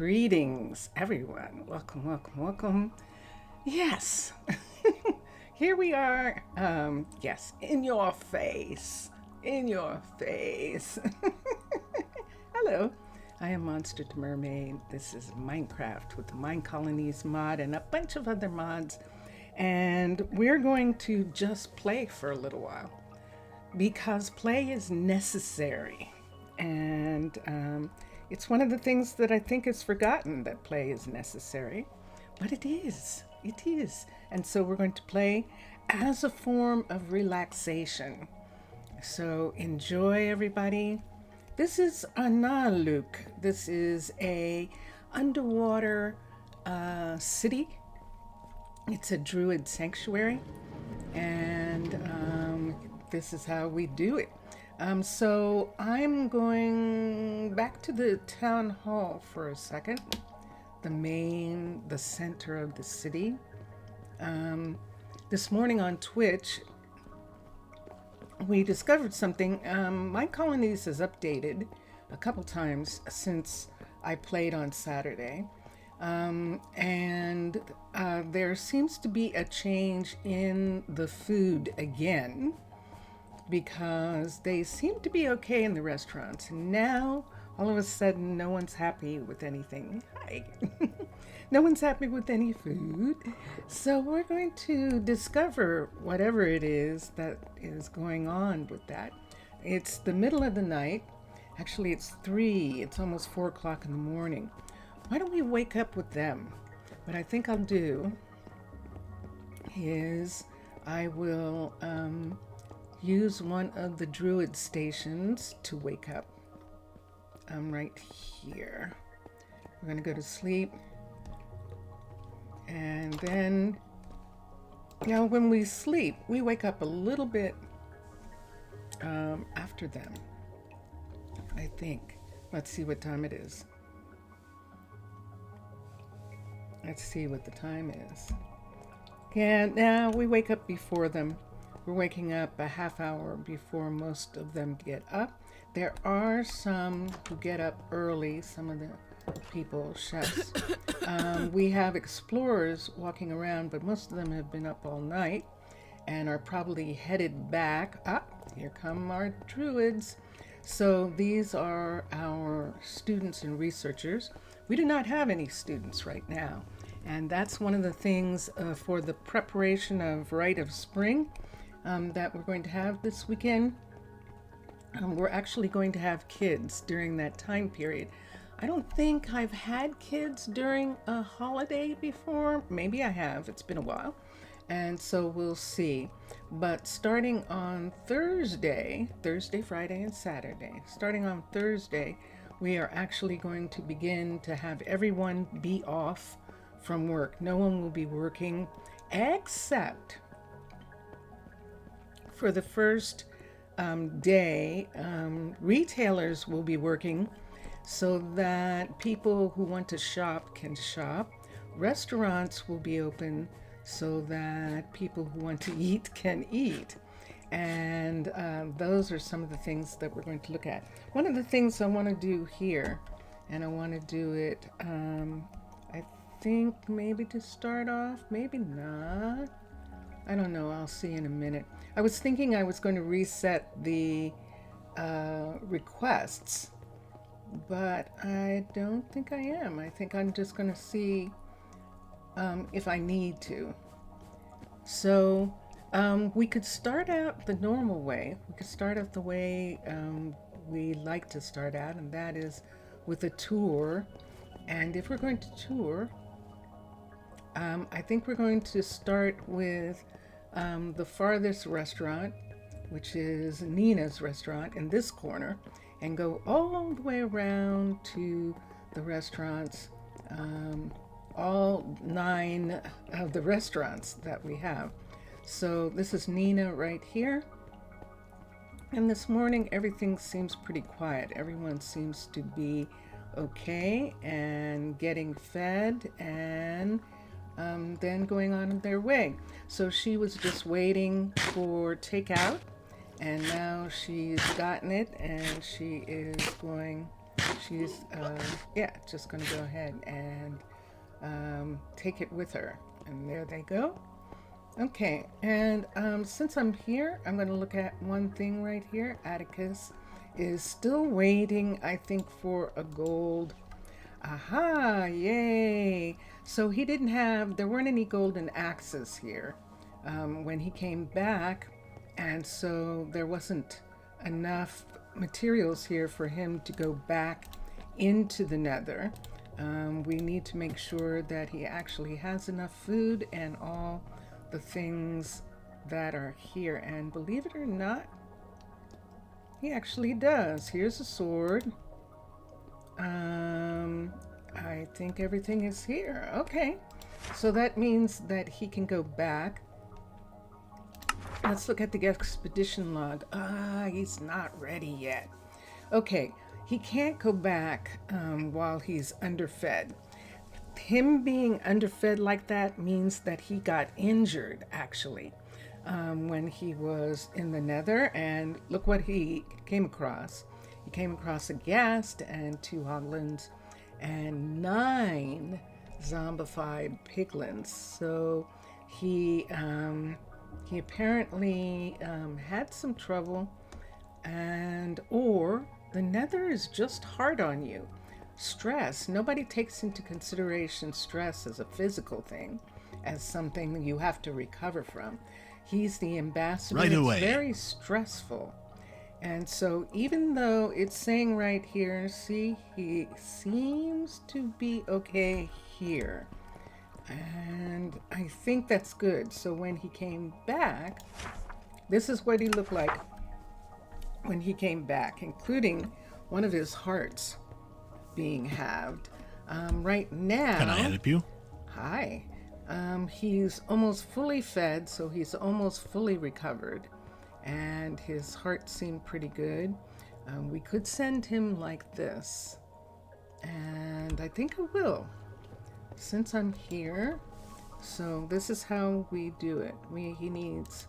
Greetings, everyone. Welcome, welcome, welcome. Yes, here we are. Yes, in your face. In your face. Hello, I am Monster to Mermaid. This is Minecraft with the Minecolonies mod and a bunch of other mods. And we're going to just play for a little while because play is necessary. And it's one of the things that I think is forgotten, that play is necessary, but it is. It is. And so we're going to play as a form of relaxation. So enjoy, everybody. This is Arnaaluk. This is a underwater city. It's a druid sanctuary, and this is how we do it. So I'm going back to the town hall for a second, the center of the city. This morning on Twitch, we discovered something. Minecolonies has updated a couple times since I played on Saturday. And there seems to be a change in the food again, because they seem to be okay in the restaurants. And now, all of a sudden, no one's happy with anything. Hi. No one's happy with any food. So we're going to discover whatever it is that is going on with that. It's the middle of the night. Actually, it's almost 4 o'clock in the morning. Why don't we wake up with them? What I think I'll do is I will use one of the druid stations to wake up. I'm right here. We're going to go to sleep. And then, when we sleep, we wake up a little bit after them, I think. Let's see what time it is. Let's see what the time is. Yeah, now we wake up before them. We're waking up a half hour before most of them get up. There are some who get up early, some of the people, chefs. We have explorers walking around, but most of them have been up all night and are probably headed back. Here come our druids. So these are our students and researchers. We do not have any students right now. And that's one of the things for the preparation of Rite of Spring that we're going to have this weekend. We're actually going to have kids during that time period. I don't think I've had kids during a holiday before. Maybe I have. It's been a while. And so we'll see. But starting on Thursday, Friday, and Saturday, starting on Thursday, we are actually going to begin to have everyone be off from work. No one will be working except for the first day. Retailers will be working so that people who want to shop can shop. Restaurants will be open so that people who want to eat can eat. And those are some of the things that we're going to look at. One of the things I want to do here, and I want to do it, I think maybe to start off, maybe not. I don't know, I'll see in a minute. I was thinking I was going to reset the requests, but I don't think I am. I think I'm just going to see if I need to. So we could start out the normal way. We could start out the way we like to start out, and that is with a tour. And if we're going to tour, I think we're going to start with the farthest restaurant, which is Nina's restaurant in this corner, and go all the way around to the restaurants, all 9 of the restaurants that we have. So this is Nina right here. And this morning, everything seems pretty quiet. Everyone seems to be okay and getting fed and then going on their way. So she was just waiting for takeout, and now she's gotten it, and she is going she's, yeah, just going to go ahead and take it with her. And there they go. Okay, and since I'm here, I'm going to look at one thing right here. Atticus is still waiting, I think, for a gold. Aha, yay. So he didn't have, there weren't any golden axes here when he came back. And so there wasn't enough materials here for him to go back into the nether. We need to make sure that he actually has enough food and all the things that are here. And believe it or not, he actually does. Here's a sword. I think everything is here. Okay, so that means that he can go back. Let's look at the expedition log. He's not ready yet. Okay, he can't go back while he's underfed. Him being underfed like that means that he got injured, actually, when he was in the nether. And look what he came across. He came across a ghast and 2 hoglins and 9 zombified piglins. So he apparently had some trouble, or the nether is just hard on you. Stress, nobody takes into consideration stress as a physical thing, as something you have to recover from. He's the ambassador. Right away. It's very stressful. And so even though it's saying right here, see, he seems to be okay here. And I think that's good. So when he came back, this is what he looked like when he came back, including one of his hearts being halved. Right now... Can I help you? Hi. He's almost fully fed, so he's almost fully recovered. And his heart seemed pretty good. We could send him like this. And I think I will, since I'm here. So this is how we do it. He needs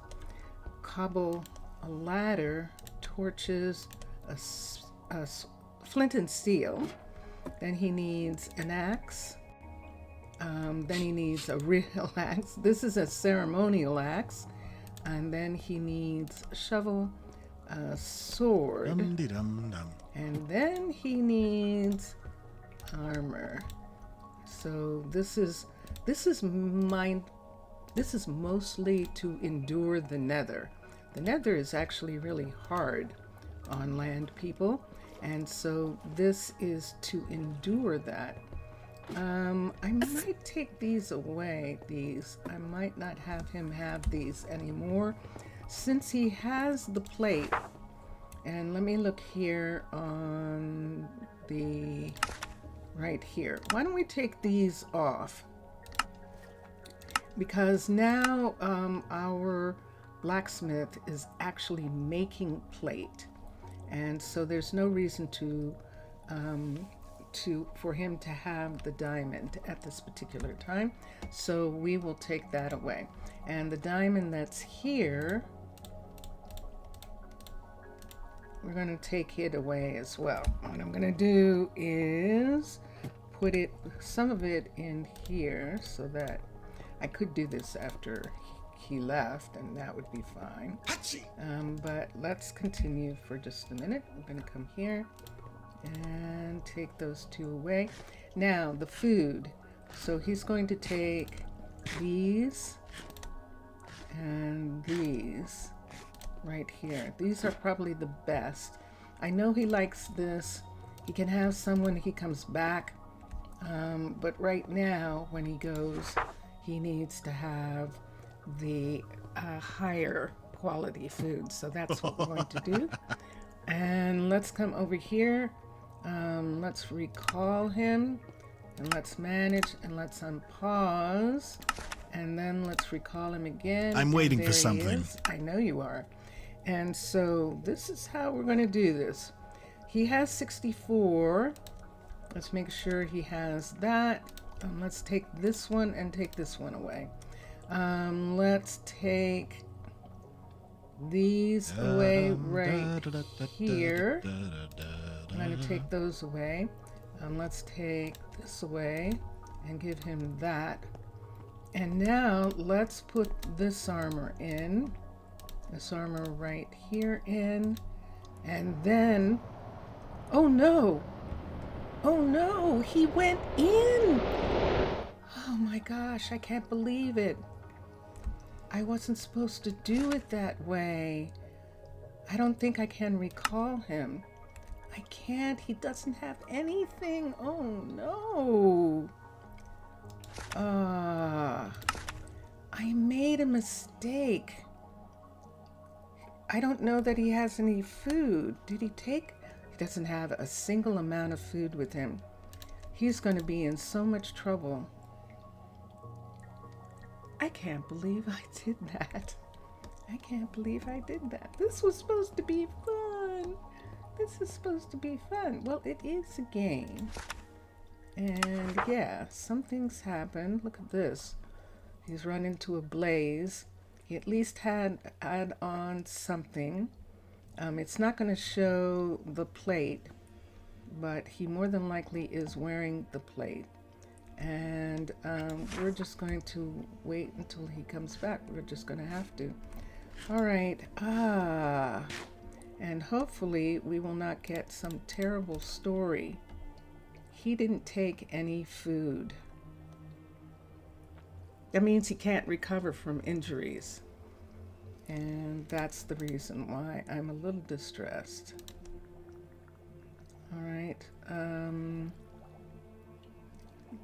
cobble, a ladder, torches, a flint and steel. Then he needs an axe. Then he needs a real axe. This is a ceremonial axe. And then he needs a shovel, a sword, and then he needs armor. So this is mostly to endure the nether. The nether is actually really hard on land people, and so this is to endure that. I might take these away. I might not have him have these anymore since he has the plate. And let me look here on the right here. Why don't we take these off? Because now our blacksmith is actually making plate. And so there's no reason for him to have the diamond at this particular time. So we will take that away. And the diamond that's here, we're going to take it away as well. What I'm going to do is put some of it in here so that I could do this after he left, and that would be fine. But let's continue for just a minute. I'm going to come here and take those 2 away. Now the food. So he's going to take these and these right here. These are probably the best. I know he likes this. He can have some when he comes back. But right now, when he goes, he needs to have the higher quality food. So that's what we're going to do. And let's come over here. Let's recall him, and let's manage, and let's unpause, and then let's recall him again. I'm waiting for something. I know you are. And so this is how we're going to do this. He has 64. Let's make sure he has that. Let's take this one and take this one away. Let's take these away right here. I'm going to take those away. Let's take this away and give him that. And now let's put this armor in. This armor right here in. And then, oh no! Oh no, he went in! Oh my gosh, I can't believe it. I wasn't supposed to do it that way. I don't think I can recall him. I can't, he doesn't have anything. Oh no. I made a mistake. I don't know that he has any food. Did he take? He doesn't have a single amount of food with him. He's going to be in so much trouble. I can't believe I did that. I can't believe I did that. This was supposed to be fun. This is supposed to be fun. Well, it is a game. And yeah, some things happen. Look at this. He's run into a blaze. He at least had on something. It's not going to show the plate, but he more than likely is wearing the plate. And we're just going to wait until he comes back. We're just going to have to. All right. And hopefully we will not get some terrible story. He didn't take any food. That means he can't recover from injuries. And that's the reason why I'm a little distressed. All right.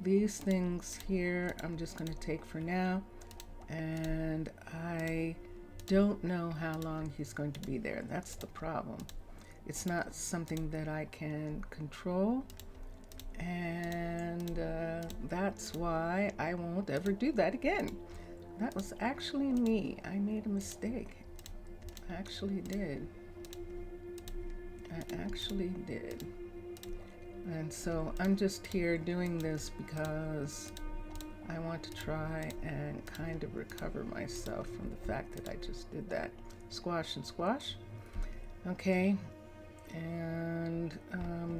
These things here I'm just going to take for now. And I don't know how long he's going to be there. That's the problem. It's not something that I can control. And that's why I won't ever do that again. That was actually me. I made a mistake. I actually did. I actually did. And so I'm just here doing this because I want to try and kind of recover myself from the fact that I just did that. Squash and squash. Okay. And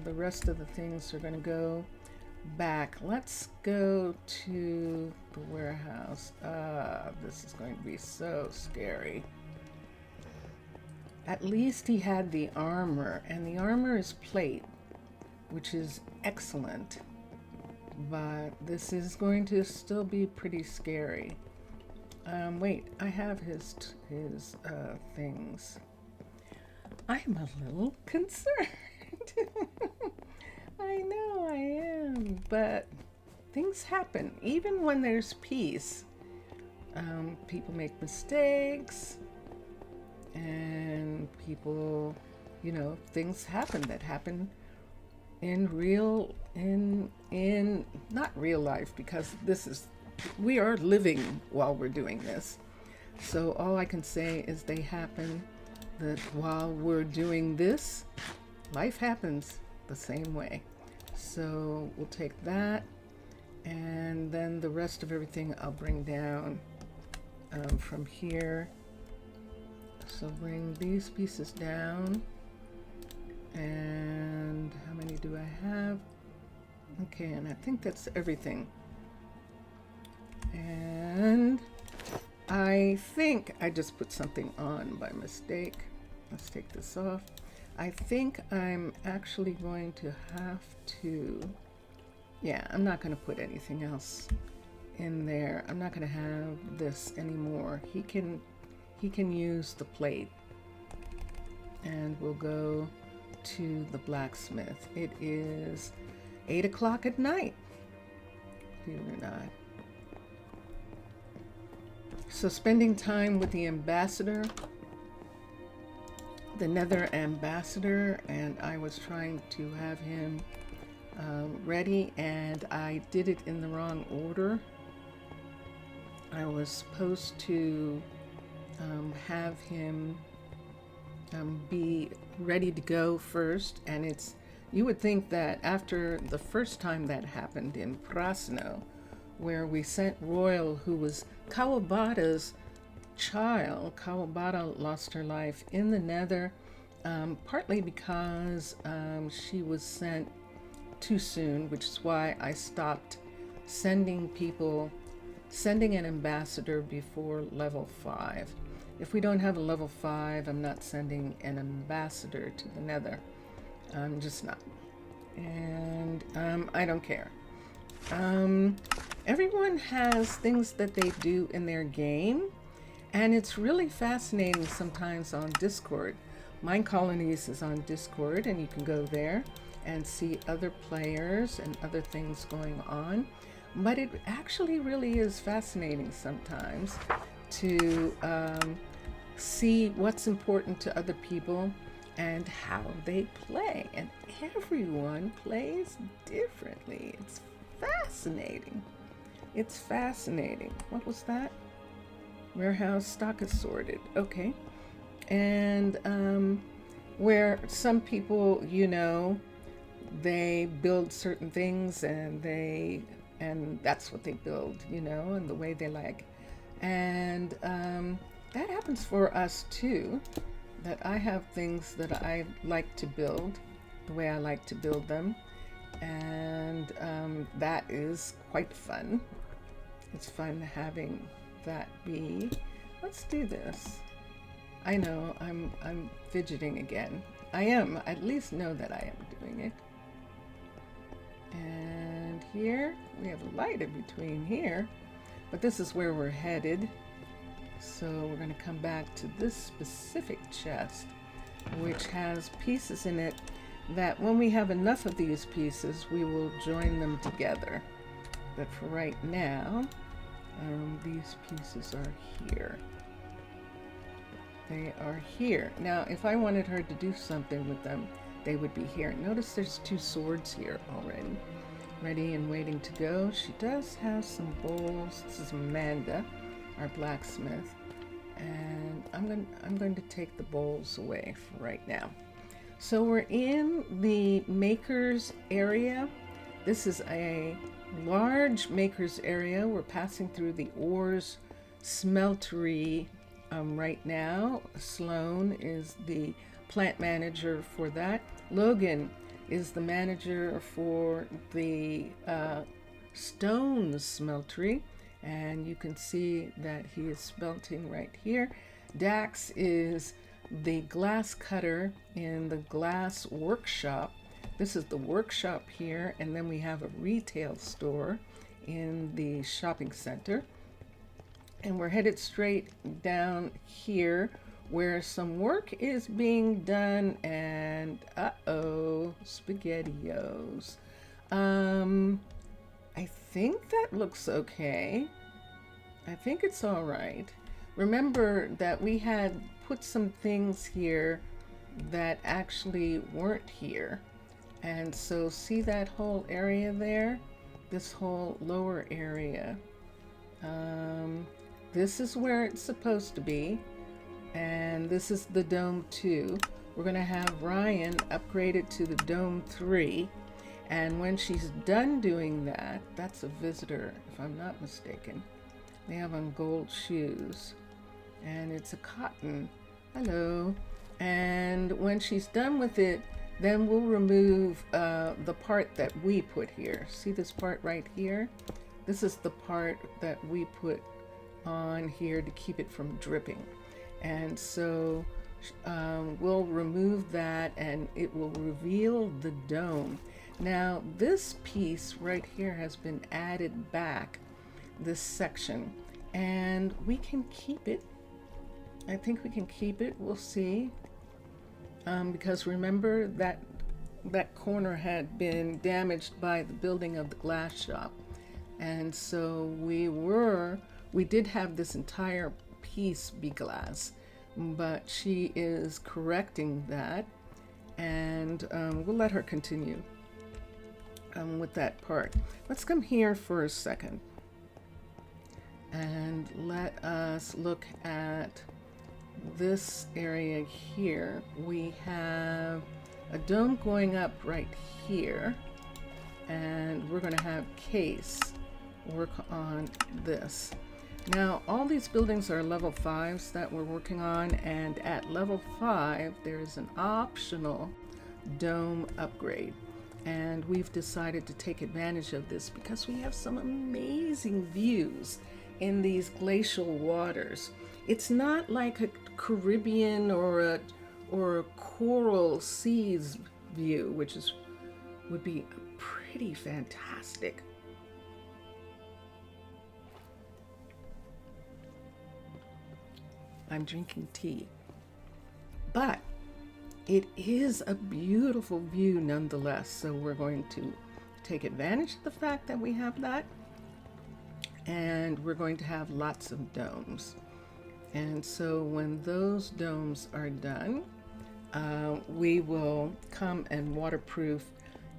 the rest of the things are going to go back. Let's go to the warehouse. This is going to be so scary. At least he had the armor, and the armor is plate, which is excellent. But this is going to still be pretty scary. Wait, I have his things. I'm a little concerned. I know I am, but things happen. Even when there's peace, people make mistakes, and people, you know, things happen that happen in not real life, because we are living while we're doing this. So all I can say is they happen. That while we're doing this, life happens the same way. So we'll take that, and then the rest of everything I'll bring down from here. So bring these pieces down. And how many do I have? Okay, and I think that's everything. And I think I just put something on by mistake. Let's take this off. I think I'm actually going to have to, yeah, I'm not going to put anything else in there. I'm not going to have this anymore. He can use the plate. And we'll go to the blacksmith. It is 8 o'clock at night, believe it or not. So spending time with the ambassador, the Nether ambassador, and I was trying to have him ready, and I did it in the wrong order. I was supposed to have him be ready to go first, and you would think that after the first time that happened in Prasno, where we sent Royal, who was Kawabata's child, Kawabata, lost her life in the Nether, partly because she was sent too soon, which is why I stopped sending an ambassador before level 5. If we don't have a level 5, I'm not sending an ambassador to the Nether. I'm just not. And I don't care. Everyone has things that they do in their game, and it's really fascinating sometimes on Discord. Minecolonies is on Discord, and you can go there and see other players and other things going on. But it actually really is fascinating sometimes to see what's important to other people and how they play. And everyone plays differently. It's fascinating. It's fascinating. What was that? Warehouse stock is sorted. Okay. And where some people, you know, they build certain things and that's what they build, you know, and the way they like. And that happens for us too, that I have things that I like to build the way I like to build them. And that is quite fun. It's fun having that be. Let's do this. I know I'm fidgeting again. I am. At least know that I am doing it. And here we have a light in between here, but this is where we're headed. So we're going to come back to this specific chest, which has pieces in it that when we have enough of these pieces, we will join them together. But for right now, these pieces are here. They are here. Now, if I wanted her to do something with them, they would be here. Notice there's 2 swords here already, ready and waiting to go. She does have some bowls. This is Amanda, our blacksmith, and I'm going to take the bowls away for right now. So we're in the maker's area. This is a large maker's area. We're passing through the ores smeltery right now. Sloan is the plant manager for that. Logan is the manager for the stone smeltery, and you can see that he is smelting right here. Dax is the glass cutter in the glass workshop. This is the workshop here, and then we have a retail store in the shopping center. And we're headed straight down here where some work is being done, and SpaghettiOs. I think that looks okay. I think it's all right. Remember that we had put some things here that actually weren't here. And so see that whole area there? This whole lower area. This is where it's supposed to be. And this is the Dome 2. We're going to have Ryan upgraded to the Dome 3. And when she's done doing that, that's a visitor, if I'm not mistaken. They have on gold shoes. And it's a cotton. Hello. And when she's done with it, then we'll remove the part that we put here. See this part right here? This is the part that we put on here to keep it from dripping. And so we'll remove that, and it will reveal the dome. Now this piece right here has been added back, this section, and we can keep it. I think we can keep it. We'll see. Because remember that corner had been damaged by the building of the glass shop. And so we did have this entire piece be glass, but she is correcting that, and we'll let her continue with that part. Let's come here for a second and let us look at this area here. We have a dome going up right here, and we're going to have Case work on this. Now, all these buildings are level 5s that we're working on, and at level 5, there is an optional dome upgrade. And we've decided to take advantage of this because we have some amazing views in these glacial waters. It's not like a Caribbean or a coral seas view, which would be pretty fantastic. I'm drinking tea, but it is a beautiful view nonetheless. So we're going to take advantage of the fact that we have that, and we're going to have lots of domes. And so when those domes are done, we will come and waterproof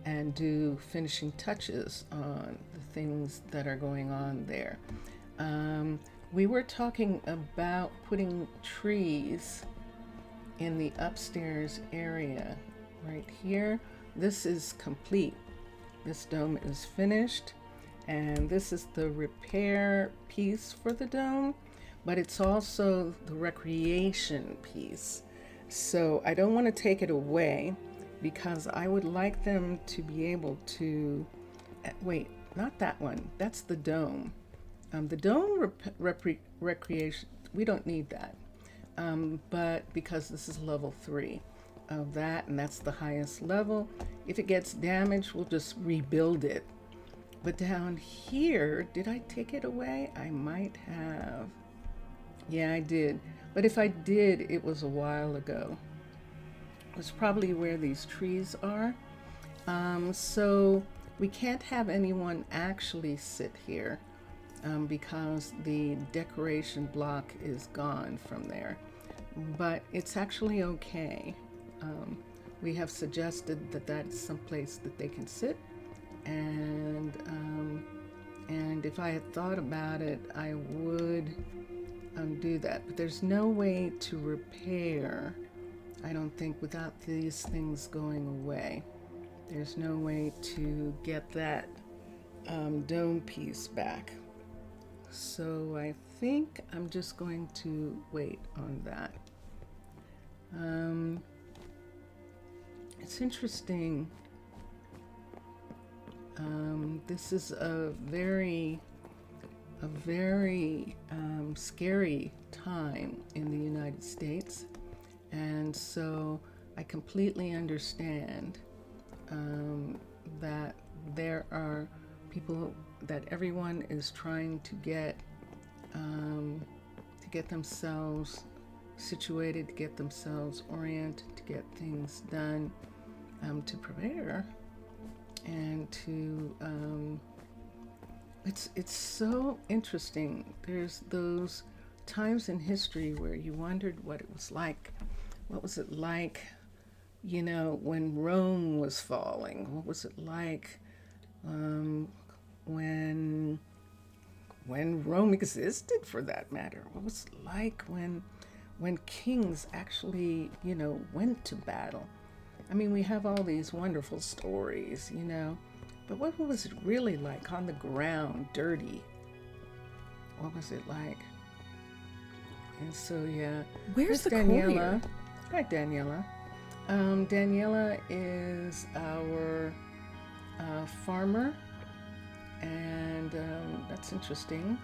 and do finishing touches on the things that are going on there. We were talking about putting trees in the upstairs area right here. This is complete. This dome is finished, and this is the repair piece for the dome, but it's also the recreation piece. So I don't want to take it away because I would like them to be able to, wait, not that one, that's the dome. The dome recreation, we don't need that, but because this is level 3 of that, and that's the highest level, if it gets damaged, we'll just rebuild it. But down here, did I take it away? I might have. Yeah, I did. But if I did, it was a while ago. It was probably where these trees are. So we can't have anyone actually sit here because the decoration block is gone from there. But it's actually okay. We have suggested that that's someplace that they can sit, and if I had thought about it, I would do that. But there's no way to repair, I don't think, without these things going away. There's no way to get that dome piece back. So I think I'm just going to wait on that. It's interesting. This is a very scary time in the United States, and so I completely understand that there are people, that everyone is trying to get themselves situated, to get themselves oriented, to get things done, to prepare, and to it's so interesting. There's those times in history where you wondered what it was like. What was it like, you know, when Rome was falling? What was it like when Rome existed, for that matter? What was it like when kings actually, you know, went to battle? I mean, we have all these wonderful stories, you know, but what was it really like on the ground, dirty? What was it like? And so, yeah. Where's the Daniela? courier? Hi, Daniela. Daniela is our farmer, and that's interesting.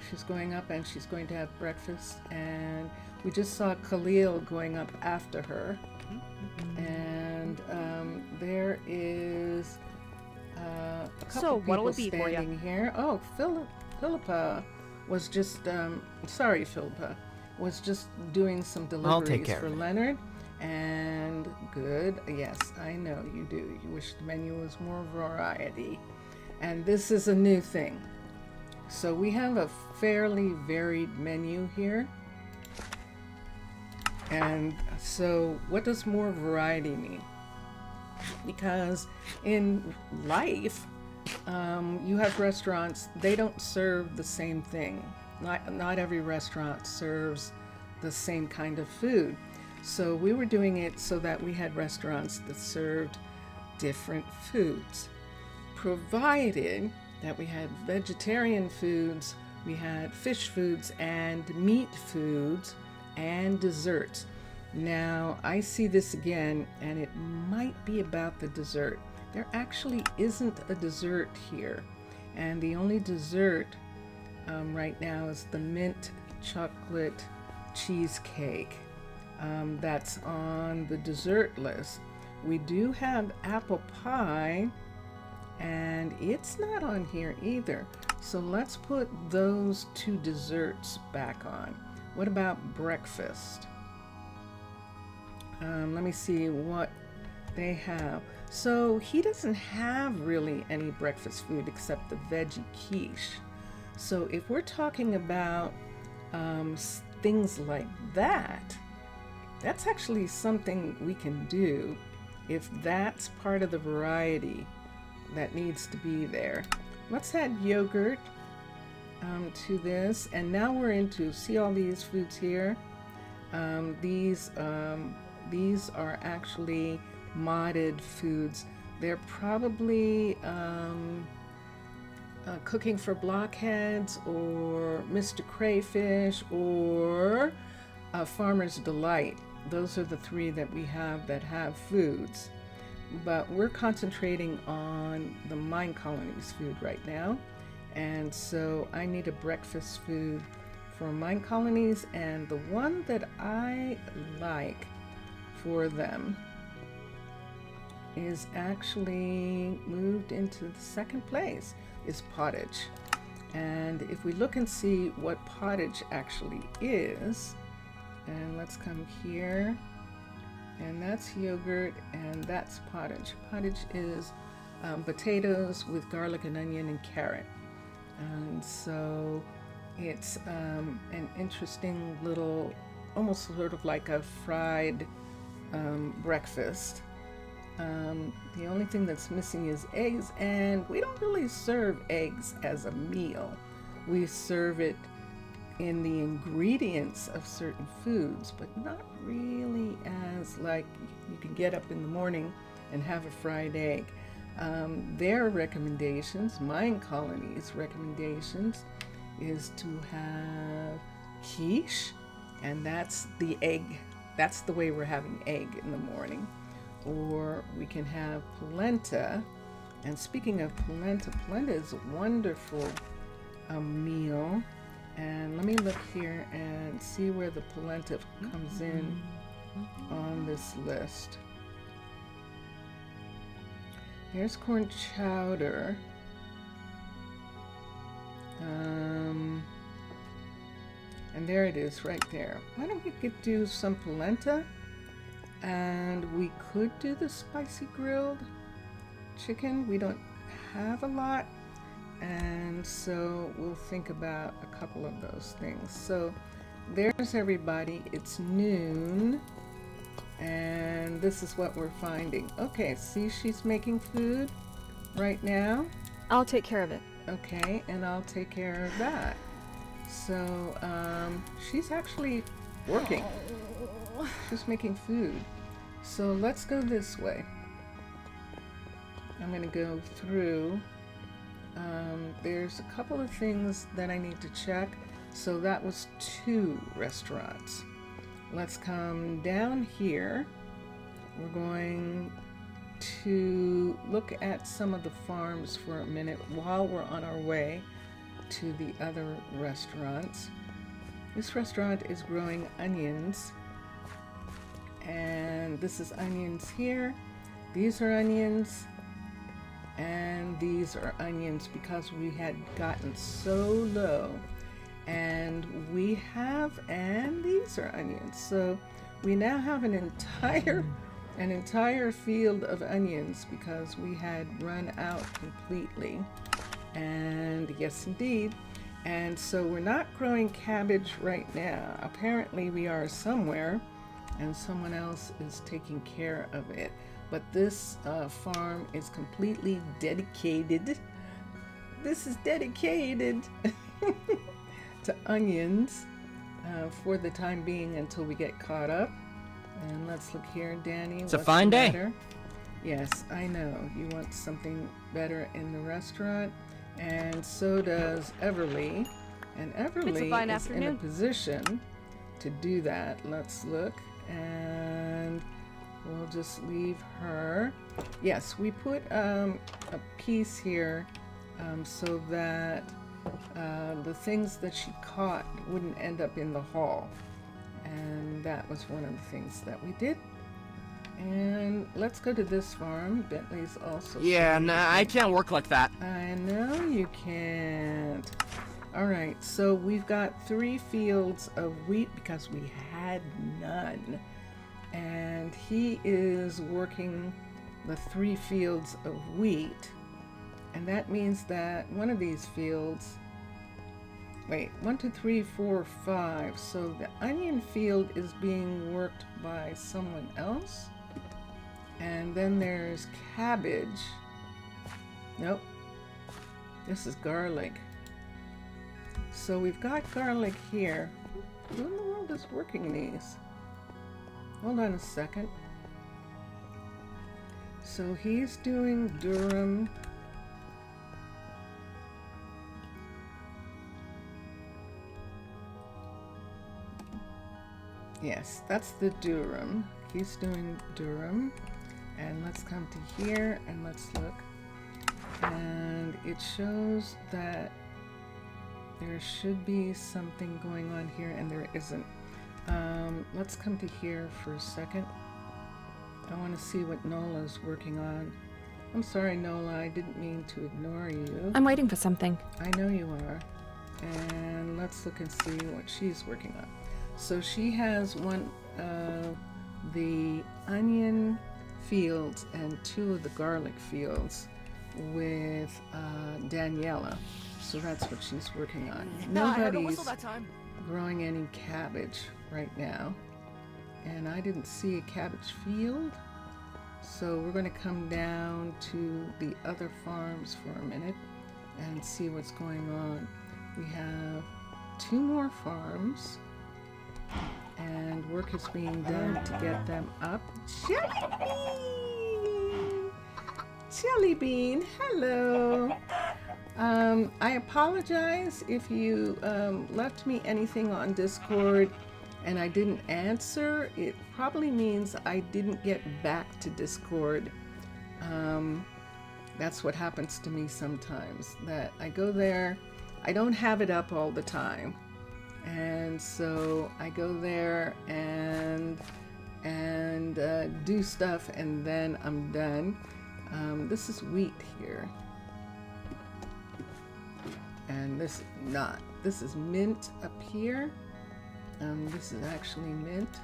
She's going up and she's going to have breakfast, and we just saw Khalil going up after her. And there is a couple people standing here. Oh, Philippa was just Philippa was just doing some deliveries for Leonard. And good, yes, I know you do. You wish the menu was more variety. And this is a new thing. So we have a fairly varied menu here. And so what does more variety mean? Because in life, you have restaurants, they don't serve the same thing. Not every restaurant serves the same kind of food. So we were doing it so that we had restaurants that served different foods, provided that we had vegetarian foods, we had fish foods and meat foods and desserts. Now I see this again, and it might be about the dessert. There actually isn't a dessert here, and the only dessert right now is the mint chocolate cheesecake. That's on the dessert list. We do have apple pie, and it's not on here either. So let's put those two desserts back on. What about breakfast? Let me see what they have. So he doesn't have really any breakfast food except the veggie quiche. So if we're talking about things like that, that's actually something we can do if that's part of the variety that needs to be there. Let's add yogurt to this, and now we're into, see all these foods here? These are actually modded foods. They're probably cooking for blockheads or Mr. Crayfish or Farmer's Delight. Those are the three that we have that have foods. But we're concentrating on the Minecolonies food right now. And so I need a breakfast food for Minecolonies, and the one that I like for them is actually moved into the second place, is pottage. And if we look and see what pottage actually is, and let's come here, and that's yogurt, and that's pottage. Pottage is potatoes with garlic and onion and carrot. And so it's an interesting little, almost sort of like a fried breakfast. The only thing that's missing is eggs, and we don't really serve eggs as a meal. We serve it in the ingredients of certain foods, but not really as like you can get up in the morning and have a fried egg. Their recommendations, Minecolonies recommendations, is to have quiche, and that's the egg. That's the way we're having egg in the morning. Or we can have polenta. And speaking of polenta, polenta is a wonderful meal. And let me look here and see where the polenta comes in on this list. Here's corn chowder. And there it is right there. Why don't we do some polenta? And we could do the spicy grilled chicken. We don't have a lot, and so we'll think about a couple of those things. So there's everybody. It's noon, and this is what we're finding. Okay, see, she's making food right now. I'll take care of it. Okay, and I'll take care of that. So she's actually working. She's making food. So let's go this way. I'm going to go through. There's a couple of things that I need to check. So that was 2 restaurants. Let's come down here. We're going to look at some of the farms for a minute while we're on our way to the other restaurants. This restaurant is growing onions, and this is onions here. These are onions, and these are onions because we had gotten so low. And we have, and these are onions. So we now have an entire field of onions because we had run out completely. And yes, indeed. And so we're not growing cabbage right now. Apparently we are somewhere, and someone else is taking care of it. But this farm is completely dedicated. This is dedicated to onions for the time being until we get caught up. And let's look here, Danny. It's a fine day. Yes, I know. You want something better in the restaurant. and so does Everly. And Everly is in a position to do that. Let's look, and we'll just leave her. Yes, we put a piece here so that the things that she caught wouldn't end up in the hall. And that was one of the things that we did. And let's go to this farm. Bentley's also. Yeah, nah, I can't work like that. I know you can't. All right, so we've got 3 fields of wheat because we had none. And he is working the 3 fields of wheat. And that means that one of these fields, wait, 1, 2, 3, 4, 5. So the onion field is being worked by someone else. And then there's cabbage. Nope. This is garlic. So we've got garlic here. Who in the world is working these? Hold on a second. So he's doing durum. Yes, that's the durum. He's doing durum. And let's come to here and let's look. And it shows that there should be something going on here, and there isn't. Let's come to here for a second. I want to see what Nola's working on. I'm sorry, Nola, I didn't mean to ignore you. I'm waiting for something. I know you are. And let's look and see what she's working on. So she has one of the onion fields and 2 of the garlic fields with Daniela. So that's what she's working on. Nobody's growing any cabbage right now. And I didn't see a cabbage field. So we're going to come down to the other farms for a minute and see what's going on. We have 2 more farms. And work is being done to get them up. Jelly Bean, hello. I apologize if you left me anything on Discord and I didn't answer. It probably means I didn't get back to Discord. That's what happens to me sometimes, that I go there, I don't have it up all the time. And so I go there and do stuff, and then I'm done. This is wheat here, and this not. This is mint up here. This is actually mint,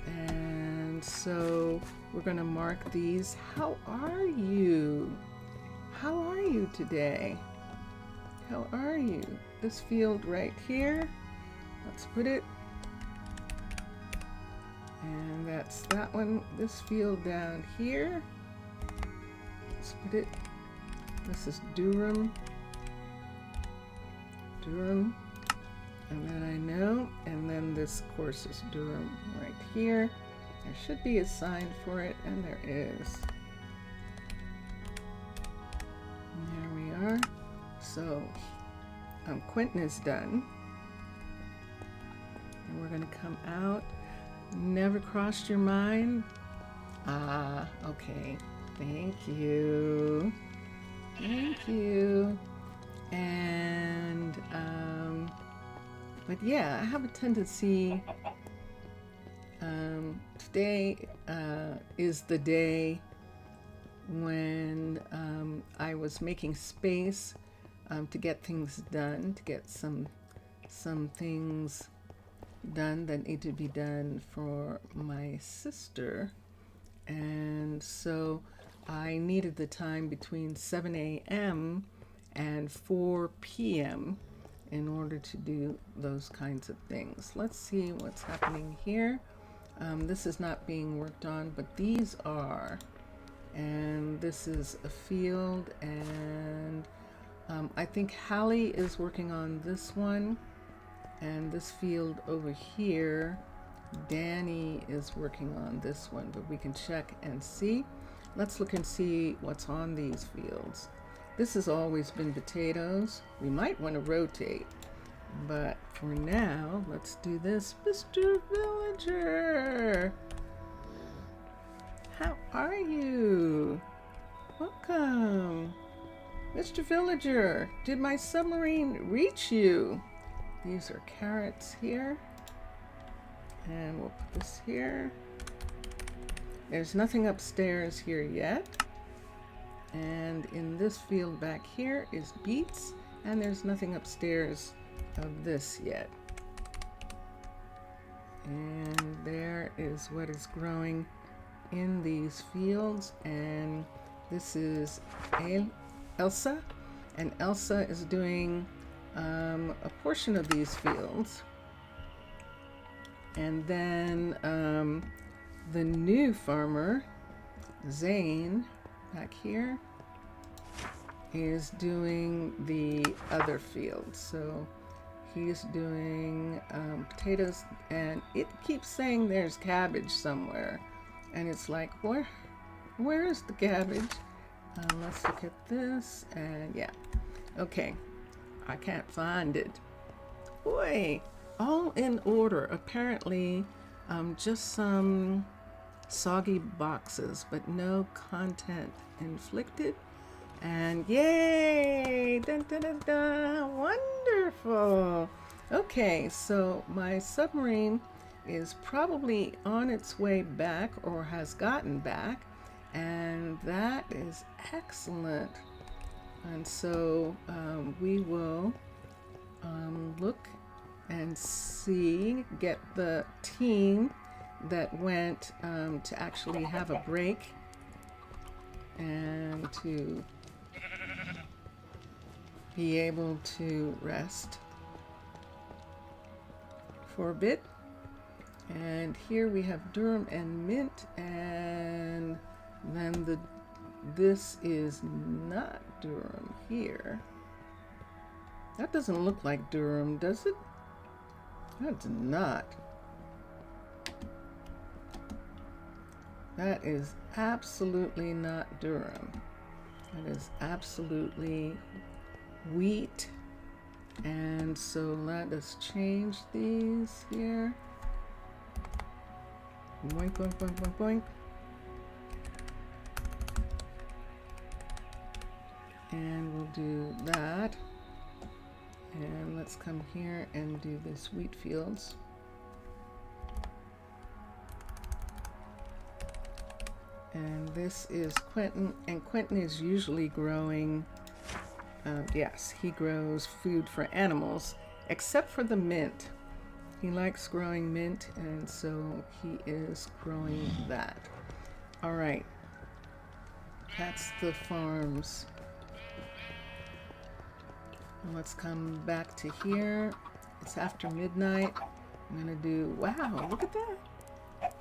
and so we're gonna mark these. How are you? How are you today? How are you? This field right here. Let's put it. And that's that one. This field down here. Let's put it. This is durum. Durum. And then I know. And then this, of course, is durum right here. There should be a sign for it, and there is. And there we are. So, Quentin is done. And we're going to come out. Never crossed your mind? Ah, okay. Thank you. Thank you. And, but yeah, I have a tendency, today is the day when I was making space to get things done, to get some things done that need to be done for my sister. And so I needed the time between 7 a.m. and 4 p.m. in order to do those kinds of things. Let's see what's happening here. This is not being worked on, but these are. And this is a field, and I think Hallie is working on this one. And this field over here, Danny is working on this one, but we can check and see. Let's look and see what's on these fields. This has always been potatoes. We might want to rotate, but for now, let's do this. Mr. Villager! How are you? Welcome. Mr. Villager, did my submarine reach you? These are carrots here. And we'll put this here. There's nothing upstairs here yet. And in this field back here is beets, and there's nothing upstairs of this yet. And there is what is growing in these fields, and this is Elsa, and Elsa is doing a portion of these fields. And then the new farmer, Zane, back here, is doing the other field. So he's doing potatoes, and it keeps saying there's cabbage somewhere, and it's like, where is the cabbage? Let's look at this, and yeah, okay, I can't find it. Boy, all in order. Apparently just some soggy boxes, but no content inflicted. And yay! Dun, dun, dun, dun. Wonderful! Okay, so my submarine is probably on its way back, or has gotten back, and that is excellent. And so we will look and see, get the team that went to actually have a break and to be able to rest for a bit. And here we have durum and mint, and then this is not durum here. That doesn't look like durum, does it? That's not. That is absolutely not durum. That is absolutely wheat. And so let us change these here. Boink, boink, boink, boink, boink. And we'll do that. And let's come here and do this wheat fields. And this is Quentin, and Quentin is usually growing, yes, he grows food for animals, except for the mint. He likes growing mint, and so he is growing that. All right, that's the farms. Let's come back to here. It's after midnight. I'm gonna do, wow, look at that.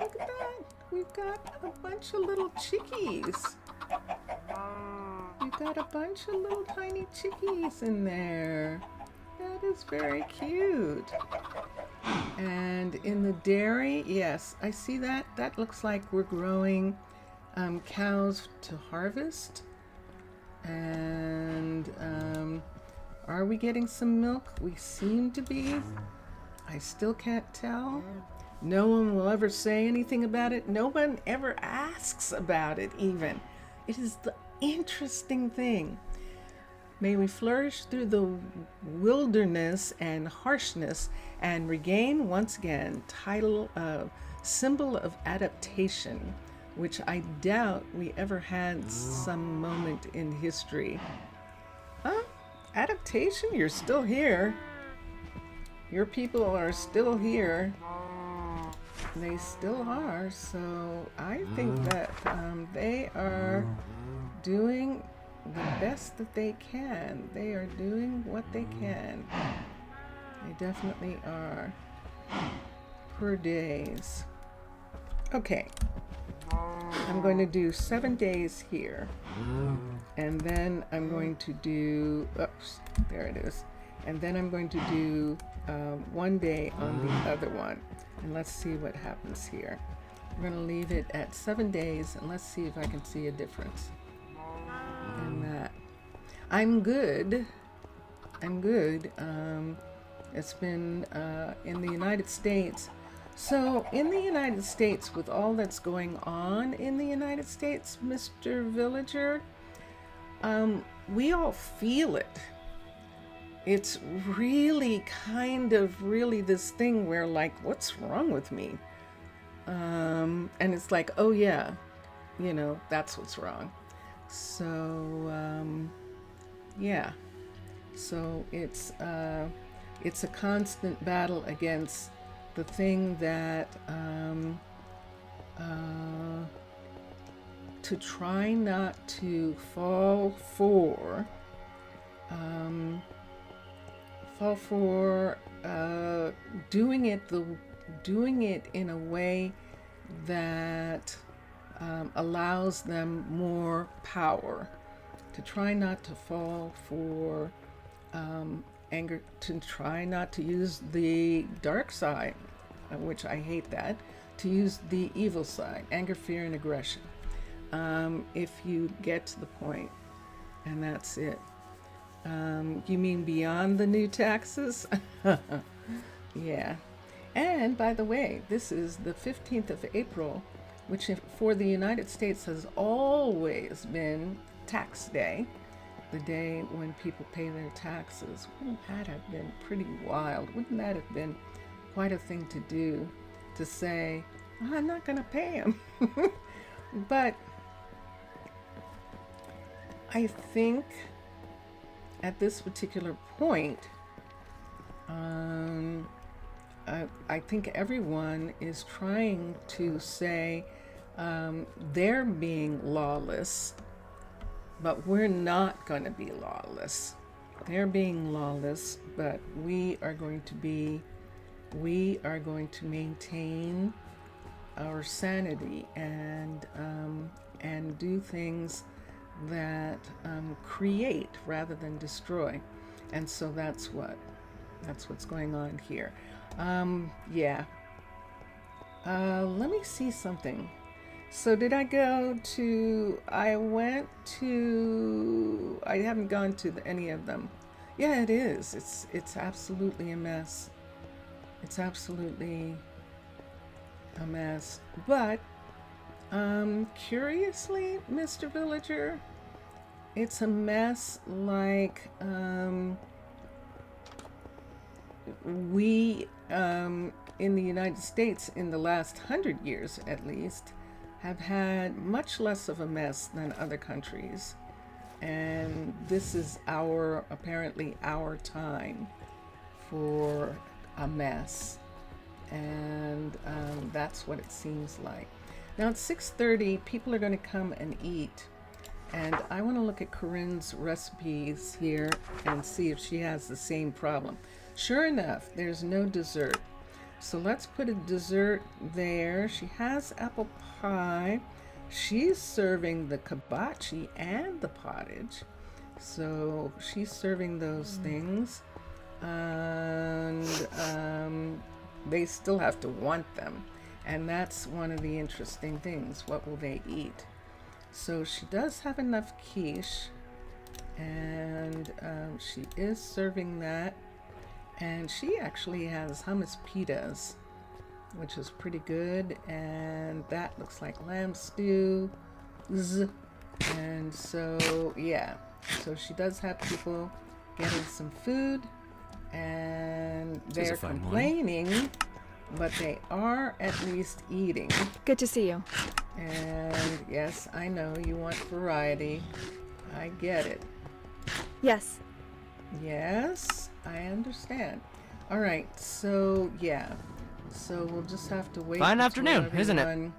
Look at that. We've got a bunch of little chickies. We've got a bunch of little tiny chickies in there. That is very cute. And in the dairy, yes, I see that. That looks like we're growing cows to harvest. And are we getting some milk? We seem to be. I still can't tell. No one will ever say anything about it. No one ever asks about it even. It is the interesting thing. May we flourish through the wilderness and harshness and regain once again title of symbol of adaptation, which I doubt we ever had some moment in history. Huh? Adaptation? You're still here. Your people are still here. They still are, so I think that they are doing the best that they can. They are doing what they can. They definitely are. Per days. Okay. I'm going to do 7 days here. And then I'm going to do, oops, there it is. And then I'm going to do 1 day on the other one. And let's see what happens here. We're going to leave it at 7 days, and let's see if I can see a difference in that. I'm good. I'm good. It's been in the United States. So, in the United States, with all that's going on in the United States, Mr. Villager, we all feel it. It's really kind of really this thing where, like, what's wrong with me? And it's like, oh yeah, that's what's wrong. So, yeah. So it's a constant battle against the thing that to try not to fall for doing it in a way that allows them more power, to try not to fall for anger, to try not to use the dark side, which I hate that, to use the evil side, anger, fear, and aggression. If you get to the point, and that's it. You mean beyond the new taxes? Yeah. And by the way, this is the 15th of April, which for the United States has always been tax day, the day when people pay their taxes. Wouldn't that have been pretty wild? Wouldn't that have been quite a thing to do, to say, oh, I'm not going to pay them? But I think at this particular point, I think everyone is trying to say they're being lawless, but we're not going to be lawless. They're being lawless, but we are going to maintain our sanity and do things that create rather than destroy. And so that's what's going on here. Yeah. Let me see something. So I haven't gone to any of them. Yeah, it is. It's absolutely a mess. It's absolutely a mess. But, curiously, Mr. Villager, it's a mess like, we, in the United States, in the last 100 years at least, have had much less of a mess than other countries. And this is apparently our time for a mess. And that's what it seems like. Now it's 6:30, people are going to come and eat. And I want to look at Corinne's recipes here and see if she has the same problem. Sure enough, there's no dessert. So let's put a dessert there. She has apple pie. She's serving the kibachi and the pottage. So she's serving those things. And they still have to want them. And that's one of the interesting things. What will they eat? So she does have enough quiche. And she is serving that. And she actually has hummus pitas, which is pretty good. And that looks like lamb stew. And so, yeah. So she does have people getting some food. And they're complaining, but they are at least eating. Good to see you. And yes, I know you want variety. I get it. Yes. Yes, I understand. All right, so yeah. So we'll just have to wait. Fine afternoon, isn't it?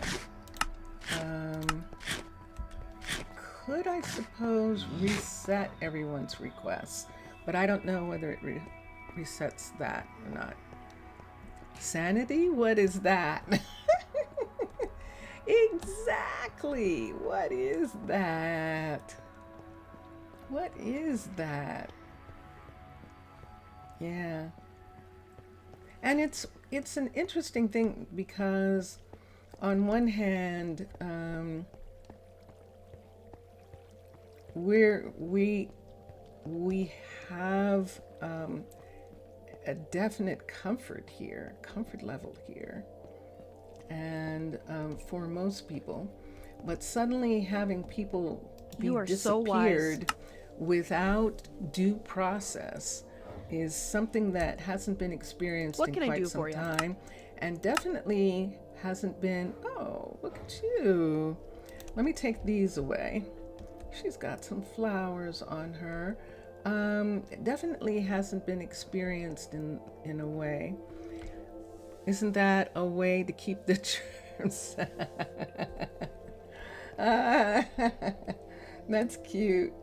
Could I suppose reset everyone's requests? But I don't know whether it resets that or not. Sanity? What is that? Exactly. What is that? What is that? Yeah. And it's an interesting thing because on one hand, we we have a definite comfort level here, and for most people, but suddenly having people be You are so wise. disappeared without due process is something that hasn't been experienced What in can I quite do some for you? time, and definitely hasn't been. Oh, look at you. Let me take these away. She's got some flowers on her. Definitely hasn't been experienced in a way. Isn't that a way to keep the germs? That's cute.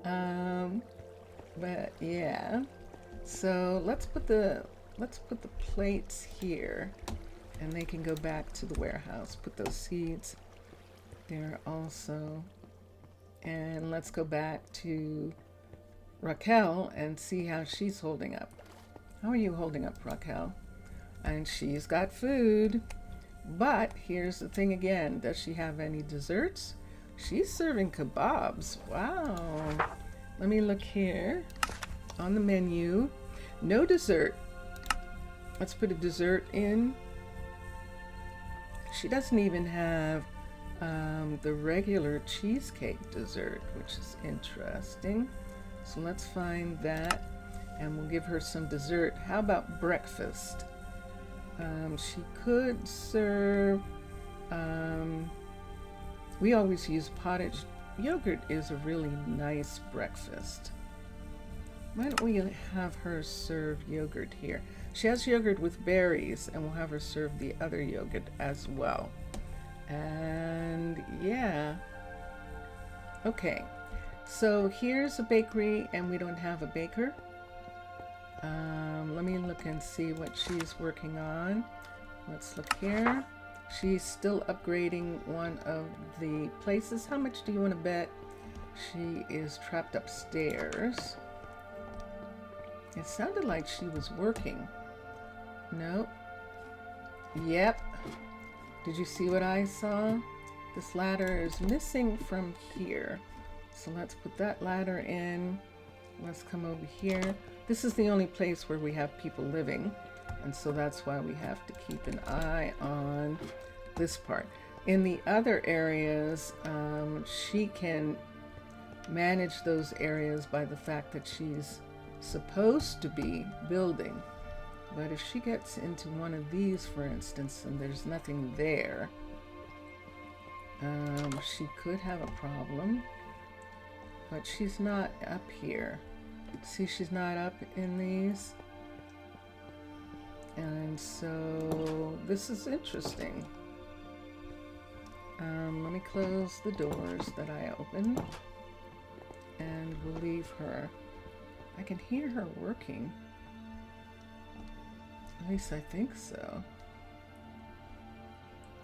But yeah. So let's put the plates here, and they can go back to the warehouse. Put those seeds there also. And let's go back to Raquel and see how she's holding up. How are you holding up, Raquel? And she's got food. But here's the thing again. Does she have any desserts? She's serving kebabs. Wow. Let me look here on the menu. No dessert. Let's put a dessert in. She doesn't even have the regular cheesecake dessert, which is interesting. So let's find that, and we'll give her some dessert. How about breakfast? She could serve, we always use pottage. Yogurt is a really nice breakfast. Why don't we have her serve yogurt here? She has yogurt with berries, and we'll have her serve the other yogurt as well. And yeah. Okay. So here's a bakery, and we don't have a baker. Let me look and see what she's working on. Let's look here. She's still upgrading one of the places. How much do you want to bet she is trapped upstairs? It sounded like she was working. No. Yep. Did you see what I saw? This ladder is missing from here. So let's put that ladder in. Let's come over here. This is the only place where we have people living, and so that's why we have to keep an eye on this part. In the other areas, she can manage those areas by the fact that she's supposed to be building. But if she gets into one of these, for instance, and there's nothing there, she could have a problem. But she's not up here. See, she's not up in these. And so this is interesting. Let me close the doors that I opened, and we'll leave her. I can hear her working. At least I think so.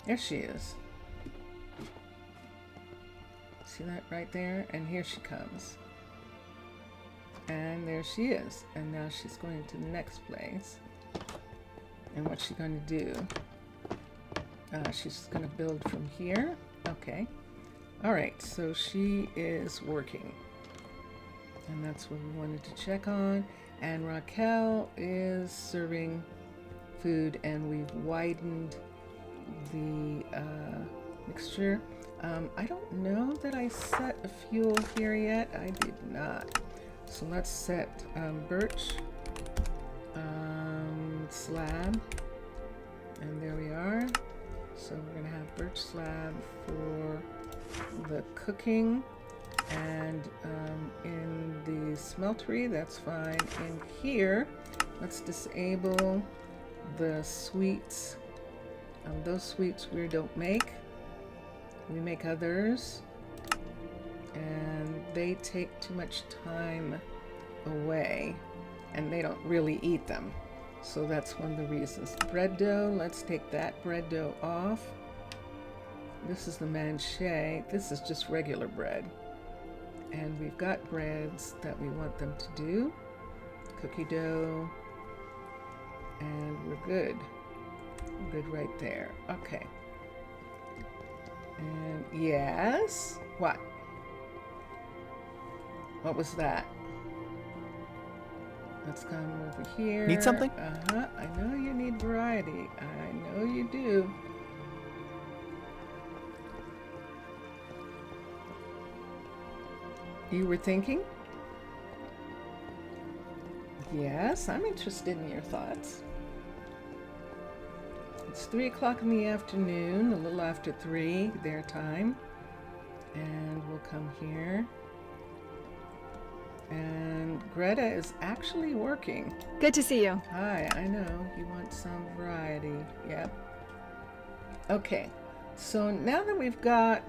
There she is. See that right there? And here she comes. And there she is. And now she's going to the next place. And what's she going to do? She's going to build from here. Okay. Alright, so she is working. And that's what we wanted to check on. And Raquel is serving food, and we've widened the mixture. I don't know that I set a fuel here yet. I did not. So let's set birch slab, and there we are. So we're gonna have birch slab for the cooking, and in the smeltery, that's fine. In here, let's disable the sweets. Those sweets we don't make. We make others, and they take too much time away, and they don't really eat them. So that's one of the reasons. Bread dough, let's take that bread dough off. This is the manchet. This is just regular bread. And we've got breads that we want them to do. Cookie dough. And we're good. We're good right there. Okay. And yes. What? What was that? Let's come over here. Need something? Uh-huh. I know you need variety. I know you do. You were thinking? Yes, I'm interested in your thoughts. It's 3 o'clock in the afternoon, a little after 3 their time. And we'll come here. And Greta is actually working. Good to see you. Hi, I know you want some variety. Yep. Okay, so now that we've got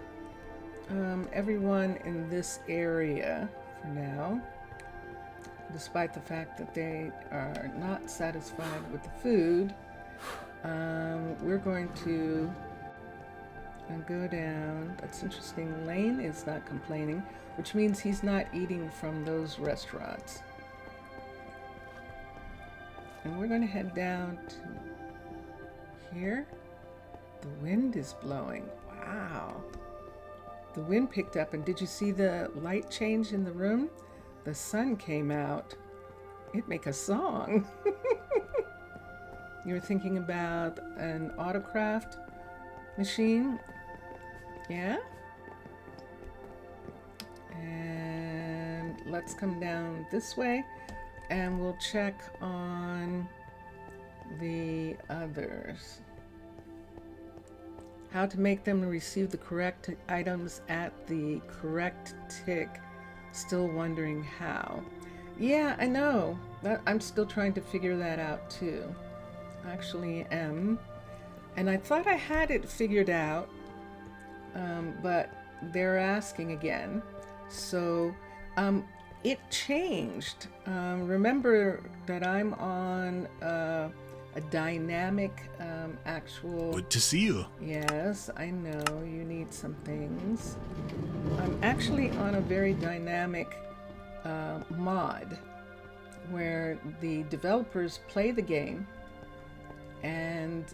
everyone in this area for now, despite the fact that they are not satisfied with the food, we're going to go down. That's interesting. Lane is not complaining, which means he's not eating from those restaurants. And we're going to head down to here. The wind is blowing. Wow. The wind picked up, and did you see the light change in the room? The sun came out. It'd make a song. You were thinking about an autocraft machine? Yeah? And let's come down this way, and we'll check on the others. How to make them receive the correct items at the correct tick. Still wondering how. Yeah, I know. I'm still trying to figure that out too. Actually am. And I thought I had it figured out, but they're asking again. So it changed. Remember that I'm on a dynamic actual... Good to see you. Yes, I know you need some things. I'm actually on a very dynamic mod where the developers play the game, and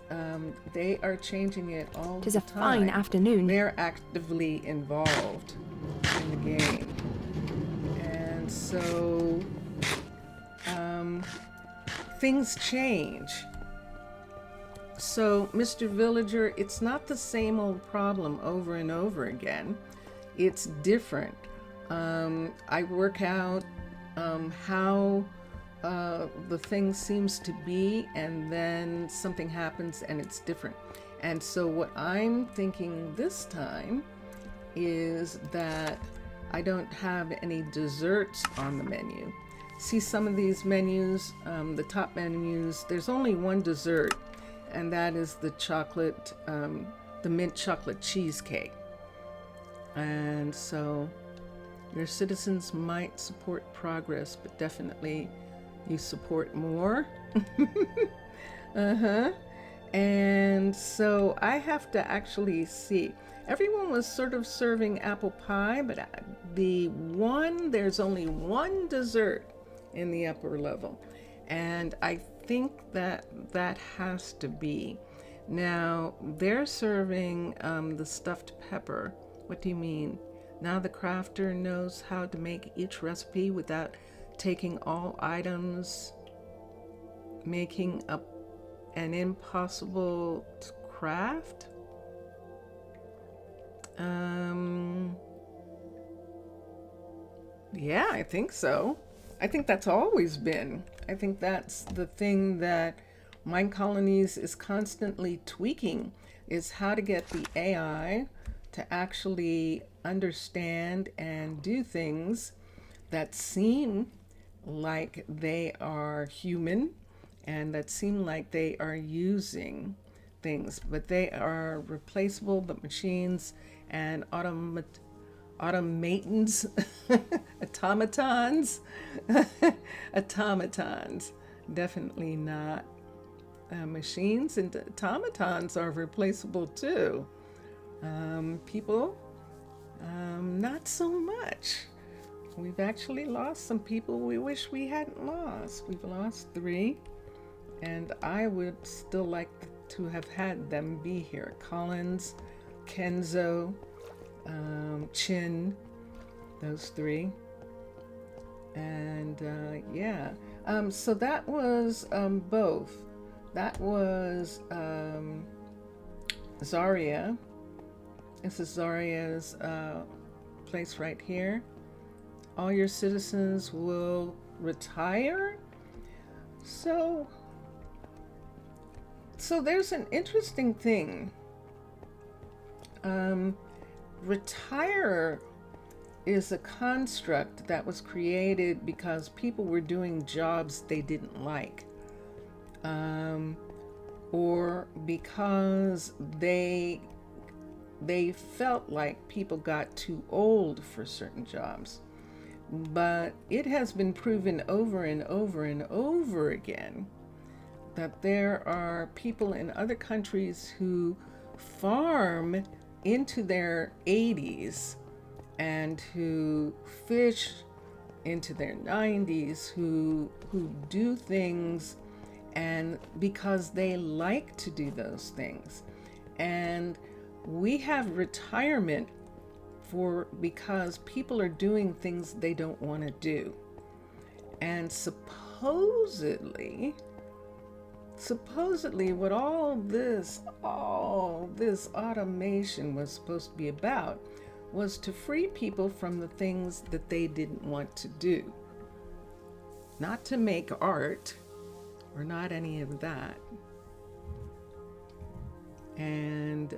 they are changing it all the time. 'Tis a fine afternoon. They're actively involved in the game. And so things change. So, Mr. Villager, it's not the same old problem over and over again. It's different. I work out how the thing seems to be, and then something happens and it's different. And so what I'm thinking this time is that I don't have any desserts on the menu. See some of these menus, the top menus, there's only one dessert, and that is the chocolate, the mint chocolate cheesecake. And so your citizens might support progress, but definitely you support more. And so I have to actually see. Everyone was sort of serving apple pie, but there's only one dessert in the upper level. And I think that has to be. Now, they're serving the stuffed pepper. What do you mean? Now the crafter knows how to make each recipe without taking all items, making up an impossible craft? Yeah, I think so. I think that's always been. I think that's the thing that Minecolonies is constantly tweaking, is how to get the AI to actually understand and do things that seem like they are human and that seem like they are using things, but they are replaceable, but machines and automatons, automatons, definitely not machines, and automatons are replaceable too. People, not so much. We've actually lost some people we wish we hadn't lost. We've lost 3, and I would still like to have had them be here. Collins, Kenzo, Chin, those 3. And yeah, So that was both. That was Zaria. This is Zaria's place right here. All your citizens will retire. So there's an interesting thing. Retire is a construct that was created because people were doing jobs they didn't like, or because they felt like people got too old for certain jobs. But it has been proven over and over and over again that there are people in other countries who farm into their 80s and who fish into their 90s, who do things and because they like to do those things. And we have retirement because people are doing things they don't want to do. And supposedly what all this automation was supposed to be about was to free people from the things that they didn't want to do. Not to make art or not any of that. And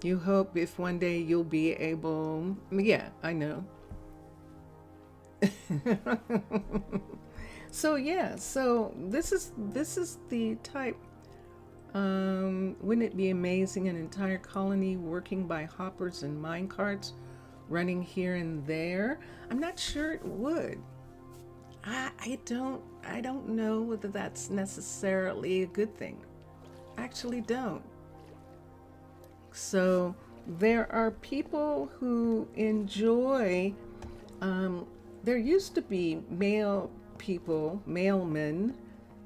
you hope if one day you'll be able, yeah, I know. So this is the type. Wouldn't it be amazing, an entire colony working by hoppers and mine carts running here and there? I'm not sure it would. I don't know whether that's necessarily a good thing. I actually don't. So there are people who enjoy, there used to be mailmen,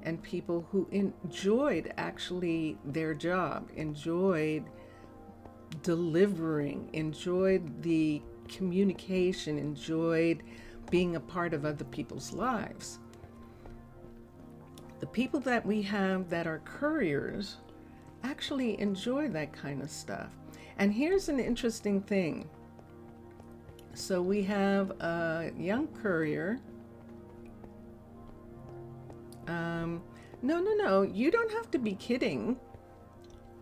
and people who enjoyed actually their job, enjoyed delivering, enjoyed the communication, enjoyed being a part of other people's lives. The people that we have that are couriers actually enjoy that kind of stuff. And here's an interesting thing. So we have a young courier. No, you don't have to be kidding.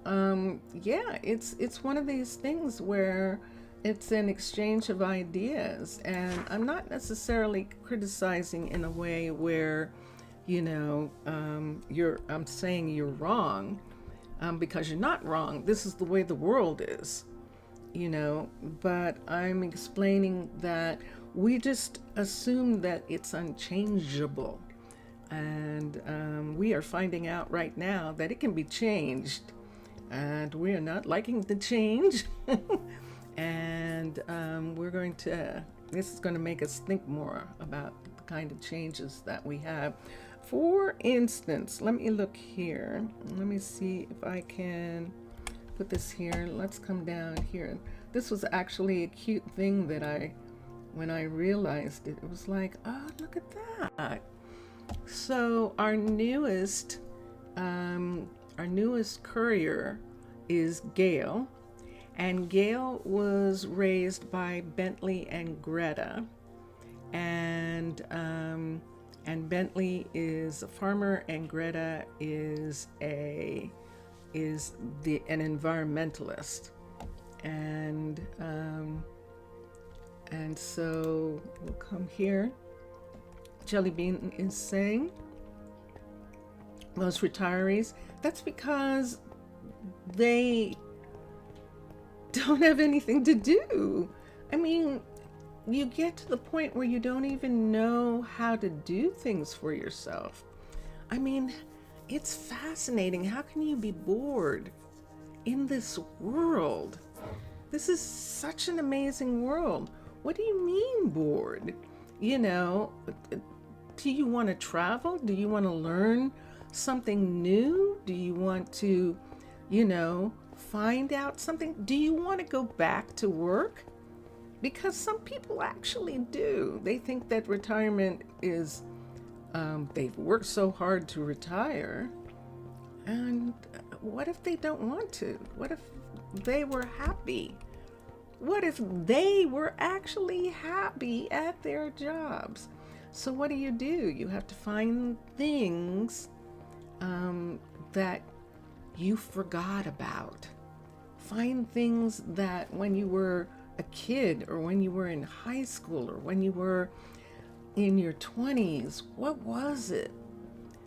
Yeah, it's one of these things where it's an exchange of ideas, and I'm not necessarily criticizing in a way where, I'm saying you're wrong, because you're not wrong. This is the way the world is, but I'm explaining that we just assume that it's unchangeable. And we are finding out right now that it can be changed, and we are not liking the change. And this is going to make us think more about the kind of changes that we have. For instance, let me look here. Let me see if I can put this here. Let's come down here. This was actually a cute thing that when I realized it, it was like, oh, look at that. So our newest courier is Gail, and Gail was raised by Bentley and Greta, and Bentley is a farmer, and Greta is an environmentalist, and so we'll come here. Jellybean is saying most retirees, that's because they don't have anything to do. I mean, you get to the point where you don't even know how to do things for yourself. I mean, it's fascinating. How can you be bored in this world? This is such an amazing world. What do you mean bored? Do you want to travel? Do you want to learn something new? Do you want to, find out something? Do you want to go back to work? because some people actually do. They think that retirement is, they've worked so hard to retire. And what if they don't want to? What if they were happy? What if they were actually happy at their jobs? So what do? You have to find things that you forgot about. Find things that when you were a kid, or when you were in high school, or when you were in your 20s, what was it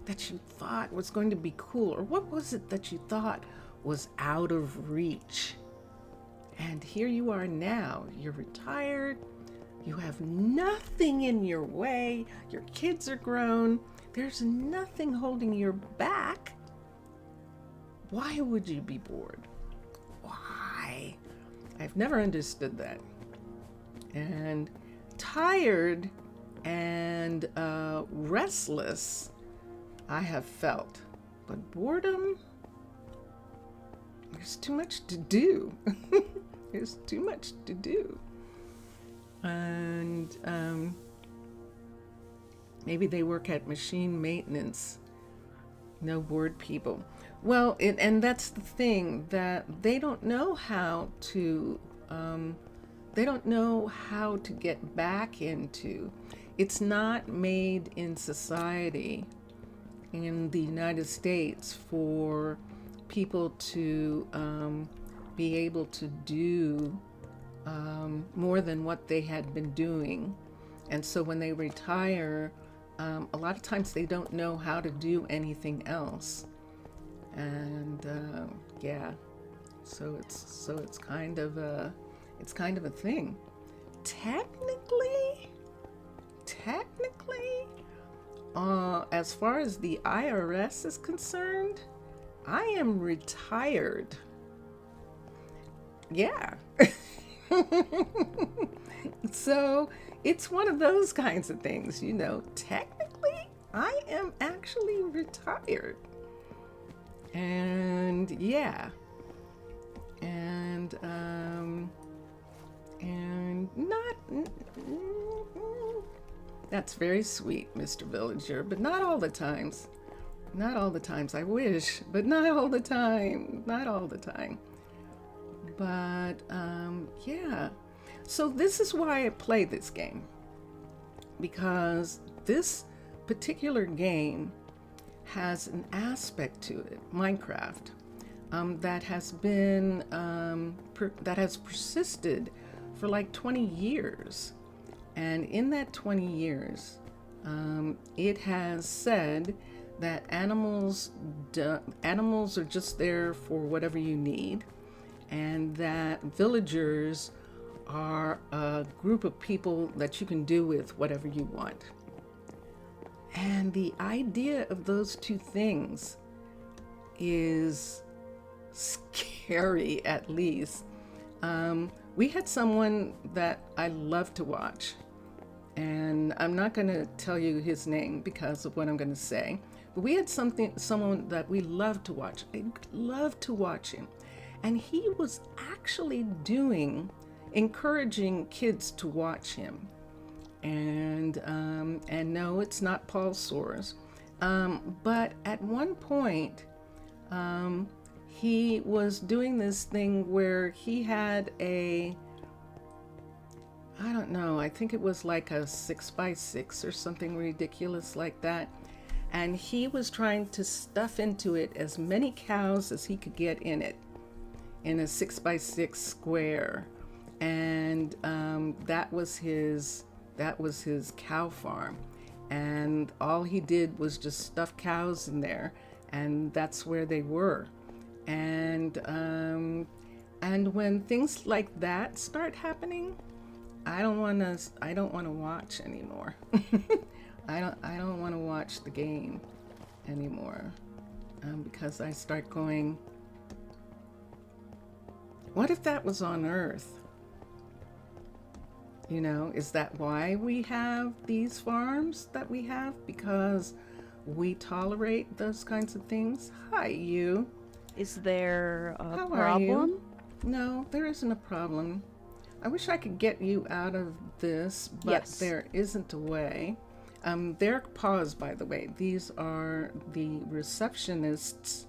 that you thought was going to be cool? Or what was it that you thought was out of reach? And here you are now. You're retired. You have nothing in your way. Your kids are grown. There's nothing holding you back. Why would you be bored? Why? I've never understood that. And tired and restless, I have felt. But boredom, there's too much to do. There's too much to do. And maybe they work at machine maintenance. No bored people. Well, and that's the thing, that they don't know how to get back into. It's not made in society in the United States for people to be able to do more than what they had been doing. And so when they retire, a lot of times they don't know how to do anything else. And so it's kind of a thing. Technically, as far as the IRS is concerned, I am retired. Yeah. So it's one of those kinds of things, technically I am actually retired. And yeah. And not, that's very sweet, Mr. Villager, but not all the times. Not all the times. I wish, but not all the time. Not all the time. But yeah. So this is why I play this game. Because this particular game has an aspect to it, Minecraft, that has been that has persisted for like 20 years. And in that 20 years, it has said that animals are just there for whatever you need, and that villagers are a group of people that you can do with whatever you want. And the idea of those two things is scary, at least. We had someone that I love to watch, and I'm not going to tell you his name because of what I'm going to say, but we had someone that we loved to watch. I loved to watch him, and he was actually encouraging kids to watch him. And no, it's not Paul Soares. But at one point, he was doing this thing where he had I don't know, I think it was like a 6x6 or something ridiculous like that. And he was trying to stuff into it as many cows as he could get in it, in a 6x6 square. And that was his cow farm. And all he did was just stuff cows in there, and that's where they were. And when things like that start happening, I don't want to watch anymore. I don't want to watch the game anymore, because I start going, what if that was on Earth? Is that why we have these farms that we have? Because we tolerate those kinds of things? Hi, you. Is there a How problem? are you? No, there isn't a problem. I wish I could get you out of this, but Yes. there isn't a way. They're paused, by the way. These are the receptionists,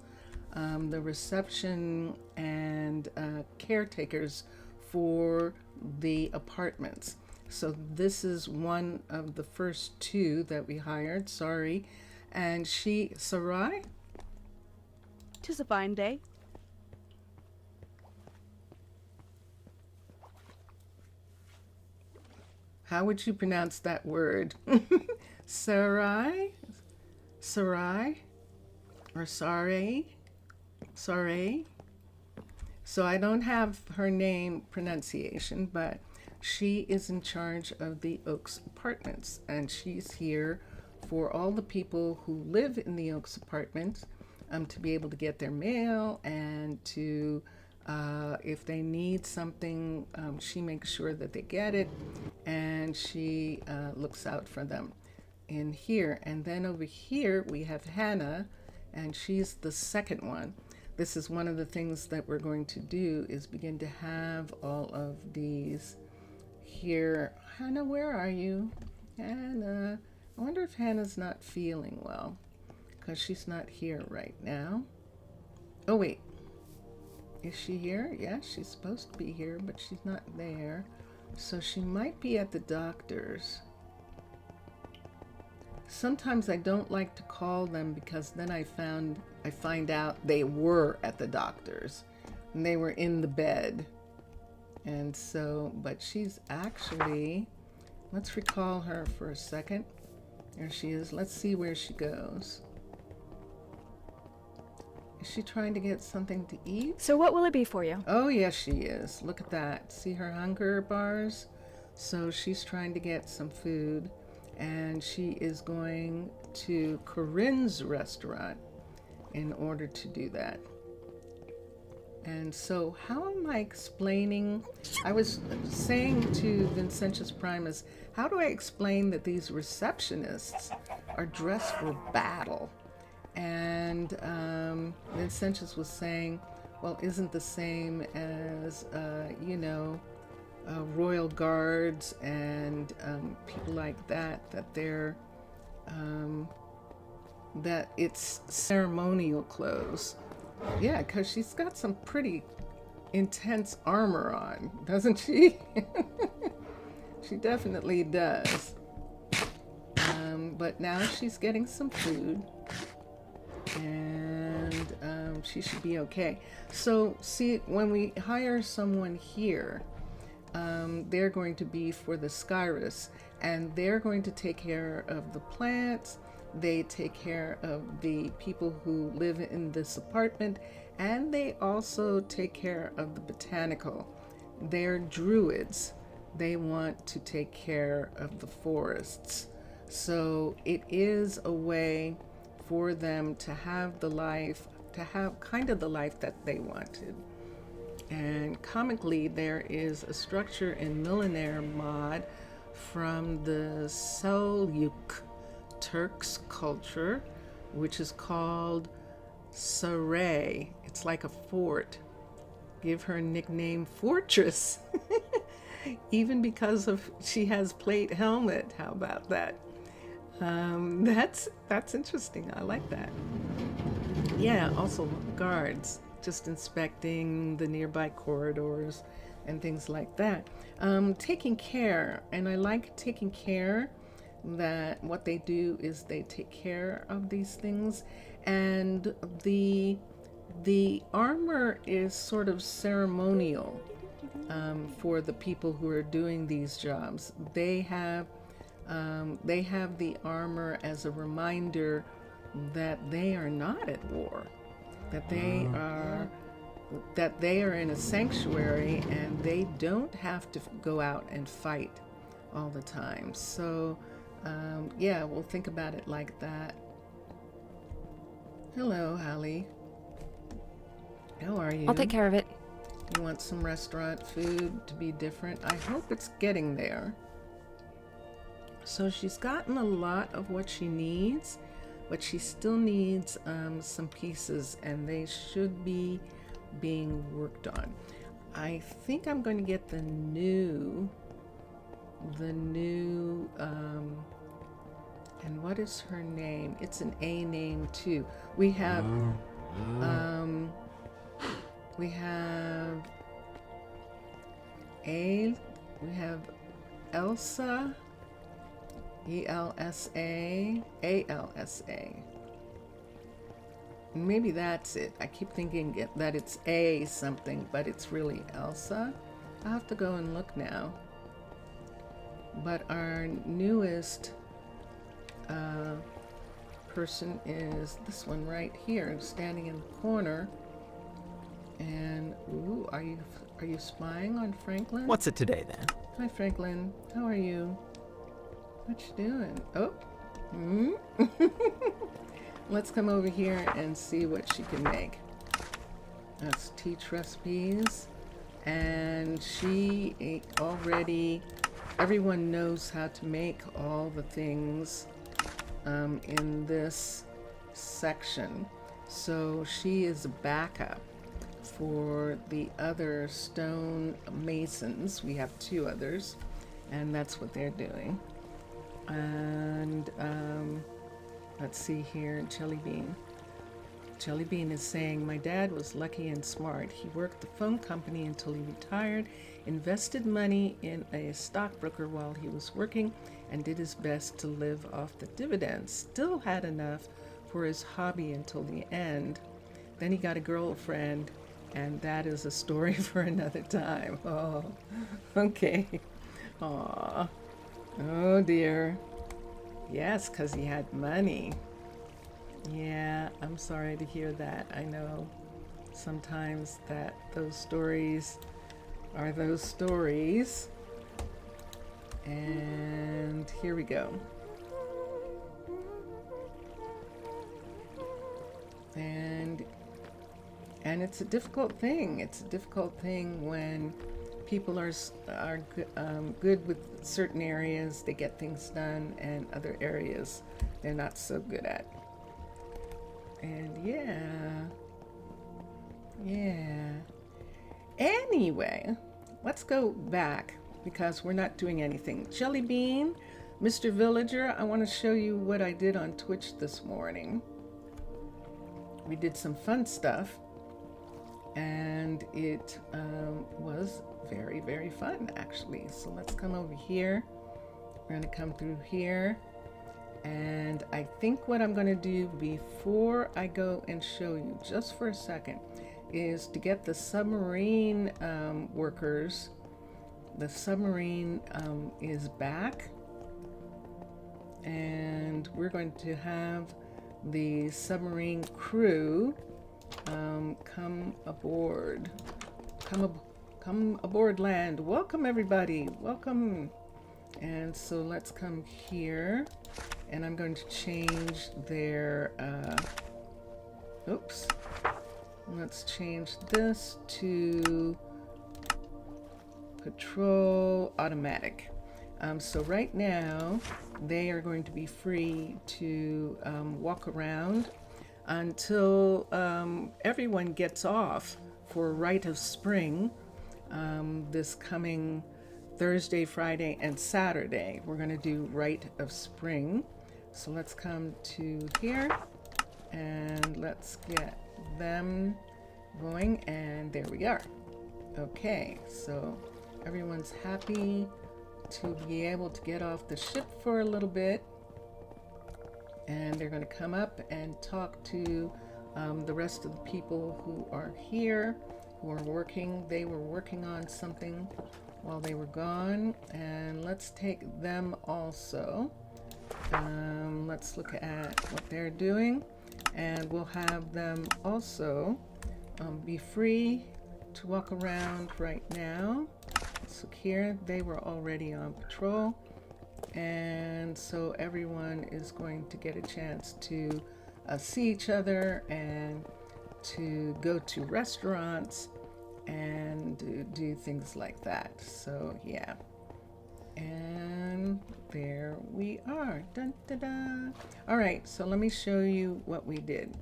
the reception and caretakers for the apartments. So this is one of the first two that we hired. Sorry. And Sarai? 'Tis a fine day. How would you pronounce that word? Sarai? Sarai? Or Sarai? Sarai? So I don't have her name pronunciation, but she is in charge of the Oaks Apartments, and she's here for all the people who live in the Oaks Apartments to be able to get their mail, and to if they need something, she makes sure that they get it, and she looks out for them in here. And then over here we have Hannah, and she's the second one. This is one of the things that we're going to do, is begin to have all of these here. Hannah, where are you? Hannah. I wonder if Hannah's not feeling well, because she's not here right now. Oh, wait. Is she here? Yeah, she's supposed to be here, but she's not there. So she might be at the doctor's. Sometimes I don't like to call them, because then I find out they were at the doctor's and they were in the bed. And so, but she's actually, let's recall her for a second. There she is. Let's see where she goes. Is she trying to get something to eat? So what will it be for you? Oh, yes, she is. Look at that. See her hunger bars? So she's trying to get some food, and she is going to Corinne's restaurant in order to do that. And so how am I explaining? I was saying to Vincentius Primus, how do I explain that these receptionists are dressed for battle? And Vincentius was saying, well, isn't the same as, royal guards and people like that, that they're, that it's ceremonial clothes. Yeah, because she's got some pretty intense armor on, doesn't she? She definitely does. But now she's getting some food, and she should be okay. So, see, when we hire someone here, they're going to be for the Skyrus, and they're going to take care of the plants. They take care of the people who live in this apartment, and they also take care of the botanical. They're druids. They want to take care of the forests. So it is a way for them to have the life, to have kind of the life that they wanted. And comically, there is a structure in Millionaire mod from the Seljuk Turks culture, which is called Saray. It's like a fort. Give her a nickname Fortress. Even because of she has plate helmet. How about that? That's interesting. I like that. Yeah, also guards just inspecting the nearby corridors and things like that. Taking care, and I like taking care, that what they do is they take care of these things, and the armor is sort of ceremonial for the people who are doing these jobs. They have the armor as a reminder that they are not at war, that they are in a sanctuary, and they don't have to go out and fight all the time. So yeah, we'll think about it like that. Hello, Hallie. How are you? I'll take care of it. You want some restaurant food to be different? I hope it's getting there. So she's gotten a lot of what she needs, but she still needs some pieces, and they should be being worked on. I think I'm going to get the new, and what is her name? It's an A name too. We have Elsa, E-L-S-A, A-L-S-A. Maybe that's it. I keep thinking that it's A something, but it's really Elsa. I'll have to go and look now. But our newest person is this one right here, standing in the corner. And ooh, are you spying on Franklin? What's it today then? Hi, Franklin. How are you? What you doing? Oh. Let's come over here and see what she can make. Let's teach recipes. And she already, everyone knows how to make all the things in this section. So she is a backup for the other stone masons. We have 2 others, and that's what they're doing. And let's see here, Jelly Bean. Jelly Bean is saying, my dad was lucky and smart. He worked the phone company until he retired, invested money in a stockbroker while he was working, and did his best to live off the dividends. Still had enough for his hobby until the end. Then he got a girlfriend, and that is a story for another time. Oh, okay. Aw. Oh dear. Yes, because he had money. Yeah, I'm sorry to hear that. I know sometimes that those stories are those stories. And here we go. And it's a difficult thing. It's a difficult thing when people are good with certain areas, they get things done, and other areas they're not so good at. And yeah. Anyway, let's go back because we're not doing anything. Jelly Bean, Mr. Villager, I want to show you what I did on Twitch this morning. We did some fun stuff, and it was very, very fun, actually. So let's come over here. We're going to come through here. And I think what I'm going to do before I go and show you, just for a second, is to get the submarine workers. The submarine is back. And we're going to have the submarine crew come aboard. Come aboard land. Welcome, everybody. Welcome. And so let's come here. And I'm going to change their, oops. Let's change this to patrol automatic. So right now, they are going to be free to walk around until everyone gets off for Rite of Spring this coming Thursday, Friday, and Saturday. We're going to do Rite of Spring. So let's come to here and let's get them going, and there we are. Okay, so everyone's happy to be able to get off the ship for a little bit, and they're going to come up and talk to the rest of the people who are here, who are working. They were working on something while they were gone, and let's take them also. Let's look at what they're doing, and we'll have them also be free to walk around right now. Let's look here. They were already on patrol, and so everyone is going to get a chance to see each other and to go to restaurants and do things like that. So yeah. And there we are. Dun, dun, dun. All right, so let me show you what we did.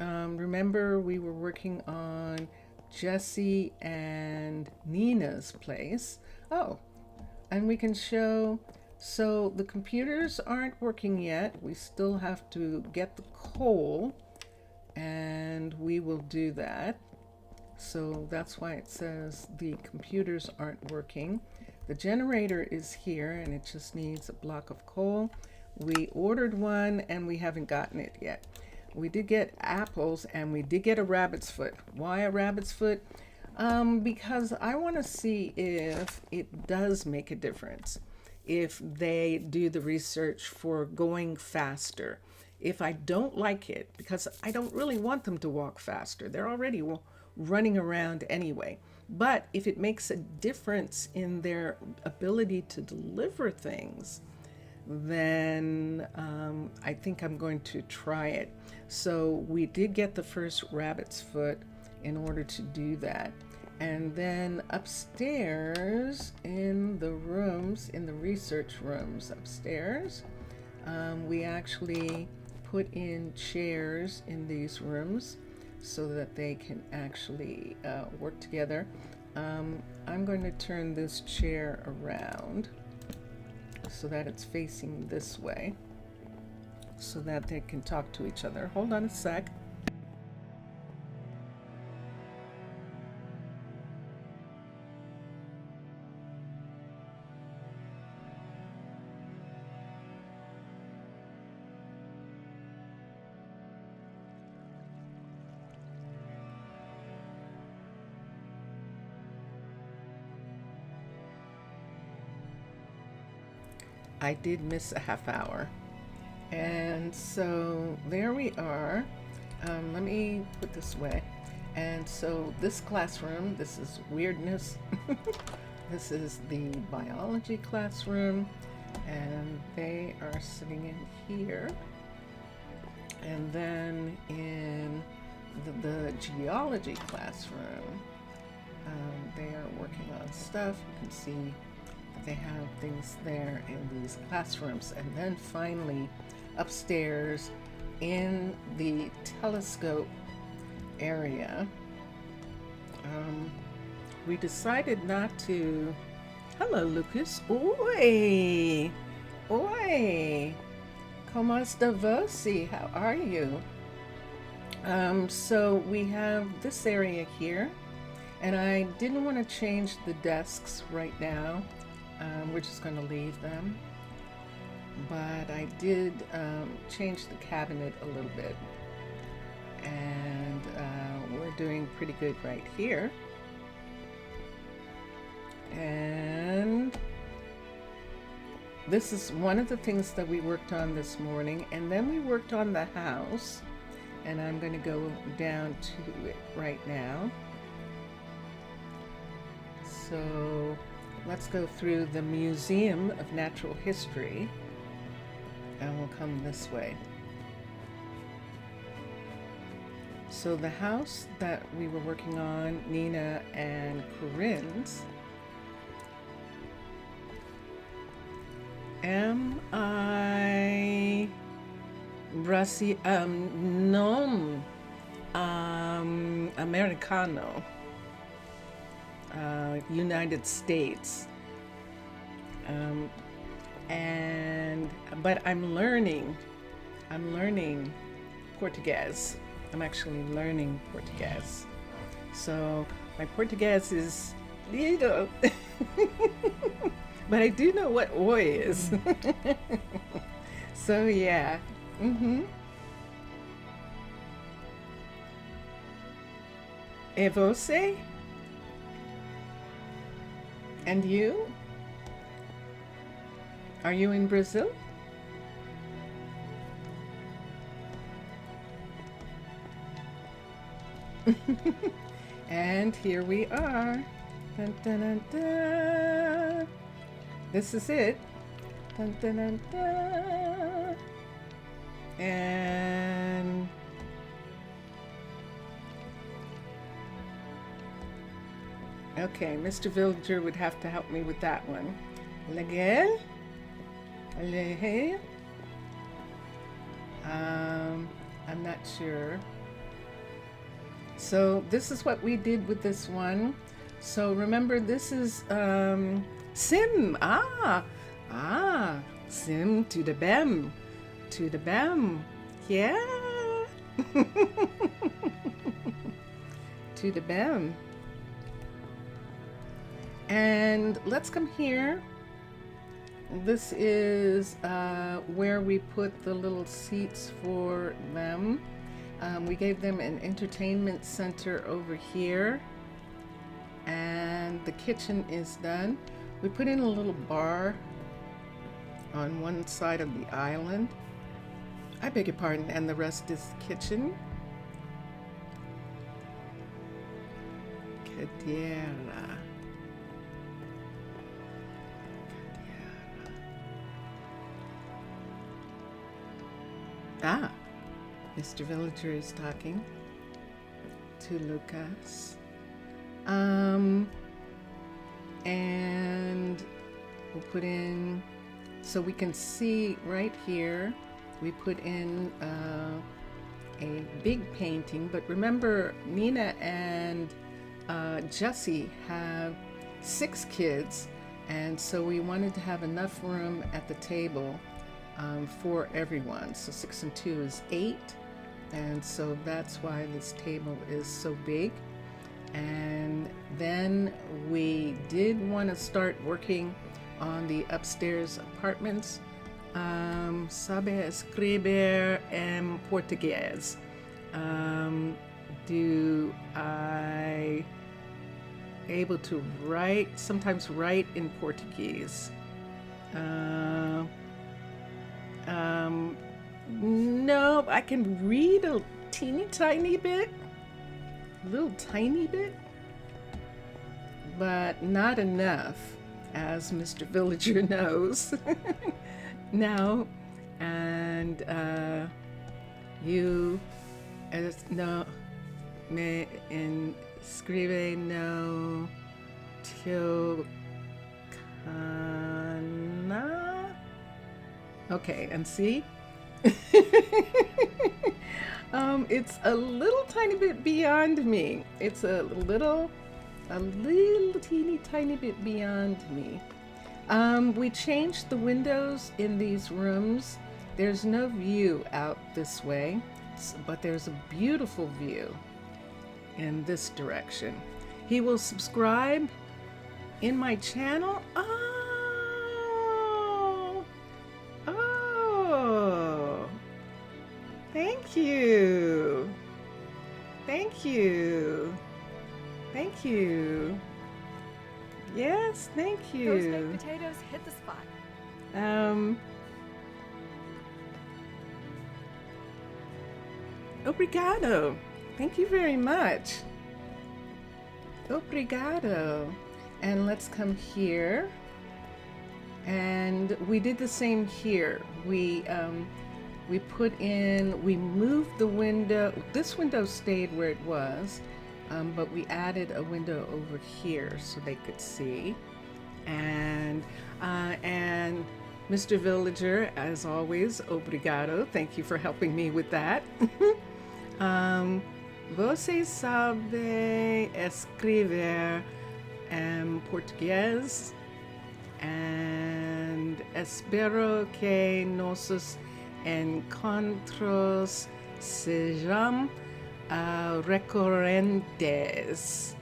Remember, we were working on Jesse and Nina's place. Oh, and we can show, so the computers aren't working yet. We still have to get the coal, and we will do that. So that's why it says the computers aren't working. The generator is here, and it just needs a block of coal. We ordered one, and we haven't gotten it yet. We did get apples, and we did get a rabbit's foot. Why a rabbit's foot? Because I want to see if it does make a difference. If they do the research for going faster. If I don't like it, because I don't really want them to walk faster. They're already running around anyway. But if it makes a difference in their ability to deliver things, then I think I'm going to try it. So we did get the first rabbit's foot in order to do that. And then upstairs in the rooms, in the research rooms upstairs, we actually put in chairs in these rooms so that they can actually work together. I'm going to turn this chair around so that it's facing this way so that they can talk to each other. Hold on a sec. I did miss a half hour. And so there we are. Let me put this away. And so this classroom, this is weirdness. This is the biology classroom, and they are sitting in here. And then in the geology classroom, they are working on stuff. You can see they have things there in these classrooms. And then finally upstairs in the telescope area, we decided not to. Hello, Lucas. Oi, oi, como está você? How are you? So we have this area here, and I didn't want to change the desks right now. We're just going to leave them, but I did change the cabinet a little bit, and we're doing pretty good right here. And this is one of the things that we worked on this morning, and then we worked on the house, and I'm going to go down to it right now. So let's go through the Museum of Natural History, and we'll come this way. So the house that we were working on, Nina and Corinne's, am I non Americano, United States, but I'm learning Portuguese. I'm actually learning Portuguese, so my Portuguese is little. But I do know what oi is. So yeah. E você? And you? Are you in Brazil? And here we are. Dun, dun, dun, dun. This is it. Dun, dun, dun, dun. And okay, Mr. Villager would have to help me with that one. Legal? Legal? I'm not sure. So this is what we did with this one. So remember, this is Sim. Sim to the bem. To the bem. Yeah. To the bem. And let's come here. This is where we put the little seats for them. We gave them an entertainment center over here. And the kitchen is done. We put in a little bar on one side of the island. I beg your pardon, and the rest is kitchen. Cadera. Ah, Mr. Villager is talking to Lucas. And we'll put in, so we can see right here, we put in a big painting, but remember Nina and Jessie have 6 kids, and so we wanted to have enough room at the table for everyone. So 6 and 2 is 8, and so that's why this table is so big. And then we did want to start working on the upstairs apartments. Sabe escrever em português. Do I able to write, sometimes write in Portuguese? No, I can read a teeny tiny bit. Little tiny bit, but not enough, as Mr. Villager knows. Now, and you no me inscribe no tio cana. Okay, and see. It's a little tiny bit beyond me. It's a little teeny tiny bit beyond me. We changed the windows in these rooms. There's no view out this way, but there's a beautiful view in this direction. He will subscribe in my channel. Thank you. Thank you. Thank you. Yes, thank you. Those baked potatoes hit the spot. Obrigado. Thank you very much. Obrigado. And let's come here. And we did the same here. We moved the window. This window stayed where it was, but we added a window over here so they could see. And Mr. Villager, as always, obrigado. Thank you for helping me with that. Você sabe escrever em português? And espero que nossos encontros sejam recorrentes.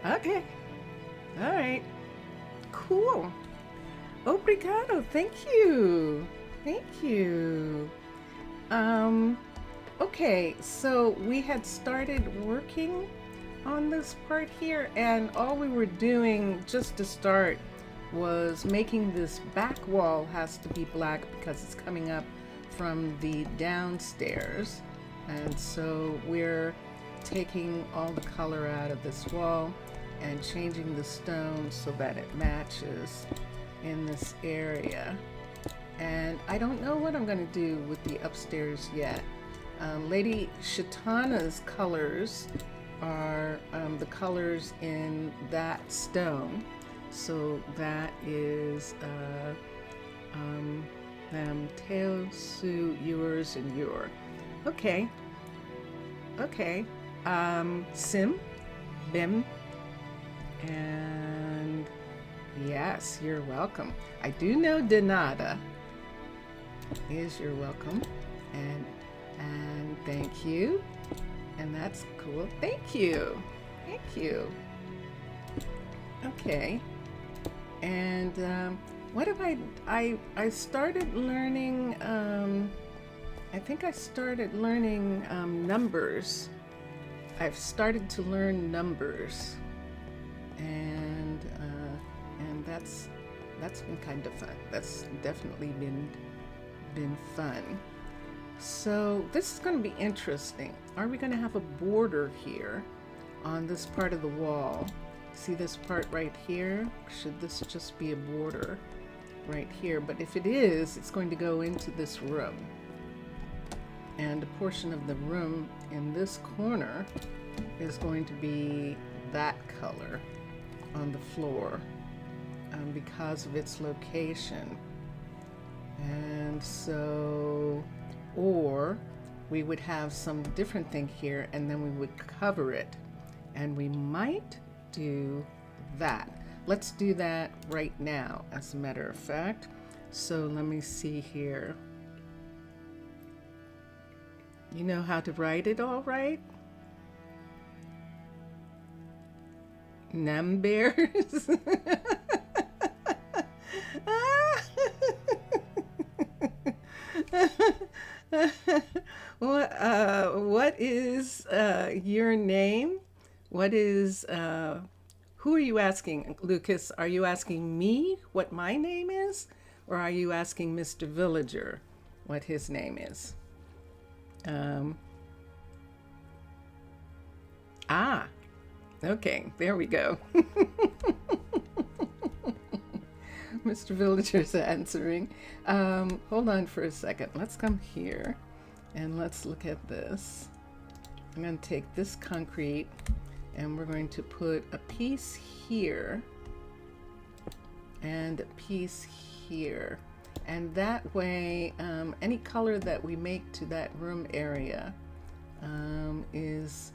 Okay. All right. Cool. Obrigado. Thank you. Thank you. Okay, so we had started working on this part here, and all we were doing just to start was making this back wall has to be black because it's coming up from the downstairs. And so we're taking all the color out of this wall and changing the stone so that it matches in this area. And I don't know what I'm going to do with the upstairs yet. Lady Shatana's colors are the colors in that stone. So that is teo, su, yours, and your. Okay. Okay. Sim, Bim, and yes, you're welcome. I do know Denada is you're welcome, and thank you, and that's cool. Thank you. Okay. And what have I started learning, I think I started learning numbers. I've started to learn numbers, and that's been kind of fun. That's definitely been fun. So this is going to be interesting. Are we going to have a border here on this part of the wall? See this part right here? Should this just be a border right here? But if it is, it's going to go into this room. And a portion of the room in this corner is going to be that color on the floor because of its location. And so, or we would have some different thing here and then we would cover it. And we might do that. Let's do that right now, as a matter of fact. So let me see here. You know how to write it all right? Numbers. What is your name? What is, who are you asking, Lucas? Are you asking me what my name is? Or are you asking Mr. Villager what his name is? Okay, there we go. Mr. Villager's answering. Hold on for a second. Let's come here and let's look at this. I'm going to take this concrete and we're going to put a piece here and a piece here. And that way, any color that we make to that room area is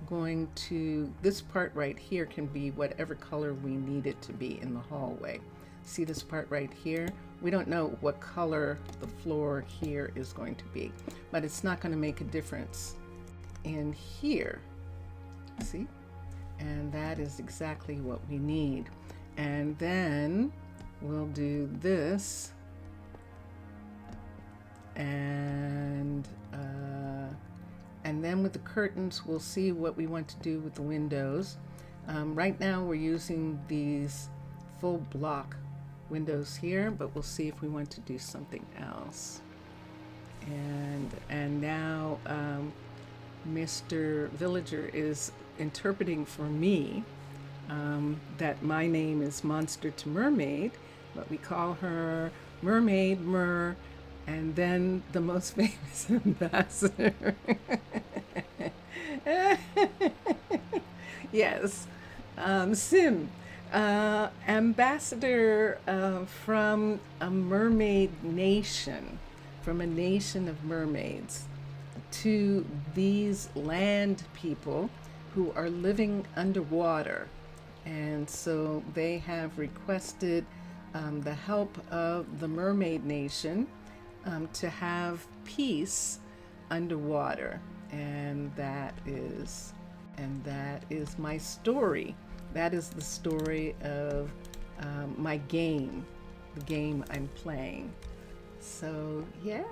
going to, this part right here can be whatever color we need it to be in the hallway. See this part right here? We don't know what color the floor here is going to be, but it's not going to make a difference in here. See? And that is exactly what we need. And then we'll do this and then with the curtains we'll see what we want to do with the windows. Right now we're using these full block windows here, but we'll see if we want to do something else. And now Mr. Villager is interpreting for me that my name is Monster to Mermaid, but we call her Mermaid Mer, and then the most famous ambassador. Yes, Sim, ambassador from a mermaid nation, from a nation of mermaids, to these land people who are living underwater. And so they have requested the help of the mermaid nation to have peace underwater. And that is my story. That is the story of my game, the game I'm playing. So yeah.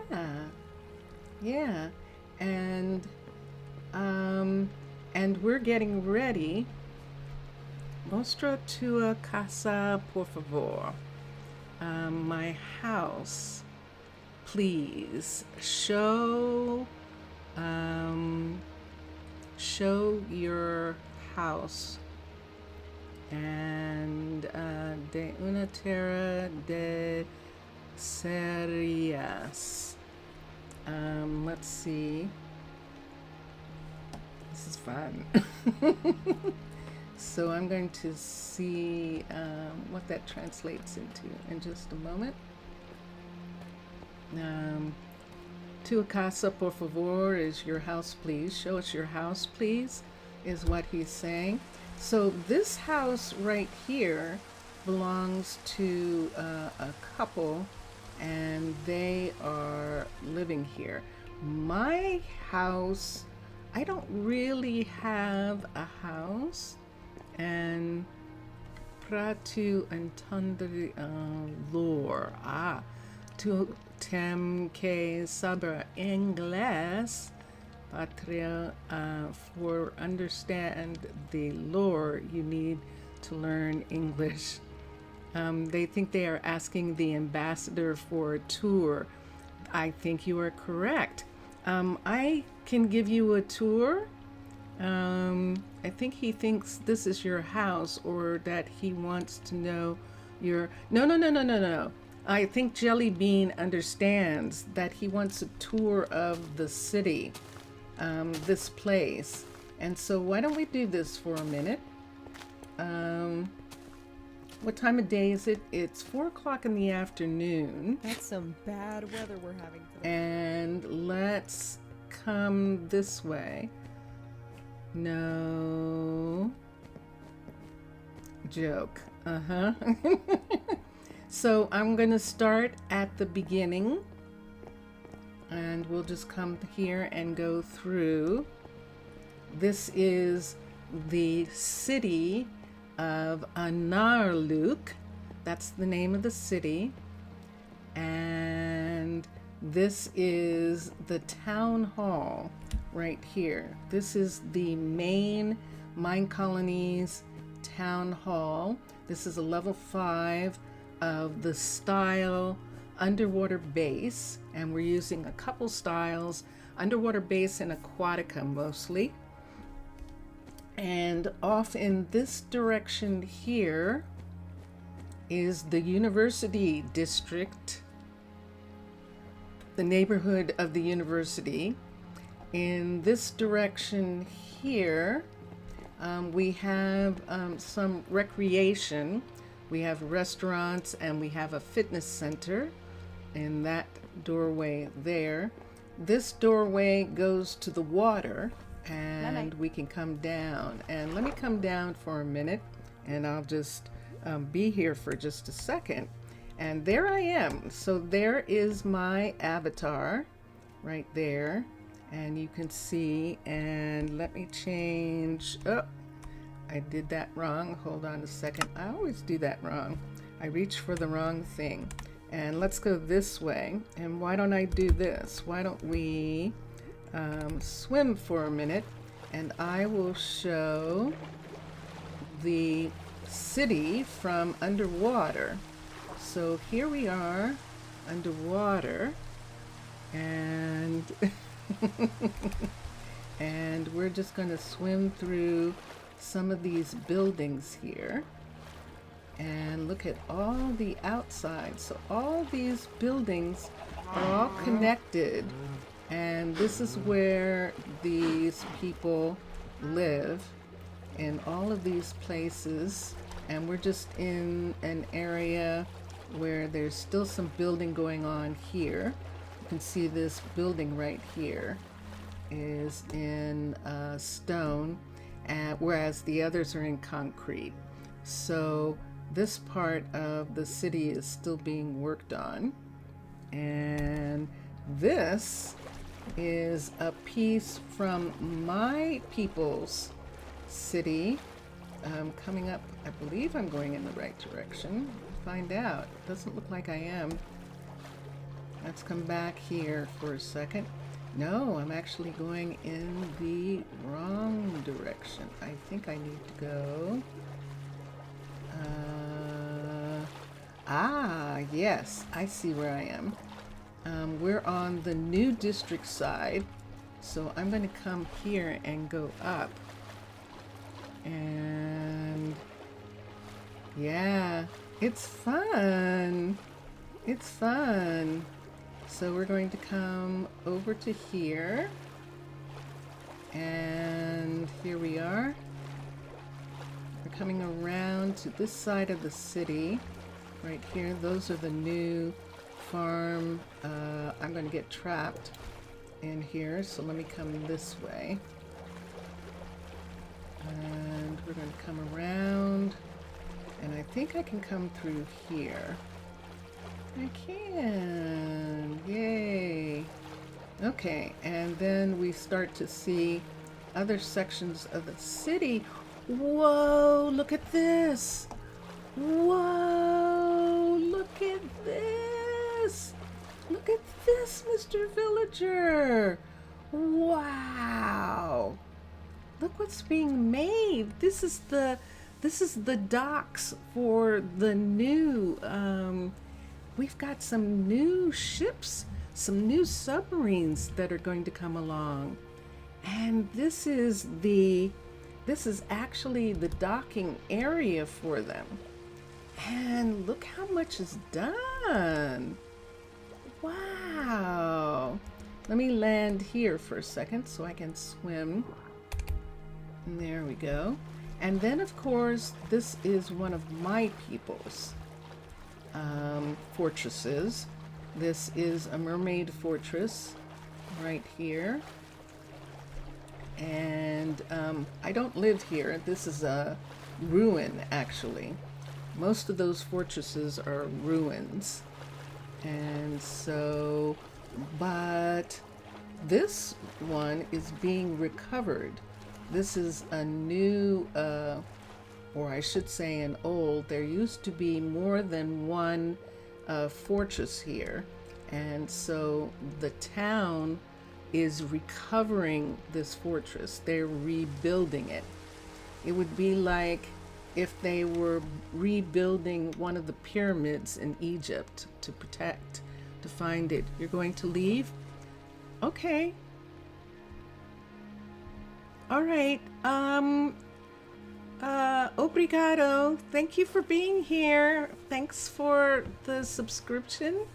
And we're getting ready. Mostra tua casa, por favor. My house, please. Show your house. And de una terra de serias. Let's see. This is fun. So I'm going to see what that translates into in just a moment. Tu casa, por favor, is your house, please. Show us your house, please, is what he's saying. So this house right here belongs to a couple, and they are living here. My house, I don't really have a house, and pratu entendre lore. Tu tem que saber inglés, patria, for understand the lore, you need to learn English. They think they are asking the ambassador for a tour. I think you are correct. I can give you a tour. I think he thinks this is your house, or that he wants to know your... No. I think Jelly Bean understands that he wants a tour of the city, this place. And so why don't we do this for a minute? What time of day is it? It's 4 o'clock in the afternoon. That's some bad weather we're having today. And let's come this way. No. Joke. So I'm going to start at the beginning. And we'll just come here and go through. This is the city of Arnaaluk. That's the name of the city. And this is the town hall right here. This is the main Minecolonies town hall. This is a level 5 of the style underwater base, and we're using a couple styles, underwater base and Aquatica mostly. And off in this direction here is the University District, the neighborhood of the university. In this direction here, we have some recreation. We have restaurants and we have a fitness center in that doorway there. This doorway goes to the water, and we can come down. And let me come down for a minute, and I'll just be here for just a second. And there I am. So there is my avatar right there, and you can see. And let me change. Oh, I did that wrong. Hold on a second. I always do that wrong. I reach for the wrong thing. And let's go this way. And why don't I do this? Why don't we swim for a minute, and I will show the city from underwater. So here we are underwater, and and we're just going to swim through some of these buildings here and look at all the outside. So all these buildings are all connected, and this is where these people live, in all of these places. And we're just in an area where there's still some building going on here. You can see this building right here is in stone, whereas the others are in concrete. So this part of the city is still being worked on. And this is a piece from my people's city. Coming up, I believe I'm going in the right direction. Find out. Doesn't look like I am. Let's come back here for a second. No, I'm actually going in the wrong direction. I think I need to go. Yes, I see where I am. We're on the new district side, so I'm going to come here and go up. And yeah, it's fun. It's fun. So we're going to come over to here, and here we are. We're coming around to this side of the city right here. Those are the new farm. I'm going to get trapped in here, so let me come this way. And we're going to come around, and I think I can come through here. I can! Yay! Okay, and then we start to see other sections of the city. Whoa! Look at this! Whoa! Look at this! Look at this, Mr. Villager! Wow! Look what's being made. This is the docks for the new we've got some new ships, some new submarines that are going to come along. And this is actually the docking area for them. And look how much is done. Wow. Let me land here for a second so I can swim. And there we go. And then, of course, this is one of my people's fortresses. This is a mermaid fortress right here. And I don't live here. This is a ruin, actually. Most of those fortresses are ruins. And so, but this one is being recovered. This is a new, or I should say an old, there used to be more than one fortress here. And so the town is recovering this fortress. They're rebuilding it. It would be like if they were rebuilding one of the pyramids in Egypt to protect, to find it. You're going to leave? Okay. All right. Obrigado. Thank you for being here. Thanks for the subscription.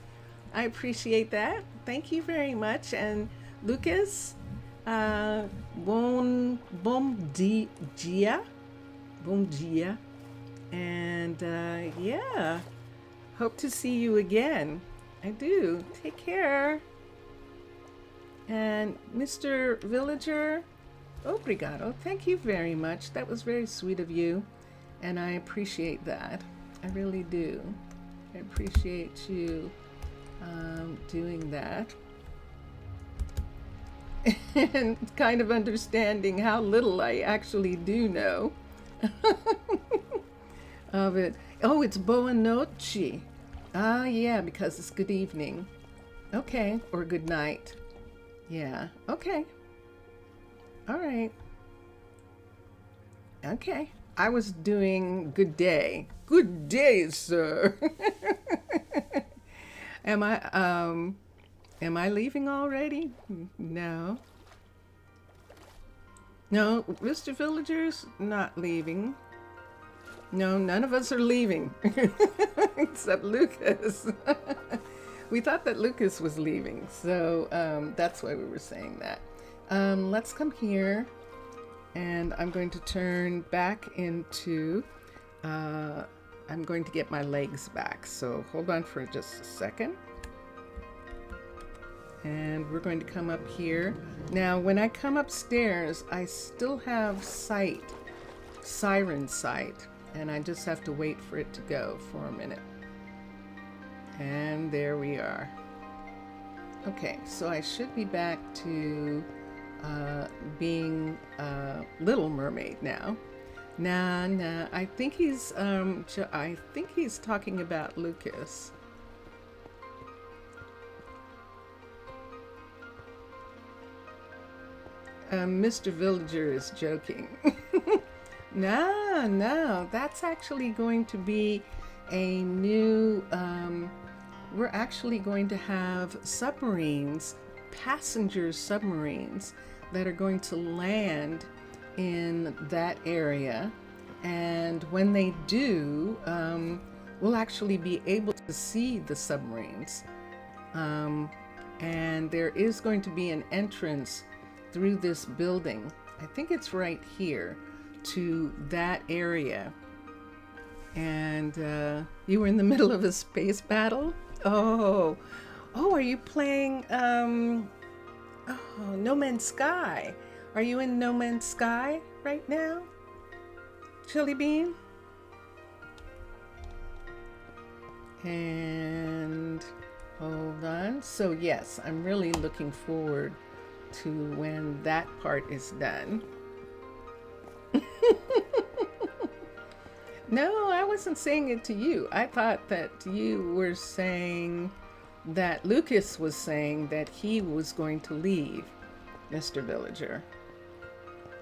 I appreciate that. Thank you very much. And Lucas, bom dia. And yeah, hope to see you again. I do. Take care. And Mr. Villager, obrigado. Thank you very much. That was very sweet of you, and I appreciate that. I really do. I appreciate you doing that. And kind of understanding how little I actually do know of it. Oh, it's boa noche. Ah, yeah, because it's good evening. Okay, or good night. Yeah, okay. All right. Okay. I was doing good day. Good day, sir. Am I leaving already? No. No, Mr. Villager's not leaving. No, none of us are leaving. Except Lucas. We thought that Lucas was leaving, so that's why we were saying that. Let's come here, and I'm going to turn back into, I'm going to get my legs back, so hold on for just a second. And we're going to come up here. Now, when I come upstairs, I still have siren sight, and I just have to wait for it to go for a minute. And there we are. Okay, so I should be back to being Little Mermaid now. Nah, I think he's talking about Lucas. Mr. Villager is joking. No, that's actually going to be a new, we're actually going to have submarines, passenger submarines, that are going to land in that area. And when they do, we'll actually be able to see the submarines. And there is going to be an entrance through this building. I think it's right here to that area. And you were in the middle of a space battle? Oh, are you playing Oh, No Man's Sky. Are you in No Man's Sky right now, Chili Bean? And hold on. So yes, I'm really looking forward to when that part is done. No, I wasn't saying it to you. I thought that you were saying that Lucas was saying that he was going to leave, Mr. Villager.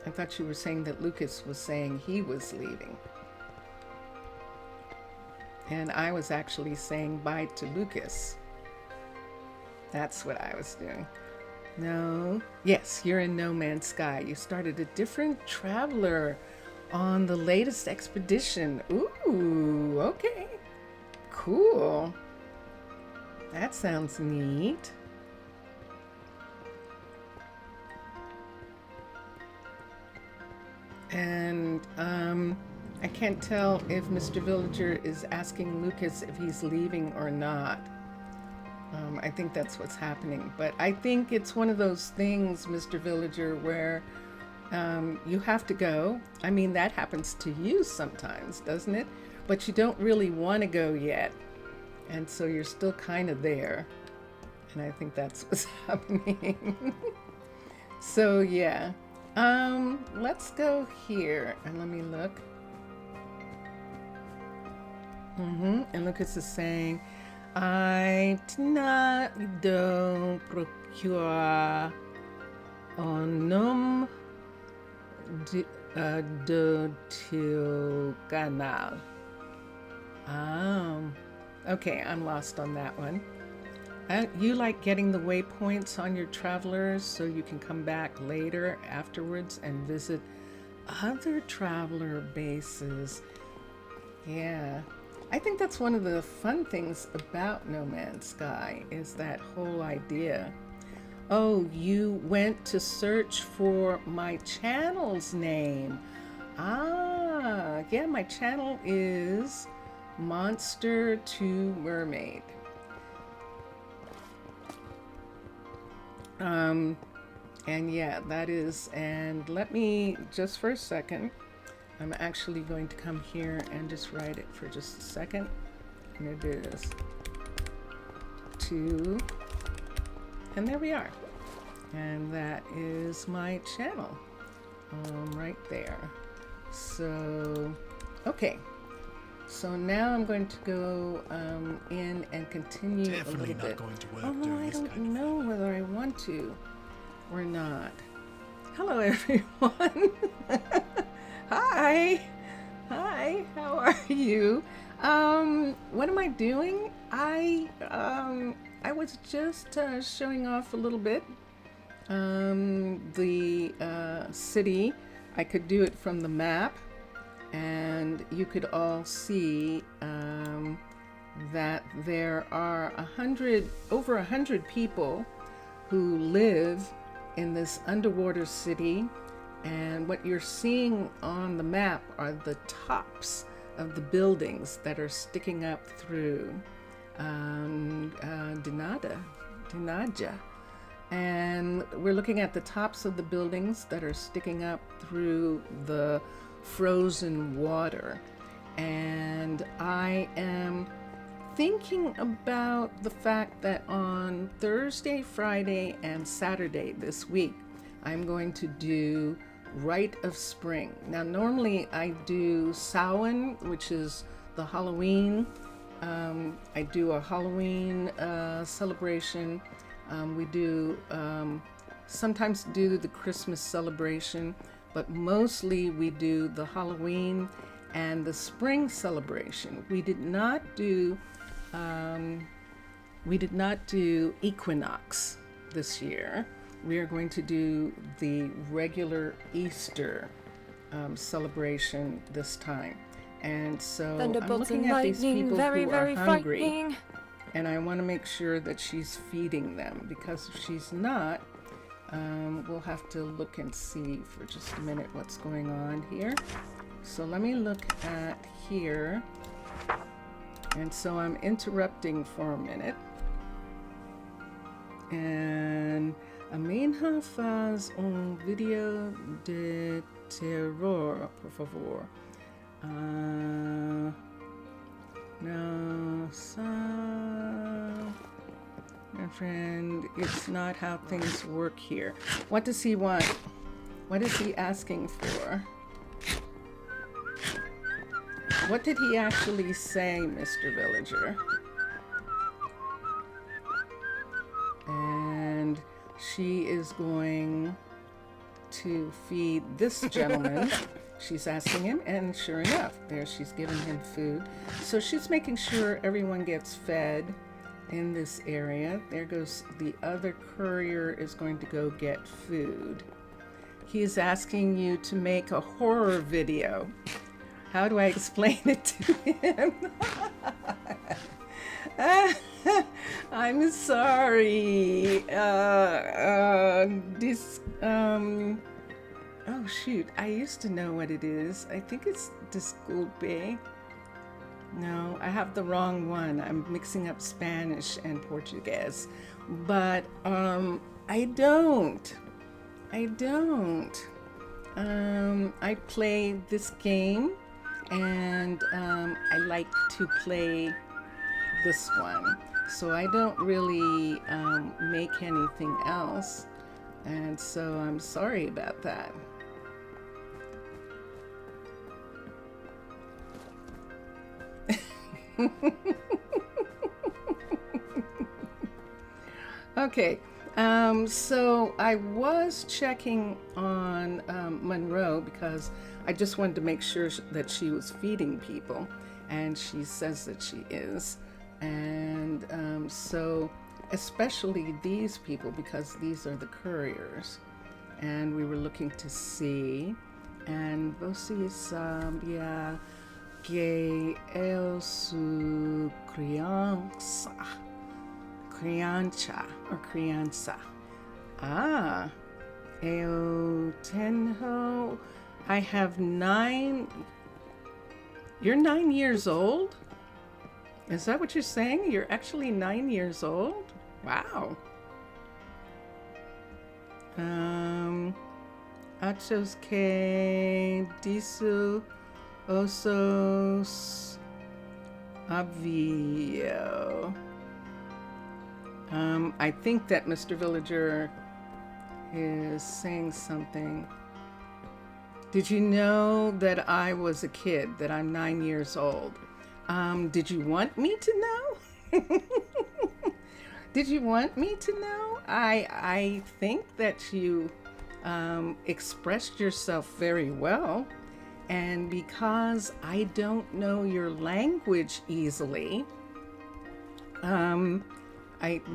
I thought you were saying that Lucas was saying he was leaving. And I was actually saying bye to Lucas. That's what I was doing. No. Yes, you're in No Man's Sky. You started a different traveler on the latest expedition. Ooh, okay. Cool. That sounds neat. And I can't tell if Mr. Villager is asking Lucas if he's leaving or not. I think that's what's happening. But I think it's one of those things, Mr. Villager, where you have to go. I mean, that happens to you sometimes, doesn't it? But you don't really want to go yet. And so you're still kind of there. And I think that's what's happening. So, yeah. Let's go here and let me look. And Lucas is saying, I don't procure onum do canal. Okay, I'm lost on that one. You like getting the waypoints on your travelers so you can come back later afterwards and visit other traveler bases. Yeah, I think that's one of the fun things about No Man's Sky is that whole idea. Oh, you went to search for my channel's name. Ah, yeah, my channel is Monster to Mermaid. And yeah, that is, and let me, just for a second, I'm actually going to come here and just write it for just a second. And it is 2, and there we are. And that is my channel, right there. So, okay. So now I'm going to go in and continue a little bit. Although I don't know whether I want to or not. Hello, everyone. Hi. Hi. How are you? What am I doing? I was just showing off a little bit. The city. I could do it from the map. And you could all see that there are over 100 people who live in this underwater city. And what you're seeing on the map are the tops of the buildings that are sticking up through Dinaja. And we're looking at the tops of the buildings that are sticking up through the frozen water. And I am thinking about the fact that on Thursday, Friday, and Saturday this week, I'm going to do Rite of Spring. Now, normally I do Samhain, which is the Halloween. I do a Halloween celebration. We do sometimes do the Christmas celebration, but mostly we do the Halloween and the spring celebration. We did not do equinox this year. We are going to do the regular Easter celebration this time. And so I'm looking at these people who are hungry, and I want to make sure that she's feeding them, because if she's not, we'll have to look and see for just a minute what's going on here. So let me look at here. And so I'm interrupting for a minute. And A minha faz vídeo de terror, por favor. No, so... My friend, it's not how things work here. What does he want? What is he asking for? What did he actually say, Mr. Villager? And she is going to feed this gentleman. She's asking him, and sure enough, there she's giving him food. So she's making sure everyone gets fed in this area. There goes the other courier is going to go get food. He is asking you to make a horror video. How do I explain it to him? I'm sorry. Oh shoot, I used to know what it is. I think it's disculpe. No, I have the wrong one. I'm mixing up Spanish and Portuguese. But I don't. I play this game, and I like to play this one. So I don't really make anything else. And so I'm sorry about that. Okay, so I was checking on Monroe because I just wanted to make sure that she was feeding people, and she says that she is. And so especially these people, because these are the couriers, and we were looking to see, and você sabia que eu sou criança. Criança. Ah, eu tenho. I have 9. You're 9 years old? Is that what you're saying? You're actually 9 years old? Wow. Achos que disso osos obvio. I think that Mr. Villager is saying something. Did you know that I was a kid, that I'm 9 years old? Did you want me to know? Did you want me to know? I think that you expressed yourself very well. And because I don't know your language easily,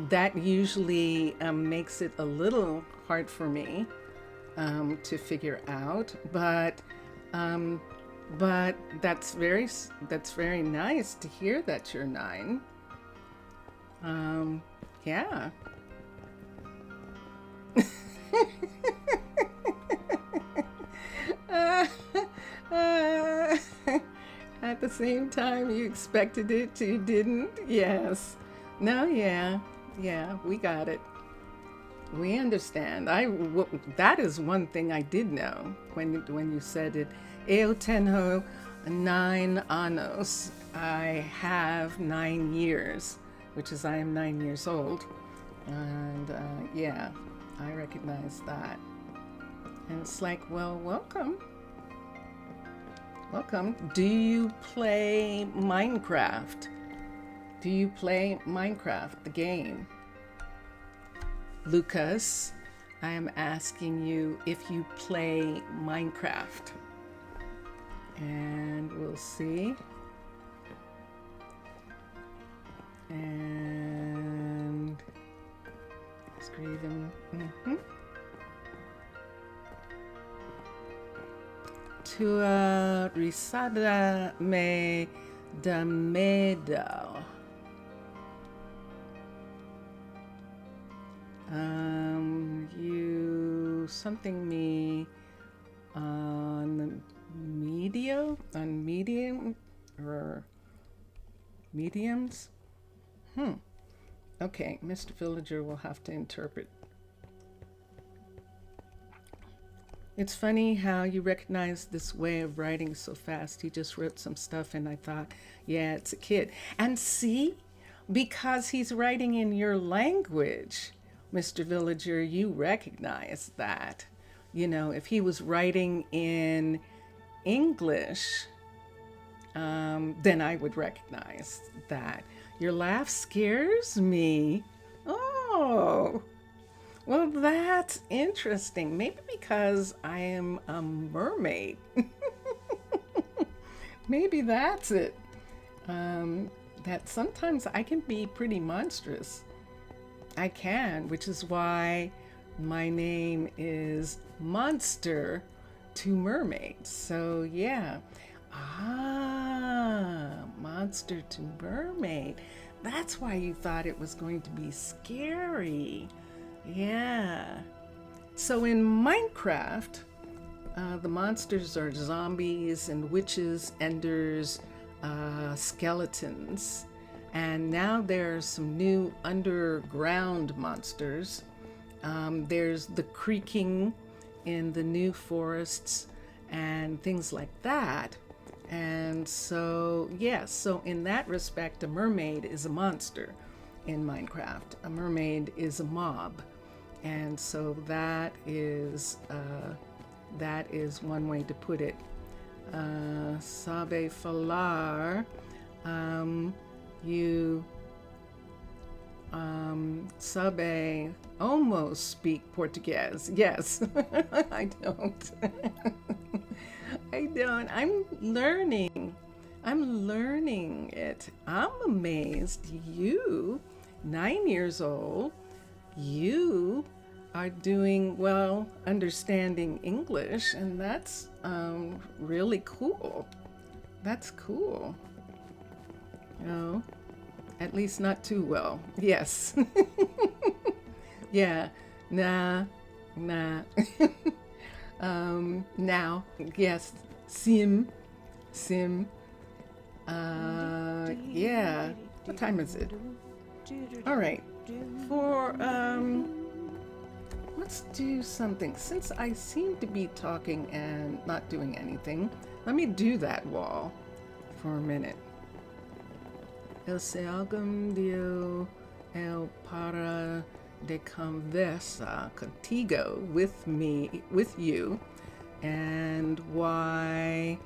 that usually makes it a little hard for me to figure out. But that's very nice to hear that you're 9. Yeah. At the same time, you expected it, you didn't? Yes. No, yeah, we got it. We understand. That is one thing I did know when you said it. Eu tenho 9 anos. I have 9 years, which is I am 9 years old. And yeah, I recognize that. And it's like, well, welcome. Welcome. Do you play Minecraft? Do you play Minecraft, the game? Lucas, I am asking you if you play Minecraft. And we'll see. And escrevam. Tua risada me dá medo. You something me on medium or mediums. Okay, Mr. Villager will have to interpret It's funny how you recognize this way of writing so fast. He just wrote some stuff and I thought, yeah, it's a kid. And see, because he's writing in your language, Mr. Villager, you recognize that. You know, if he was writing in English, then I would recognize that. Your laugh scares me. Oh, well, that's interesting. Maybe because I am a mermaid. Maybe that's it. That sometimes I can be pretty monstrous. I can, which is why my name is Monster to Mermaid. So yeah. Monster to Mermaid. That's why you thought it was going to be scary. Yeah. So in Minecraft, the monsters are zombies and witches, enders, skeletons. And now there are some new underground monsters. There's the creaking in the new forests and things like that. And so, yes, so in that respect, a mermaid is a monster in Minecraft. A mermaid is a mob. And so that is one way to put it. Sabe falar, you sabe almost speak Portuguese. Yes, I don't. I don't. I'm learning it. I'm amazed. You, 9 years old, you are doing well understanding English, and that's really cool. That's cool. No, at least not too well. Yes. Yeah. Nah. Now, yes. Sim. Yeah. What time is it? All right. For let's do something. Since I seem to be talking and not doing anything, let me do that wall for a minute. El se algum dio el para de conversa contigo, with me, with you, and why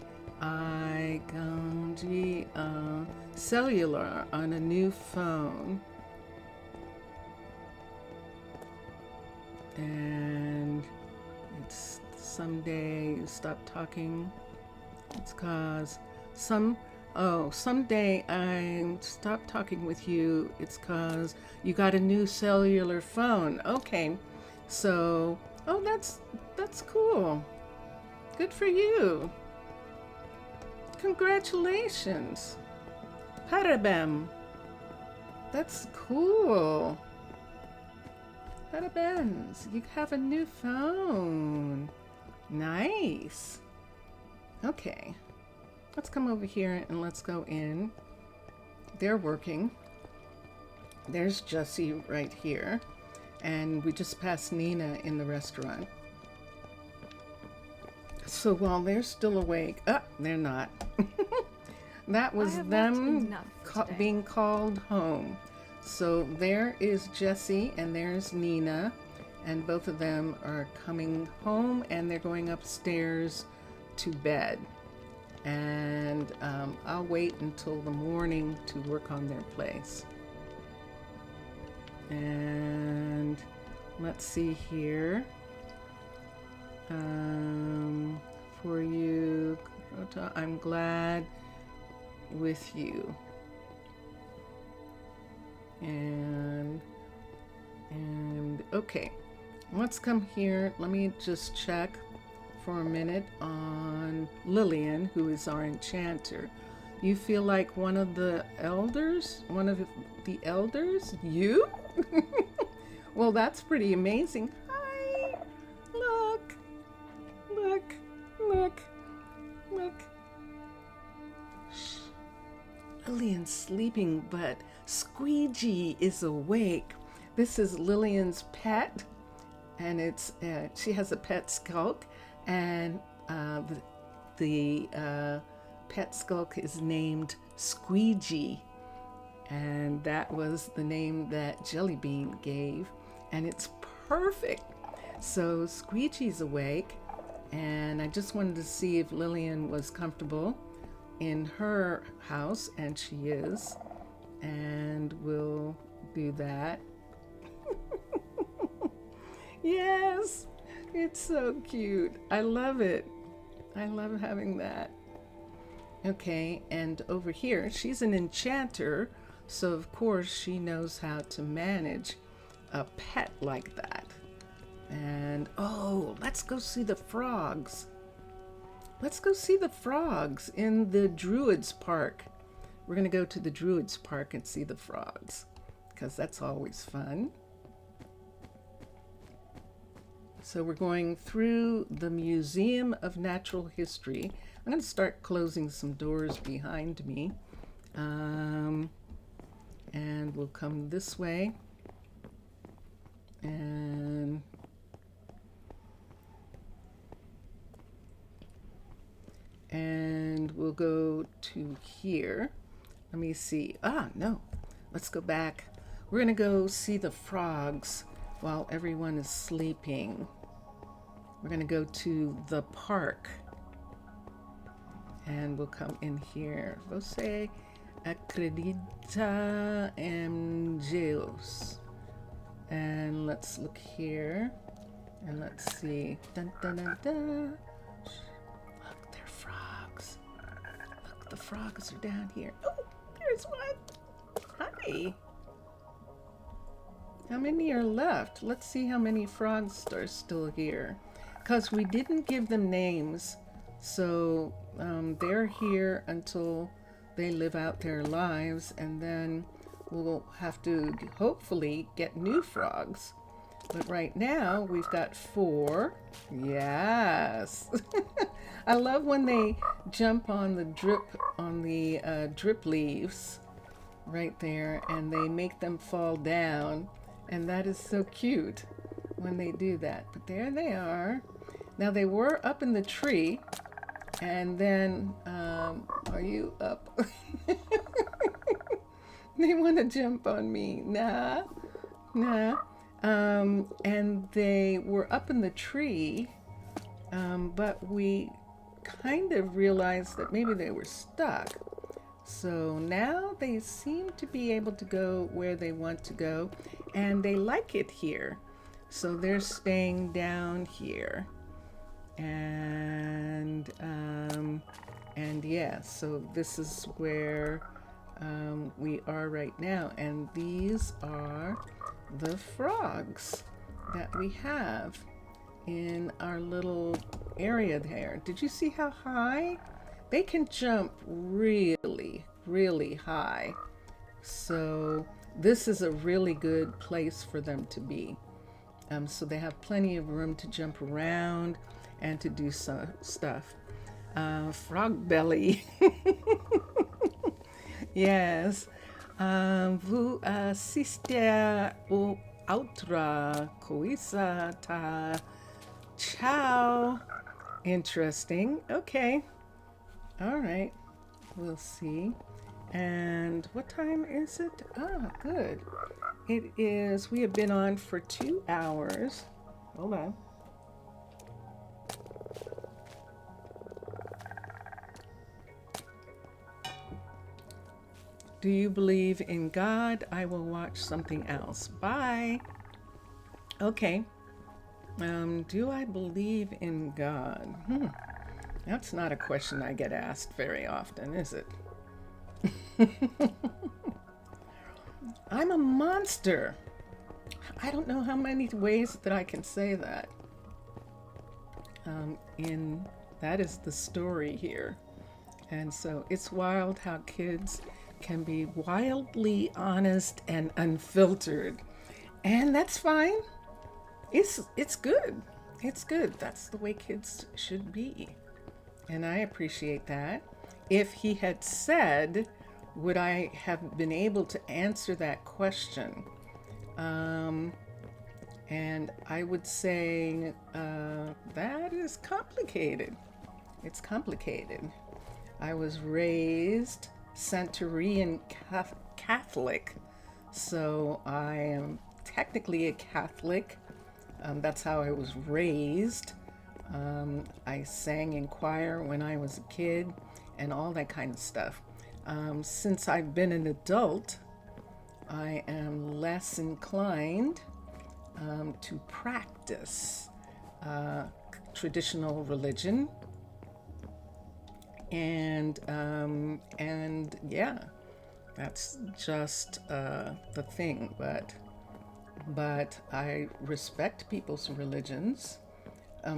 I ganji cellular on a new phone. And it's someday you stop talking. It's cause someday I stop talking with you. It's cause you got a new cellular phone. Okay. So, that's cool. Good for you. Congratulations. Parabéns. That's cool. Parabéns. You have a new phone. Nice. Okay. Let's come over here and let's go in. They're working. There's Jessie right here. And we just passed Nina in the restaurant. So while they're still awake, they're not. That was them being called home. So there is Jessie and there's Nina, and both of them are coming home and they're going upstairs to bed. And I'll wait until the morning to work on their place. And let's see here. For you, I'm glad with you. And okay, let's come here. Let me just check for a minute on Lillian, who is our enchanter. You feel like one of the elders? One of the elders? You? Well, that's pretty amazing. Hi! Look! Shh. Lillian's sleeping, but Squeegee is awake. This is Lillian's pet, and it's she has a pet skunk, And the pet skulk is named Squeegee, and that was the name that Jellybean gave, and it's perfect. So Squeegee's awake, and I just wanted to see if Lillian was comfortable in her house, and she is, and we'll do that. Yes, it's so cute. I love it. I love having that. Okay, and over here, she's an enchanter, so of course she knows how to manage a pet like that. And oh, let's go see the frogs. Let's go see the frogs in the Druids Park. We're gonna go to the Druids Park and see the frogs, because that's always fun. So we're going through the Museum of Natural History. I'm going to start closing some doors behind me. And we'll come this way. And we'll go to here. Let me see. No. Let's go back. We're going to go see the frogs while everyone is sleeping. We're going to go to the park. And we'll come in here. Você acredita em Deus? And let's look here. And let's see. Dun, dun, dun, dun. Look, they're frogs. Look, the frogs are down here. Oh, there's one. Hi. How many are left? Let's see how many frogs are still here. Because we didn't give them names. So they're here until they live out their lives. And then we'll have to hopefully get new frogs. But right now we've got 4. Yes. I love when they jump on the drip leaves right there. And they make them fall down. And that is so cute when they do that. But there they are. Now they were up in the tree, and then, are you up? They want to jump on me. Nah. And they were up in the tree, but we kind of realized that maybe they were stuck. So now they seem to be able to go where they want to go, and they like it here. So they're staying down here. And yeah, so this is where we are right now. And these are the frogs that we have in our little area there. Did you see how high? They can jump really, really high. So this is a really good place for them to be. So they have plenty of room to jump around and to do some stuff. Frog belly. Yes. Vous assistez au outra coisa ta. Ciao. Interesting. Okay. All right. We'll see. And what time is it? Good. It is, we have been on for 2 hours. Hold on. Do you believe in God? I will watch something else. Bye. Okay. Do I believe in God? That's not a question I get asked very often, is it? I'm a monster. I don't know how many ways that I can say that. That is the story here. And so it's wild how kids can be wildly honest and unfiltered. And that's fine. It's good. It's good. That's the way kids should be. And I appreciate that. If he had said, would I have been able to answer that question? And I would say that is complicated. It's complicated. I was raised Centurion Catholic, so I am technically a Catholic. That's how I was raised. I sang in choir when I was a kid and all that kind of stuff. Since I've been an adult, I am less inclined to practice traditional religion. And yeah, that's just the thing. But I respect people's religions,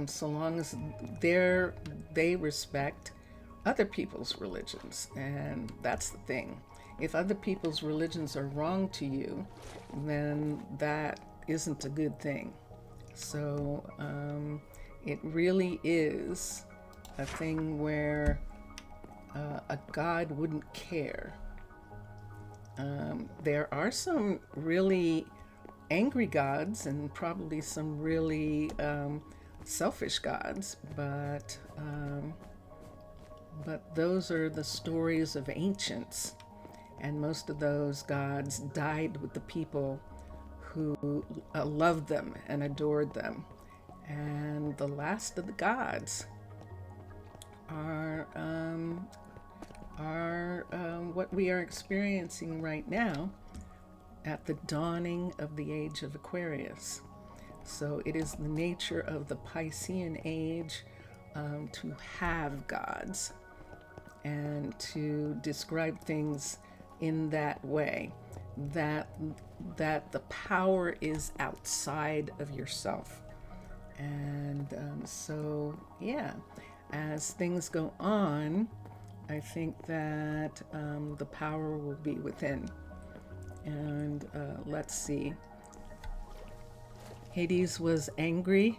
so long as they respect other people's religions, and that's the thing. If other people's religions are wrong to you, then that isn't a good thing. So it really is a thing where a God wouldn't care. There are some really angry gods and probably some really selfish gods, but those are the stories of ancients, and most of those gods died with the people who loved them and adored them. And the last of the gods are what we are experiencing right now at the dawning of the age of Aquarius. So it is the nature of the Piscean age to have gods and to describe things in that way, that the power is outside of yourself. And so yeah, as things go on, I think that the power will be within. And let's see, Hades was angry,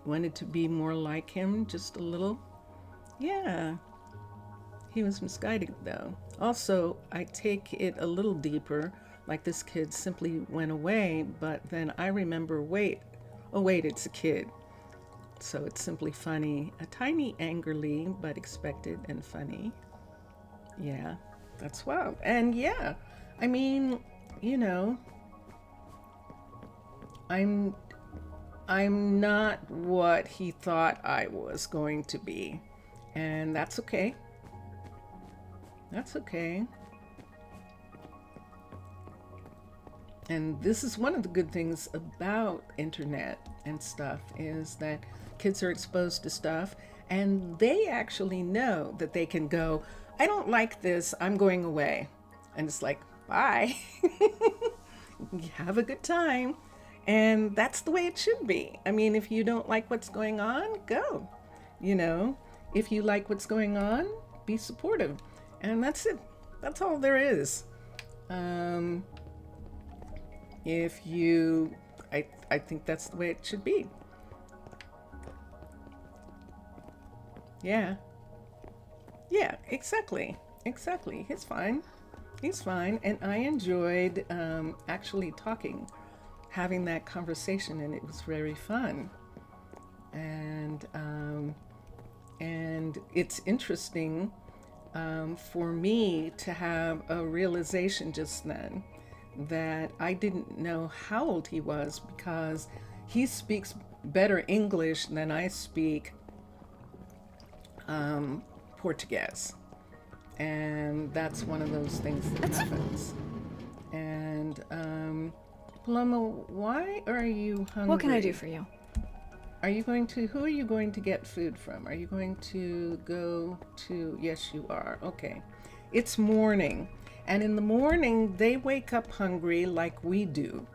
wanted to be more like him, just a little. Yeah, he was misguided though. Also, I take it a little deeper, like this kid simply went away, but then I remember, wait, it's a kid. So it's simply funny, a tiny angrily, but expected and funny. Yeah, that's wild. And yeah, I mean, you know, I'm not what he thought I was going to be. And that's okay. That's okay. And this is one of the good things about internet and stuff, is that kids are exposed to stuff and they actually know that they can go, I don't like this, I'm going away. And it's like, bye. Have a good time. And that's the way it should be. I mean, if you don't like what's going on, go. You know, if you like what's going on, be supportive. And that's it. That's all there is. If you, I think that's the way it should be. Yeah. Yeah, exactly. Exactly. He's fine. He's fine. And I enjoyed actually having that conversation, and it was very fun. And it's interesting for me to have a realization just then that I didn't know how old he was, because he speaks better English than I speak Portuguese. And that's one of those things that happens. And Paloma, why are you hungry? What can I do for you? Who are you going to get food from? Are you going to go to, yes you are, okay. It's morning, and in the morning they wake up hungry like we do.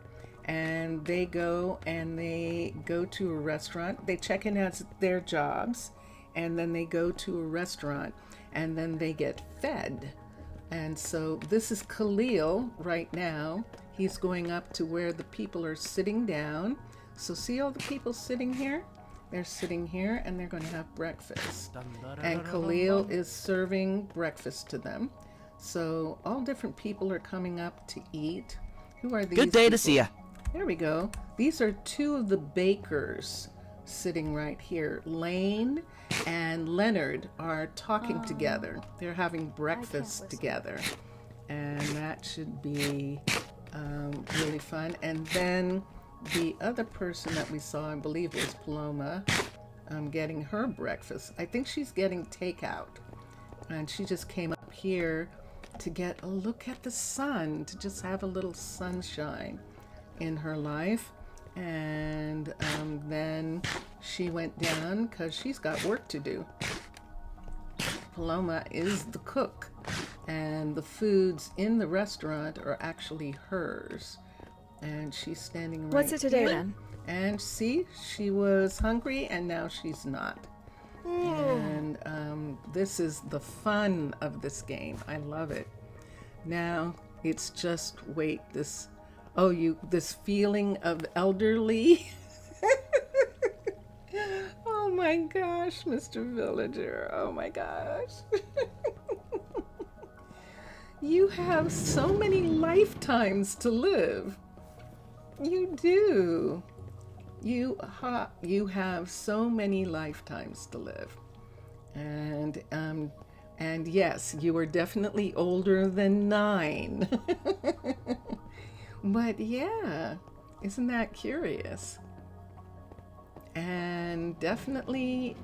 And they go to a restaurant, they check in at their jobs, and then they go to a restaurant, and then they get fed. And so this is Khalil right now. He's going up to where the people are sitting down. So see all the people sitting here? They're sitting here and they're going to have breakfast. And Khalil is serving breakfast to them. So all different people are coming up to eat. Who are these Good day people? to see ya. There we go. These are two of the bakers sitting right here. Lane and Leonard are talking together. They're having breakfast together. And that should be really fun. And then the other person that we saw, I believe was Paloma, getting her breakfast. I think she's getting takeout. And she just came up here to get a look at the sun, to just have a little sunshine in her life. And then she went down because she's got work to do. Paloma is the cook, and the foods in the restaurant are actually hers. And she's standing right What's it today here. then? And see, she was hungry and now she's not. And this is the fun of this game. I love it. Now it's just this feeling of elderly. Oh my gosh, Mr. Villager. Oh my gosh. You have so many lifetimes to live. You do. You have so many lifetimes to live. And yes, you are definitely older than 9. But yeah, isn't that curious? And definitely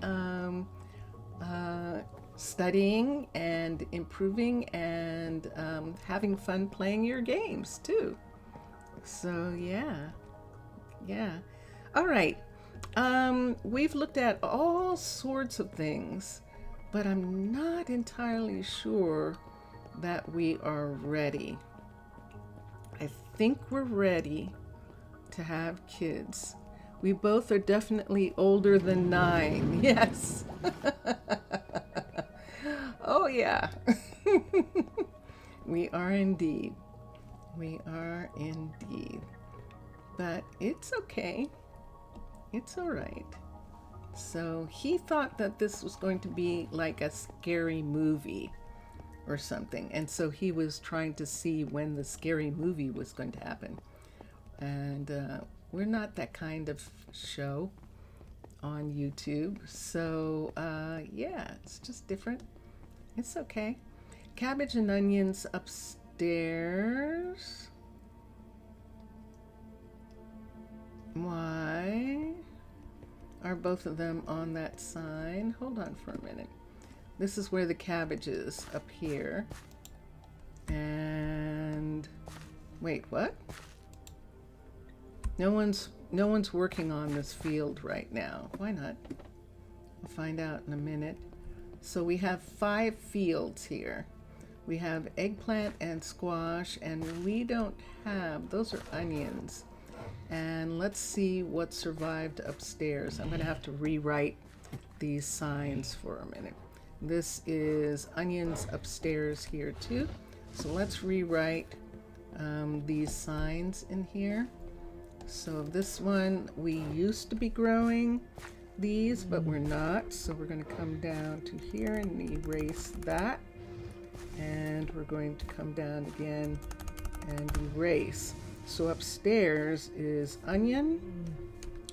studying and improving and having fun playing your games too. So yeah. All right. We've looked at all sorts of things, but I'm not entirely sure that we are ready. I think we're ready to have kids. We both are definitely older than 9. Yes. Oh yeah. We are indeed. We are indeed. But it's okay. It's all right. So he thought that this was going to be like a scary movie or something. And so he was trying to see when the scary movie was going to happen. And we're not that kind of show on YouTube. So yeah, it's just different. It's okay. Cabbage and onions upstairs. Why are both of them on that sign? Hold on for a minute. This is where the cabbage is, up here. And wait, what? No one's working on this field right now. Why not? We'll find out in a minute. So we have 5 fields here. We have eggplant and squash, and we don't have, those are onions. And let's see what survived upstairs. I'm going to have to rewrite these signs for a minute. This is onions upstairs here too. So let's rewrite these signs in here. So this one, we used to be growing these, but we're not. So we're going to come down to here and erase that. And we're going to come down again and erase. So upstairs is onion.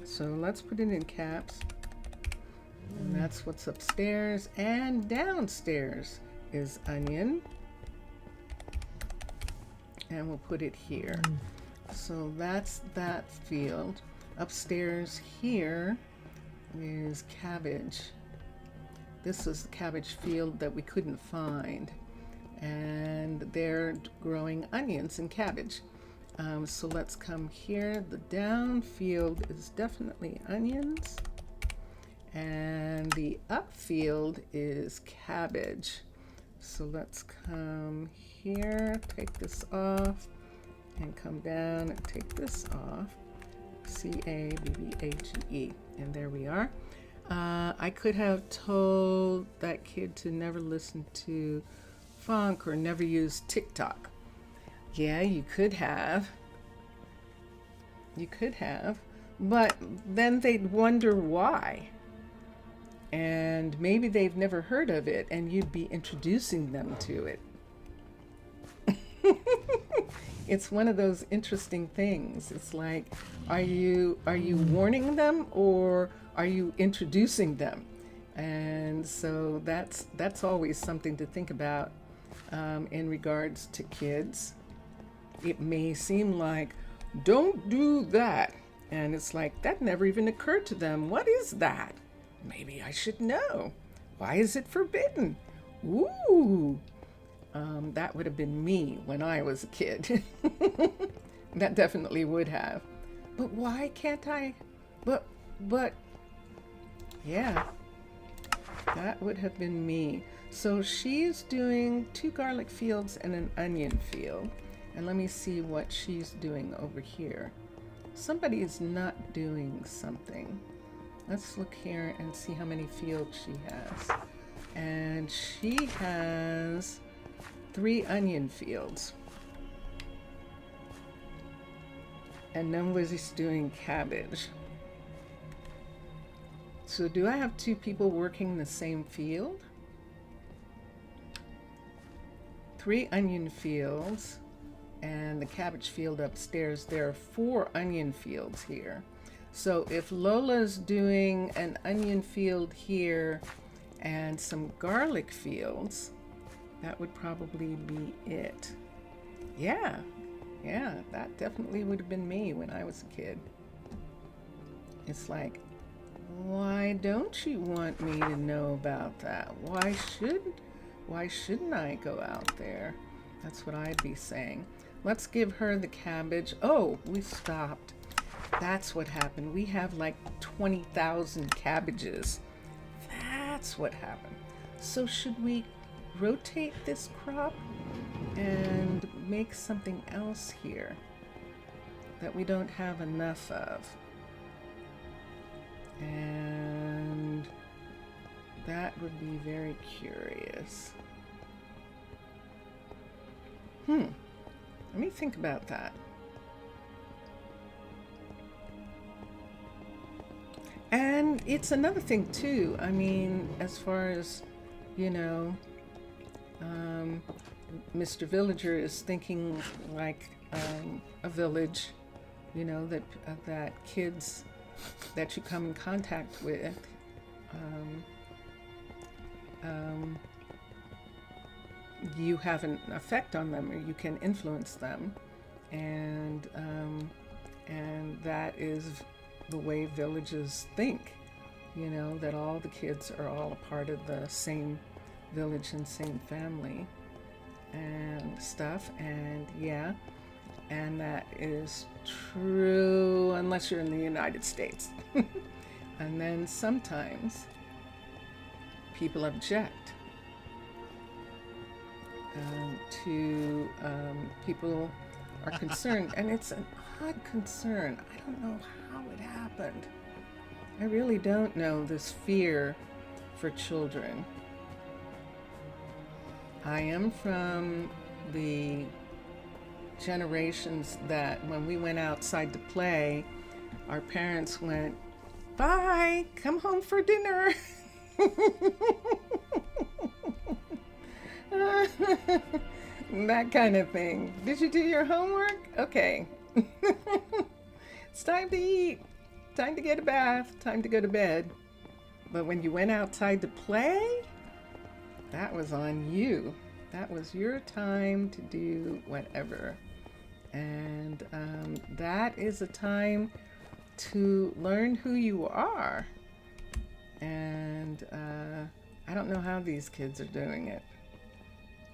So let's put it in caps. And that's what's upstairs. And downstairs is onion. And we'll put it here. So that's that field. Upstairs here is cabbage. This is the cabbage field that we couldn't find. And they're growing onions and cabbage. So let's come here. The down field is definitely onions. And the up field is cabbage. So let's come here, take this off, and come down and take this off. C-A-B-B-A-G-E. And there we are. I could have told that kid to never listen to funk or never use TikTok. Yeah, you could have. You could have. But then they'd wonder why. And maybe they've never heard of it, and you'd be introducing them to it. it's one of those interesting things. It's like, are you warning them or are you introducing them? And so that's always something to think about in regards to kids. It may seem like, don't do that. And it's like, that never even occurred to them. What is that? Maybe I should know. Why is it forbidden? Ooh. That would have been me when I was a kid. That definitely would have. But why can't I? But, yeah, that would have been me. So she's doing 2 garlic fields and an onion field. And let me see what she's doing over here. Somebody is not doing something. Let's look here and see how many fields she has. And she has 3 onion fields. And nobody's doing cabbage. So do I have 2 people working the same field? 3 onion fields and the cabbage field upstairs. There are 4 onion fields here. So if Lola's doing an onion field here and some garlic fields, that would probably be it. Yeah, that definitely would have been me when I was a kid. It's like, why don't you want me to know about that? Why shouldn't I go out there? That's what I'd be saying. Let's give her the cabbage. Oh, we stopped. That's what happened. We have like 20,000 cabbages. That's what happened. So should we rotate this crop and make something else here that we don't have enough of? And that would be very curious. Let me think about that. And it's another thing too. I mean, as far as, you know, Mr. Villager is thinking like a village, you know, that kids that you come in contact with you have an effect on them, or you can influence them, and that is the way villages think, you know, that all the kids are all a part of the same village and same family and stuff. And yeah, and that is true unless you're in the United States. And then sometimes people object to people are concerned, and it's an odd concern. I don't know how it happened. I really don't know, this fear for children. I am from the generations that when we went outside to play, our parents went, "Bye, come home for dinner." That kind of thing. Did you do your homework? Okay. It's time to eat. Time to get a bath. Time to go to bed. But when you went outside to play, that was on you. That was your time to do whatever. And that is a time to learn who you are. And I don't know how these kids are doing it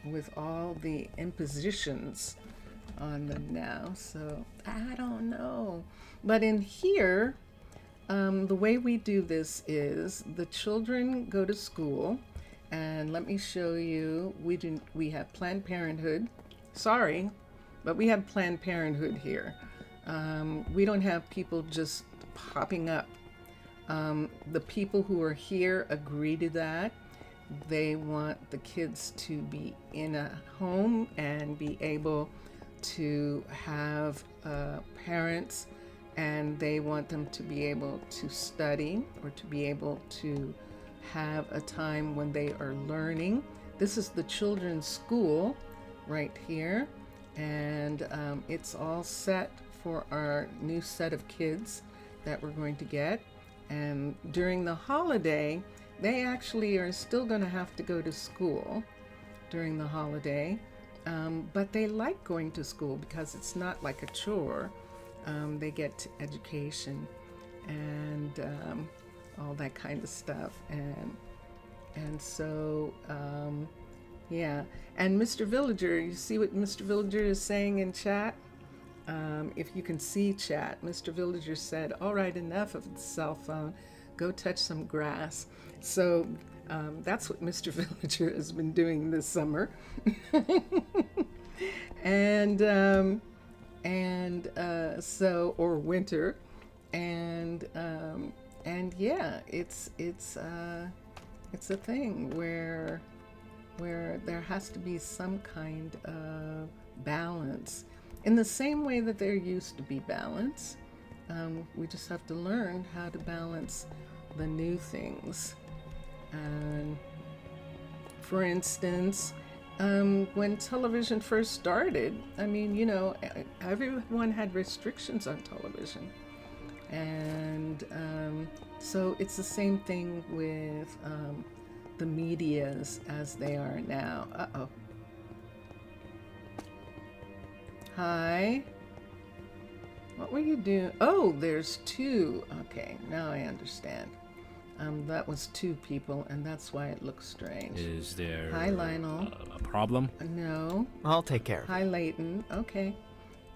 with all the impositions on them now. So I don't know. But in here, the way we do this is the children go to school, and let me show you, we have Planned Parenthood. Sorry, but we have Planned Parenthood here. We don't have people just popping up. The people who are here agree to that. They want the kids to be in a home and be able to have parents, and they want them to be able to study or to be able to have a time when they are learning. This is the children's school right here, and it's all set for our new set of kids that we're going to get. And during the holiday, they actually are still going to have to go to school during the holiday, but they like going to school because it's not like a chore. They get education and all that kind of stuff, and so yeah. And Mr. Villager, you see what Mr. Villager is saying in chat? If you can see chat, Mr. Villager said, "All right, enough of the cell phone. Go touch some grass." So that's what Mr. Villager has been doing this summer. and so, or winter, and yeah, it's a thing where there has to be some kind of balance, in the same way that there used to be balance. We just have to learn how to balance the new things. And for instance, when television first started, I mean, you know, everyone had restrictions on television. And so it's the same thing with the medias as they are now. Uh-oh. Hi. What were you doing? Oh, there's two. Okay, now I understand. That was two people, and that's why it looks strange. Is there Hi, Lionel. a problem? No. I'll take care of it. Hi, Leighton. Okay.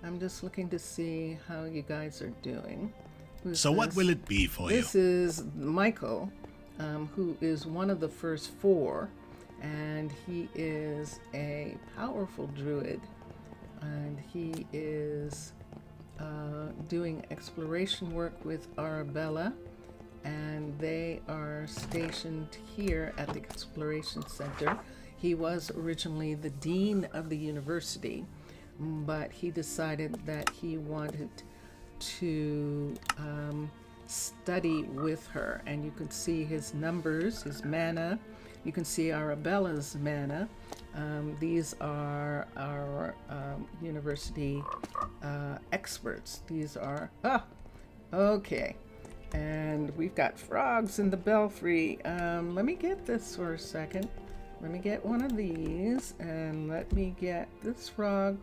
I'm just looking to see how you guys are doing. Who's So what this? will it be for you? This is Michael, who is one of the first four, and he is a powerful druid, and he is doing exploration work with Arabella, and they are stationed here at the Exploration Center. He was originally the dean of the university, but he decided that he wanted to study with her, and you can see his numbers, his mana. You can see Arabella's mana. These are our university experts. These are okay. And we've got frogs in the belfry. Let me get this for a second. Let me get one of these, and let me get this frog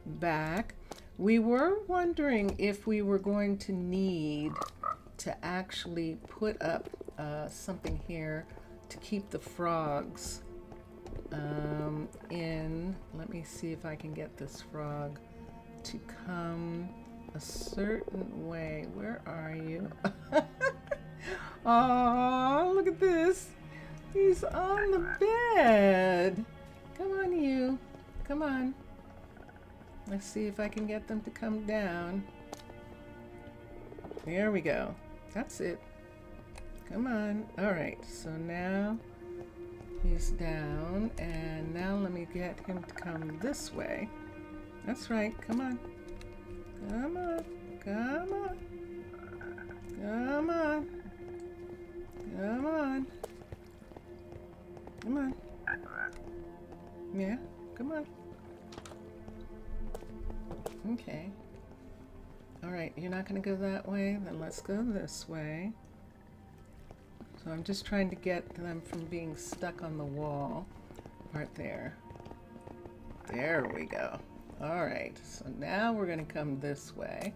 back. We were wondering if we were going to need to actually put up something here to keep the frogs in. Let me see if I can get this frog to come a certain way. Where are you? Oh, look at this. He's on the bed. Come on, you. Come on. Let's see if I can get them to come down. There we go. That's it. Come on. All right. So now he's down, and now let me get him to come this way. That's right. Come on. Come on. Come on. Come on. Come on. Come on. Yeah. Come on. Okay. All right. You're not going to go that way? Then let's go this way. So I'm just trying to get them from being stuck on the wall right there. There we go. All right, so now we're going to come this way.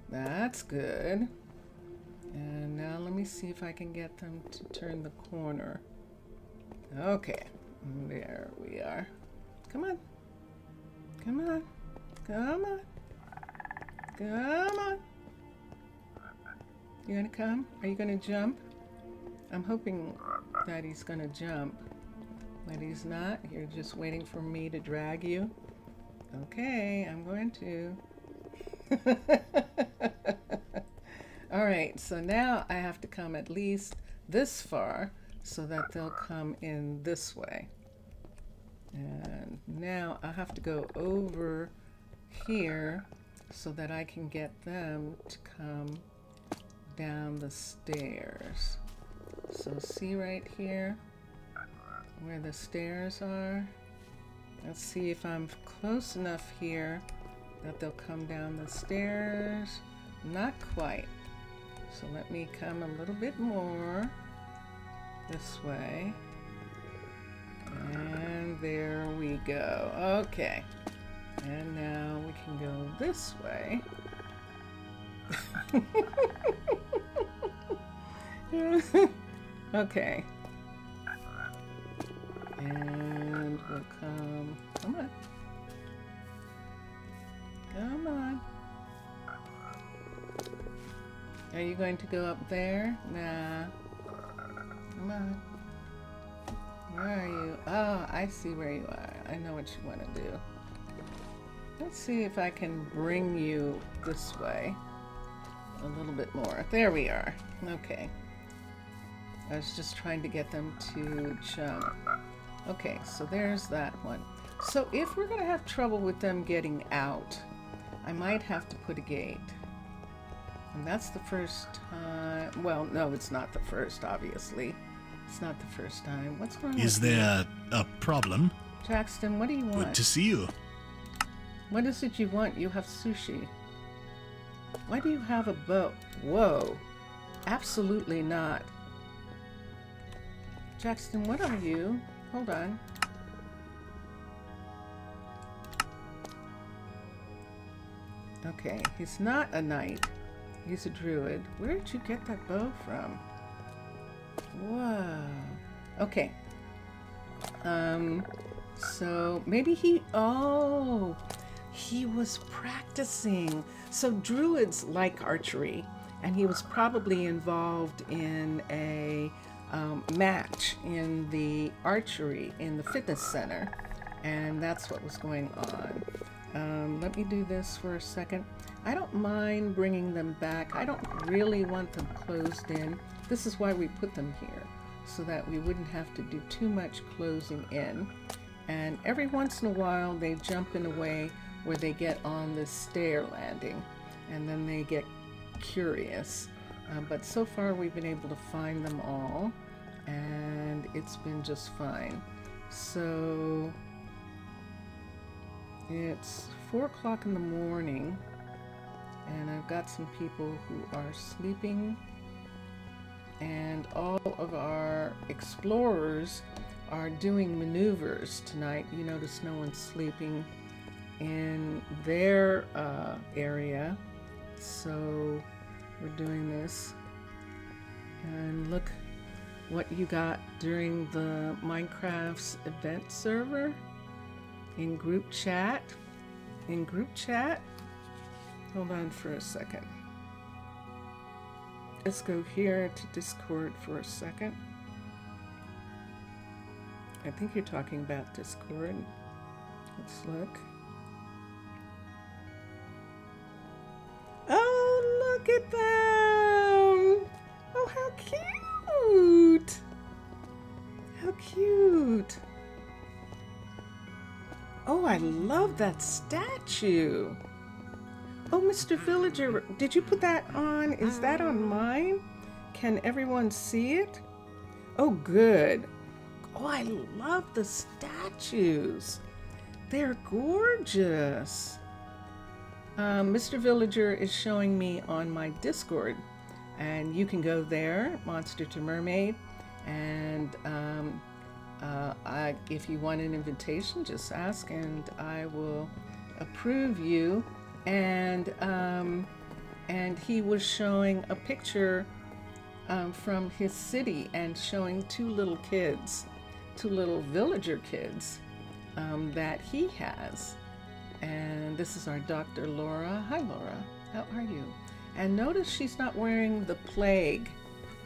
That's good. And now let me see if I can get them to turn the corner. Okay, there we are. Come on. Come on. Come on. Come on. You going to come? Are you going to jump? I'm hoping that he's going to jump, but he's not. You're just waiting for me to drag you. Okay, I'm going to. All right, so now I have to come at least this far so that they'll come in this way. And now I have to go over here so that I can get them to come down the stairs. So see right here where the stairs are? Let's see if I'm close enough here that they'll come down the stairs. Not quite. So let me come a little bit more this way. And there we go. Okay. And now we can go this way. Okay. And we'll come. Come on. Come on. Are you going to go up there? Nah. Come on. Where are you? Oh, I see where you are. I know what you want to do. Let's see if I can bring you this way a little bit more. There we are. Okay. I was just trying to get them to jump. Okay, so there's that one. So if we're going to have trouble with them getting out, I might have to put a gate. And that's the first time. Well, no, it's not the first, obviously. It's not the first time. What's going on? Is there a problem? Jackson, what do you want? Good to see you. What is it you want? You have sushi. Why do you have a boat? Whoa. Absolutely not. Jackson, what are you? Hold on. Okay, he's not a knight. He's a druid. Where did you get that bow from? Whoa. Okay. So maybe he was practicing. So druids like archery, and he was probably involved in a match in the archery in the fitness center, and that's what was going on. Let me do this for a second. I don't mind bringing them back. I don't really want them closed in. This is why we put them here, so that we wouldn't have to do too much closing in. And every once in a while they jump in a way where they get on this stair landing, and then they get curious. But so far we've been able to find them all, and it's been just fine. So it's 4 o'clock in the morning, and I've got some people who are sleeping, and all of our explorers are doing maneuvers tonight. You notice no one's sleeping in their area, so we're doing this. And look what you got during the Minecraft's event server in group chat. In group chat, hold on for a second. Let's go here to Discord for a second. I think you're talking about Discord. Let's look. Oh, look at them! Oh, how cute! How cute! Oh, I love that statue. Oh, Mr. Villager, did you put that on? Is that on mine? Can everyone see it? Oh, good. Oh, I love the statues. They're gorgeous. Mr. Villager is showing me on my Discord, and you can go there, Monster to Mermaid, and if you want an invitation, just ask and I will approve you. And he was showing a picture from his city and showing two little villager kids that he has. And this is our Dr. Laura. Hi, Laura. How are you? And notice she's not wearing the plague.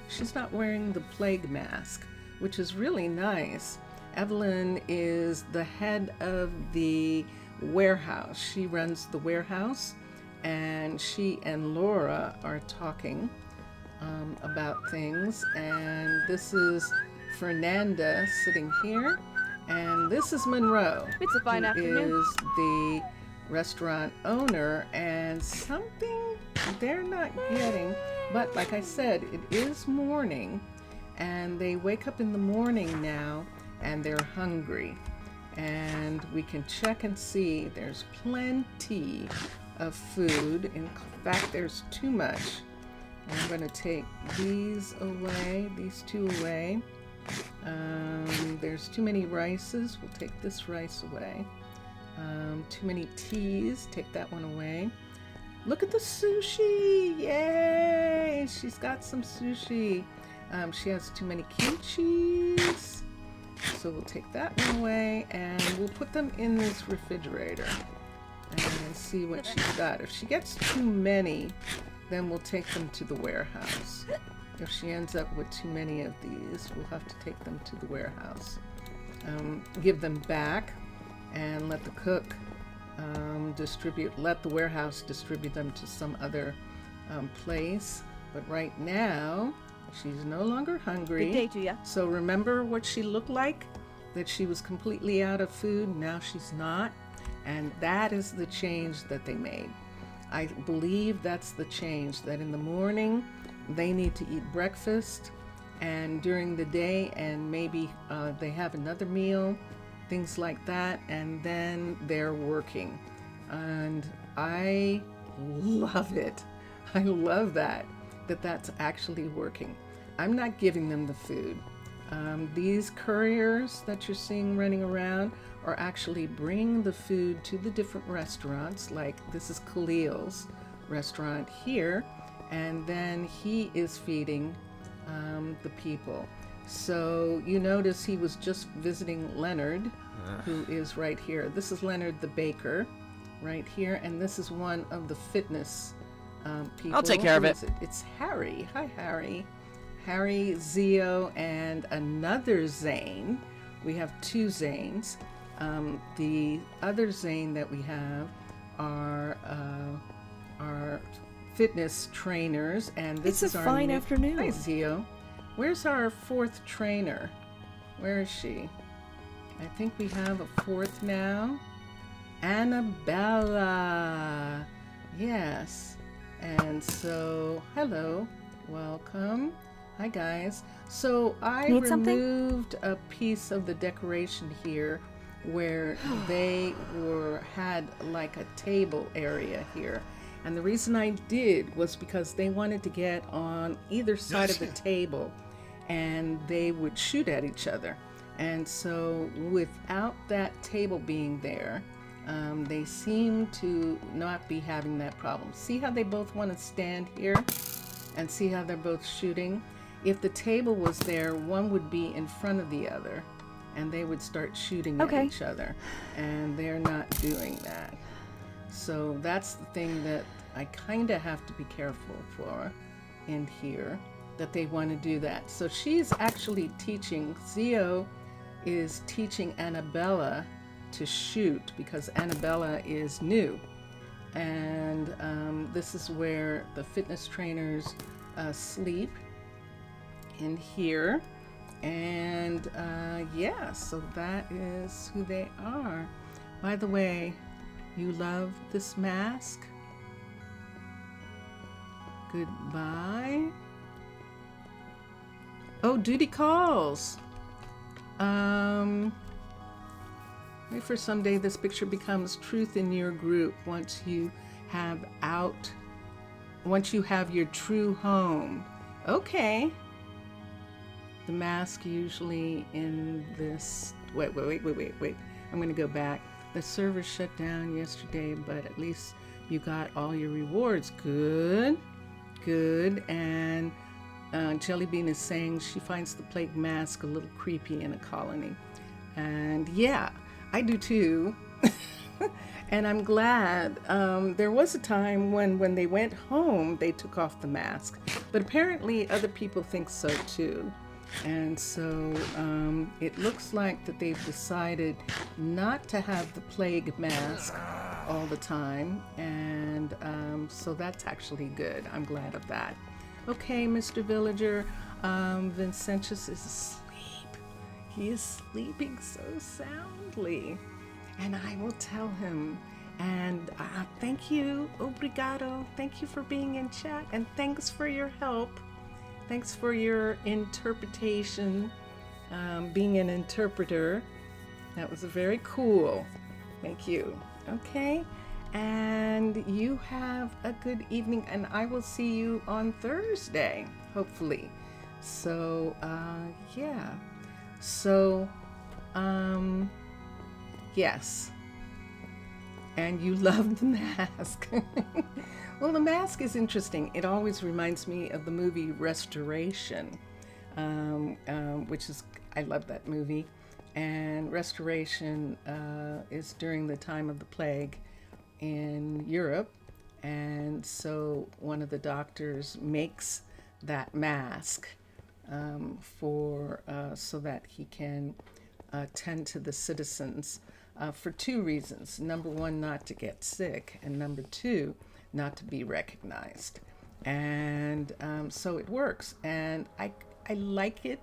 She's not wearing the plague mask, which is really nice. Evelyn is the head of the warehouse. She runs the warehouse, and she and Laura are talking about things. And this is Fernanda sitting here, and this is Monroe. It's a fine afternoon. Is the restaurant owner, and something they're not getting. But like I said, it is morning, and they wake up in the morning now, and they're hungry. and we can check and see there's plenty of food. In fact, there's too much. I'm going to take these away, these two away. There's too many rices. We'll take this rice away. Too many teas. Take that one away. Look at the sushi! Yay! She's got some sushi. She has too many kimchis. So we'll take that one away and we'll put them in this refrigerator and see what she's got. If she gets too many, then we'll take them to the warehouse. If she ends up with too many of these, we'll have to take them to the warehouse. Give them back and let the cook let the warehouse distribute them to some other place. But right now, she's no longer hungry. Good day to ya. So remember what she looked like? That she was completely out of food. Now she's not. And that is the change that they made. I believe that's the change, that in the morning they need to eat breakfast, and during the day and maybe they have another meal, things like that, and then they're working. And I love it. I love that's actually working. I'm not giving them the food. These couriers that you're seeing running around are actually bringing the food to the different restaurants. Like this is Khalil's restaurant here, and then he is feeding the people. So you notice he was just visiting Leonard, who is right here. This is Leonard the baker right here, and this is one of the fitness people. I'll take care of it. It's Harry. Hi, Harry. Harry, Zio, and another Zane. We have two Zanes. The other Zane that we have are fitness trainers, and this It's is a our fine new... afternoon. Hi, Zio. Where's our fourth trainer? Where is she? I think we have a fourth now. Annabella. Yes. And so, hello. Welcome. Hi, guys. So I Need something? removed a piece of the decoration here where they had like a table area here. And the reason I did was because they wanted to get on either side of the table and they would shoot at each other. And so without that table being there, they seem to not be having that problem. See how they both want to stand here and see how they're both shooting? If the table was there, one would be in front of the other and they would start shooting at each other, and they're not doing that. So that's the thing that I kind of have to be careful for in here, that they want to do that. So she's actually teaching, Zio is teaching Annabella to shoot because Annabella is new. And this is where the fitness trainers sleep, in here. And yeah, so that is who they are. By the way, you love this mask? Goodbye. Oh, duty calls. Wait for someday this picture becomes truth in your group once you have your true home. Okay. The mask usually in this, wait. I'm gonna go back. The server shut down yesterday, but at least you got all your rewards. Good. And Jellybean is saying she finds the plague mask a little creepy in a colony. And yeah, I do too. And I'm glad. There was a time when they went home, they took off the mask. But apparently other people think so too. And so it looks like that they've decided not to have the plague mask all the time. And so that's actually good. I'm glad of that. Okay, Mr. Villager, Vincentius is asleep. He is sleeping so soundly. And I will tell him. And thank you, obrigado. Thank you for being in chat. And thanks for your help. Thanks for your interpretation, being an interpreter. That was very cool. Thank you. Okay. And you have a good evening, and I will see you on Thursday, hopefully. So, yeah. So, yes. And you love the mask. Well, the mask is interesting. It always reminds me of the movie Restoration, which is, I love that movie. And Restoration is during the time of the plague in Europe. And so one of the doctors makes that mask so that he can tend to the citizens for two reasons. Number one, not to get sick, and number two, not to be recognized. And so it works, and I like it.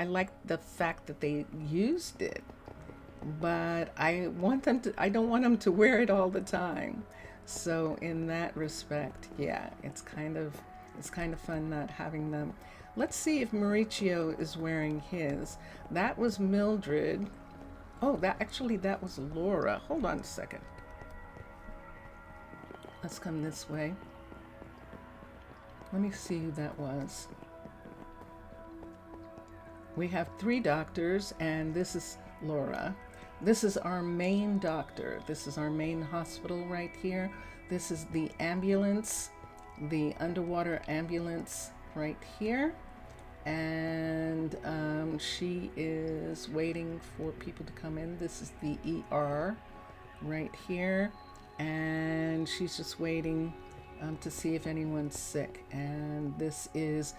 I like the fact that they used it, but I don't want them to wear it all the time. So in that respect, yeah, it's kind of fun not having them. Let's see if Mauricio is wearing his. That was Mildred. Oh, that was Laura. Hold on a second. Let's come this way. Let me see who that was. We have 3 doctors, and this is Laura. This is our main doctor. This is our main hospital right here. This is the ambulance, the underwater ambulance right here. And she is waiting for people to come in. This is the ER right here. And she's just waiting to see if anyone's sick. And this is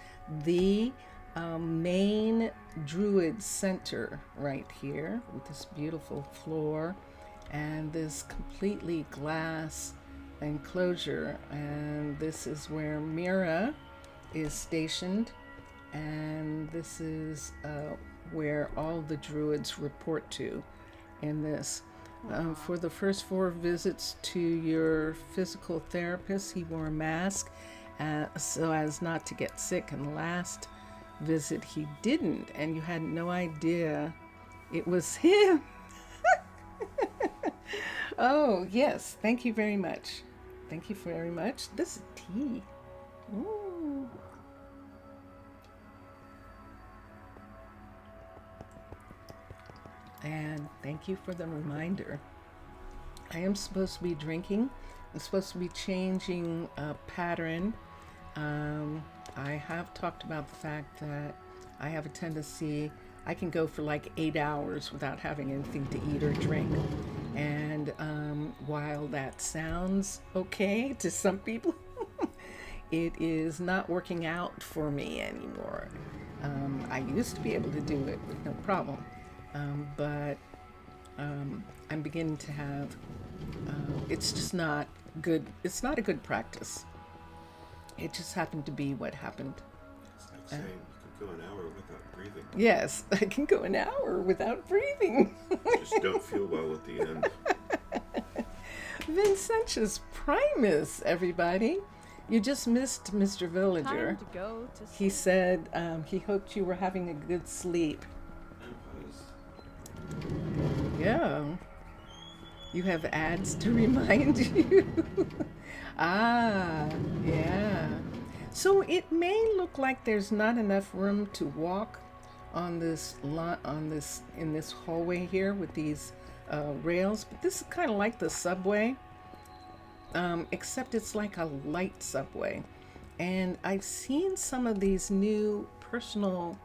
the main Druid Center right here with this beautiful floor and this completely glass enclosure. And this is where Mira is stationed. And this is where all the Druids report to in this. For the first 4 visits to your physical therapist, he wore a mask so as not to get sick. And the last visit he didn't, and you had no idea it was him. Oh, yes. Thank you very much. Thank you very much. This is tea. Ooh. And thank you for the reminder. I am supposed to be drinking. I'm supposed to be changing a pattern. I have talked about the fact that I have a tendency, I can go for like 8 hours without having anything to eat or drink. And while that sounds okay to some people, it is not working out for me anymore. I used to be able to do it with no problem. But I'm beginning to have, it's just not good. It's not a good practice. It just happened to be what happened. It's like saying you can go an hour without breathing. Yes, I can go an hour without breathing. Just don't feel well at the end. Vincentius Primus, everybody. You just missed Mr. Villager. Time to go to sleep. He said he hoped you were having a good sleep. Yeah. You have ads to remind you. Ah, yeah. So it may look like there's not enough room to walk on this in this hallway here with these rails, but this is kind of like the subway, except it's like a light subway. And I've seen some of these new personal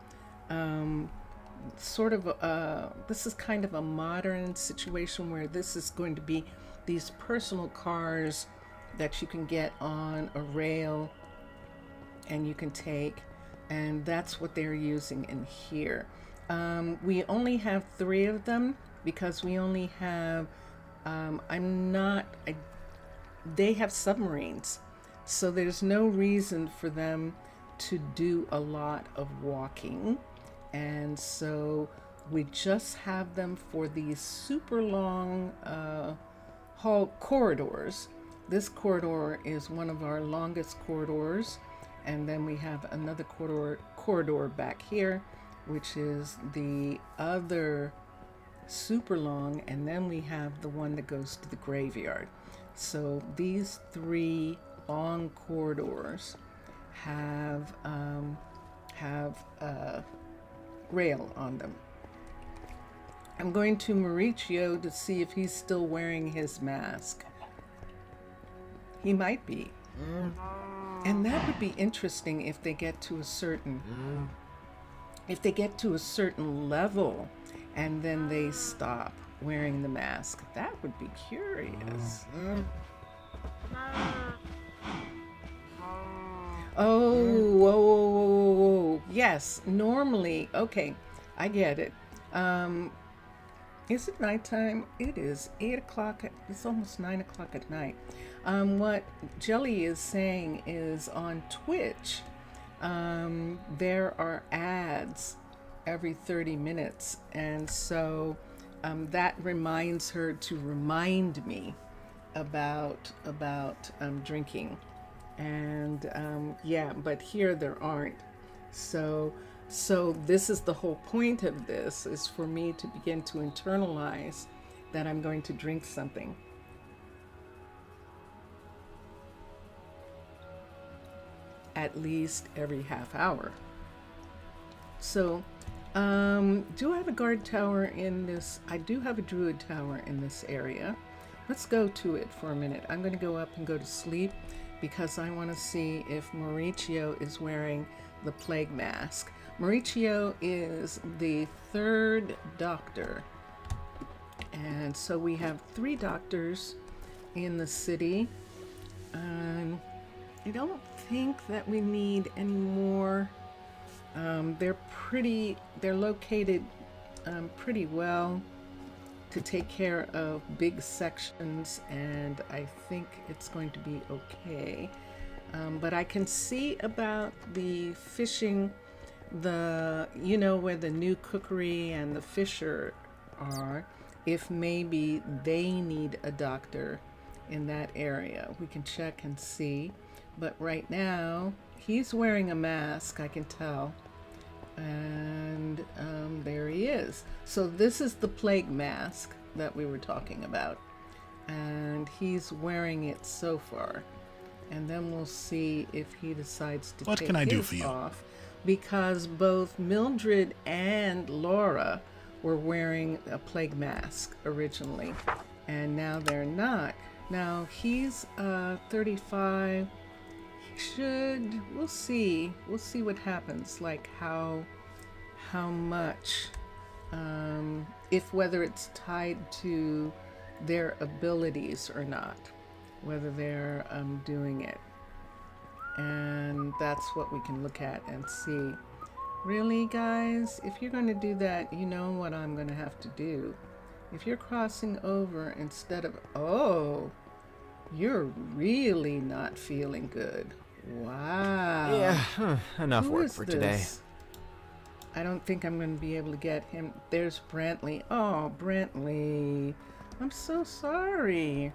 this is kind of a modern situation where this is going to be these personal cars that you can get on a rail and you can take, and that's what they're using in here. We only have 3 of them because we only have they have submarines, so there's no reason for them to do a lot of walking. And so we just have them for these super long hall corridors. This corridor is one of our longest corridors. And then we have another corridor back here, which is the other super long, and then we have the one that goes to the graveyard. So these 3 long corridors have a rail on them. I'm going to Mauricio to see if he's still wearing his mask. He might be. And that would be interesting if they get to a certain level and then they stop wearing the mask. That would be curious. Oh, whoa. Yes, normally, okay, I get it. Is it nighttime? It is 8 o'clock. It's almost 9 o'clock at night. What Jelly is saying is on Twitch, there are ads every 30 minutes. And so that reminds her to remind me about drinking. And yeah, but here there aren't. So this is the whole point of this, is for me to begin to internalize that I'm going to drink something. At least every half hour. So, do I have a guard tower in this? I do have a druid tower in this area. Let's go to it for a minute. I'm going to go up and go to sleep because I want to see if Mauricio is wearing the plague mask. Mauricio is the 3rd doctor. And so we have 3 doctors in the city. I don't think that we need any more. They're located pretty well to take care of big sections, and I think it's going to be okay. But I can see about the fishing, where the new cookery and the fisher are, if maybe they need a doctor in that area. We can check and see. But right now, he's wearing a mask, I can tell. And there he is. So this is the plague mask that we were talking about. And he's wearing it so far. And then we'll see if he decides to What take can I do his for you? off. Because both Mildred and Laura were wearing a plague mask originally. And now they're not. Now he's 35. We'll see what happens, like how much, whether it's tied to their abilities or not, whether they're doing it. And that's what we can look at and see. Really, guys, if you're going to do that, you know what I'm going to have to do. If you're crossing over instead of, you're really not feeling good. Wow. Yeah, enough Who work is for this? today. I don't think I'm going to be able to get him. There's Brantley. Oh, Brantley. I'm so sorry.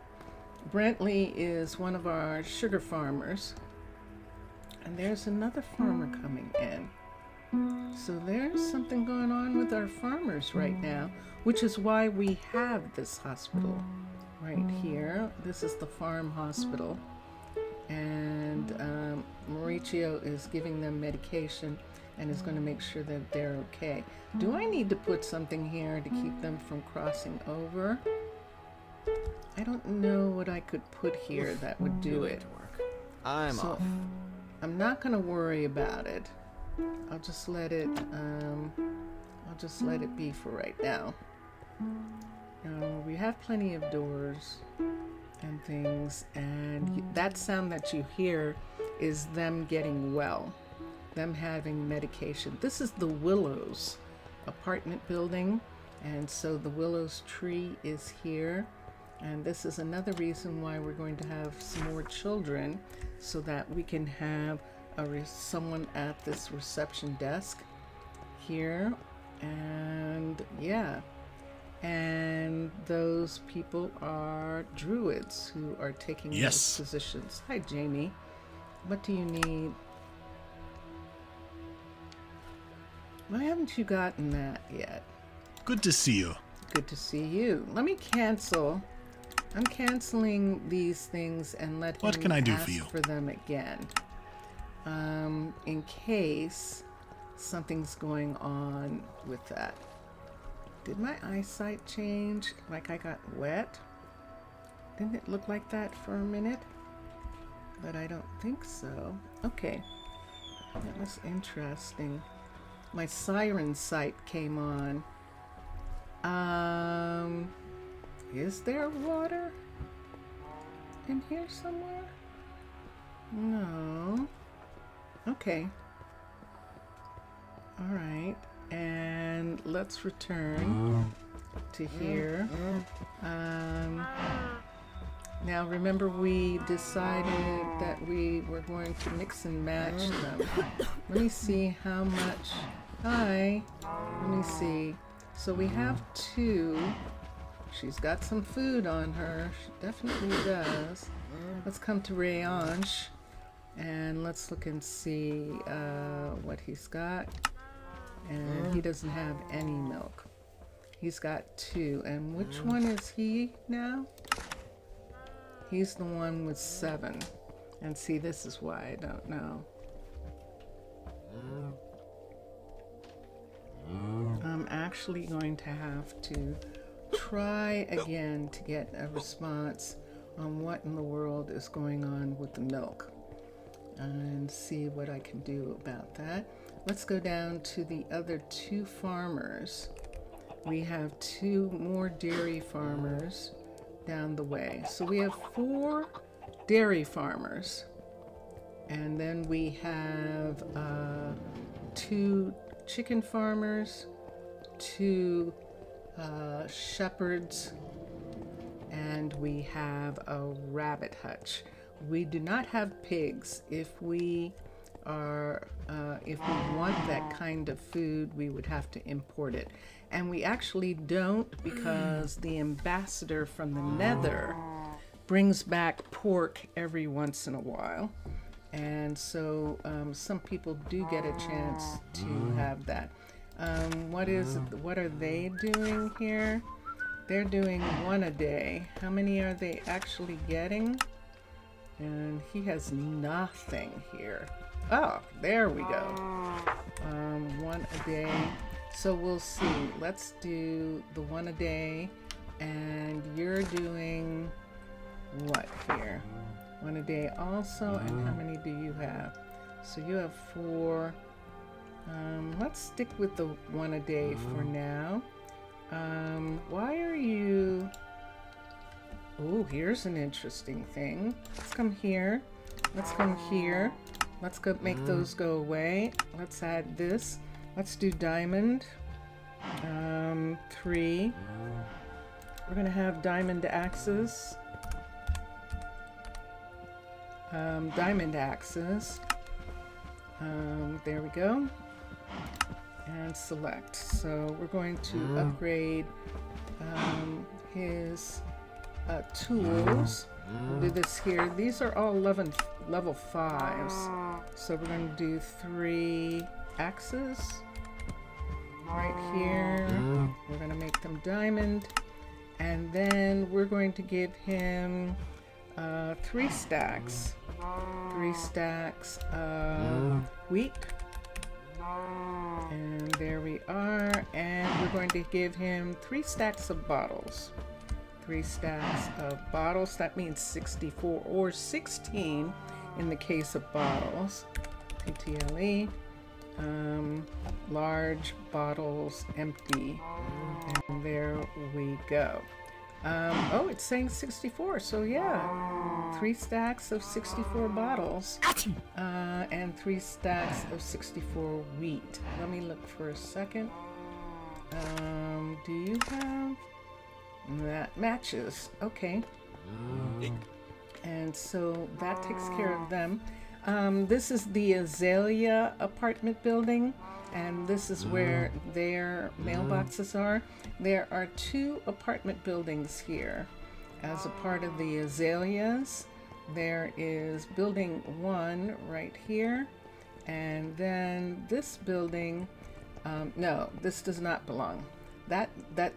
Brantley is one of our sugar farmers. And there's another farmer coming in. So there's something going on with our farmers right now, which is why we have this hospital right here. This is the farm hospital. And Mauricio is giving them medication and is going to make sure that they're okay. Do I need to put something here to keep them from crossing over? I don't know what I could put here that would do it. I'm off. I'm not going to worry about it. I'll just let it be for right now. We have plenty of doors and things, and that sound that you hear is them getting well, them having medication. This is the Willows apartment building, and so the Willows tree is here, and this is another reason why we're going to have some more children, so that we can have someone at this reception desk here. And yeah, and those people are druids who are taking those positions. Hi, Jamie. What do you need? Why haven't you gotten that yet? Good to see you. Good to see you. Let me cancel. I'm canceling these things and let What him can I do ask for you? for them again. In case something's going on with that. Did my eyesight change? Like I got wet? Didn't it look like that for a minute? But I don't think so. Okay. That was interesting. My siren sight came on. Is there water in here somewhere? No. Okay. All right. And let's return to here. Now remember we decided that we were going to mix and match them. Let me see how much. Hi. Let me see. So we have 2. She's got some food on her. She definitely does. Let's come to Rayange and let's look and see what he's got. And he doesn't have any milk. He's got 2. And which one is he now? He's the one with 7. And see, this is why I don't know. I'm actually going to have to try again to get a response on what in the world is going on with the milk and see what I can do about that. Let's go down to the other 2 farmers. We have 2 more dairy farmers down the way. So we have 4 dairy farmers. And then we have 2 chicken farmers, 2 shepherds, and we have a rabbit hutch. We do not have pigs. If we want that kind of food, we would have to import it. And we actually don't, because the ambassador from the Nether brings back pork every once in a while. And so some people do get a chance to have that. What are they doing here? They're doing 1 a day. How many are they actually getting? And he has nothing here. Oh, there we go. 1 a day. So we'll see. Let's do the 1 a day. And you're doing what here? 1 a day also. And how many do you have? So you have 4. Let's stick with the 1 a day for now. Why are you... Oh, here's an interesting thing. Let's come here. Let's come here. Let's go make those go away. Let's add this. Let's do diamond. 3. We're gonna have diamond axes. Diamond axes. There we go. And select. So we're going to upgrade his tools. We'll do this here. These are all level 5s. So we're going to do 3 axes right here. We're going to make them diamond. And then we're going to give him 3 stacks. 3 stacks of wheat. And there we are. And we're going to give him 3 stacks of bottles. 3 stacks of bottles. That means 64 or 16 in the case of bottles. PTLE. Large bottles empty. And there we go. Oh, it's saying 64, so yeah. 3 stacks of 64 bottles. And 3 stacks of 64 wheat. Let me look for a second. Do you have... That matches. Okay. And so that takes care of them. This is the Azalea apartment building, and this is where their mailboxes are. There are 2 apartment buildings here as a part of the Azaleas. There is building 1 right here, and then this building, no, this does not belong.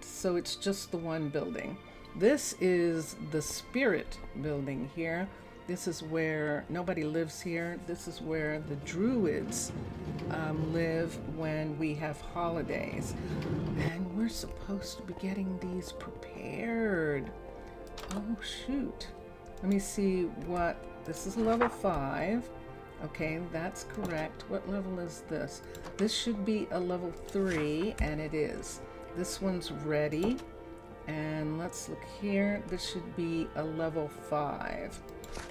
So it's just the one building. This is the spirit building here. This is where nobody lives here. This is where the druids live when we have holidays. And we're supposed to be getting these prepared. Oh, shoot. Let me see what... This is level 5. Okay, that's correct. What level is this? This should be a level 3, and it is. This one's ready. And let's look here. This should be a level 5.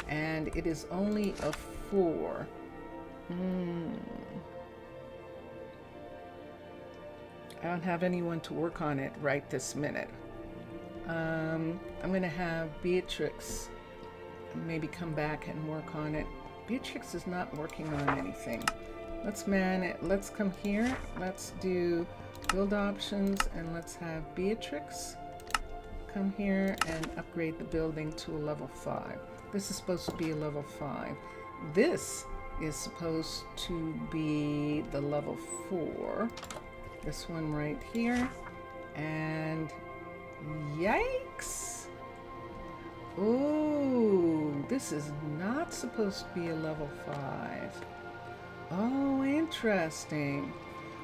And it is only a 4. I don't have anyone to work on it right this minute. I'm going to have Beatrix maybe come back and work on it. Beatrix is not working on anything. Let's man it. Let's come here. Let's do build options, and let's have Beatrix come here and upgrade the building to a level 5. This is supposed to be a level 5. This is supposed to be the level 4. This one right here. And yikes! Oh, this is not supposed to be a level 5. Oh, interesting.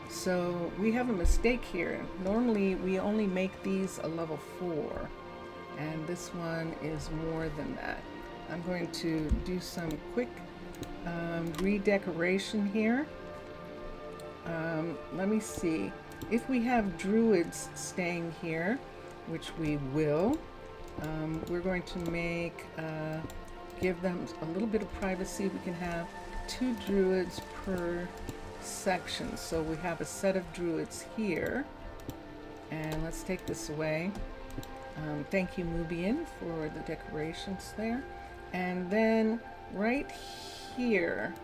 So we have a mistake here. Normally we only make these a level 4, and this one is more than that. I'm going to do some quick redecoration here. Let me see. If we have druids staying here, which we will, we're going to make, give them a little bit of privacy. We can have 2 druids per section. So we have a set of druids here. And let's take this away. Thank you, Mubian, for the decorations there. And then right here,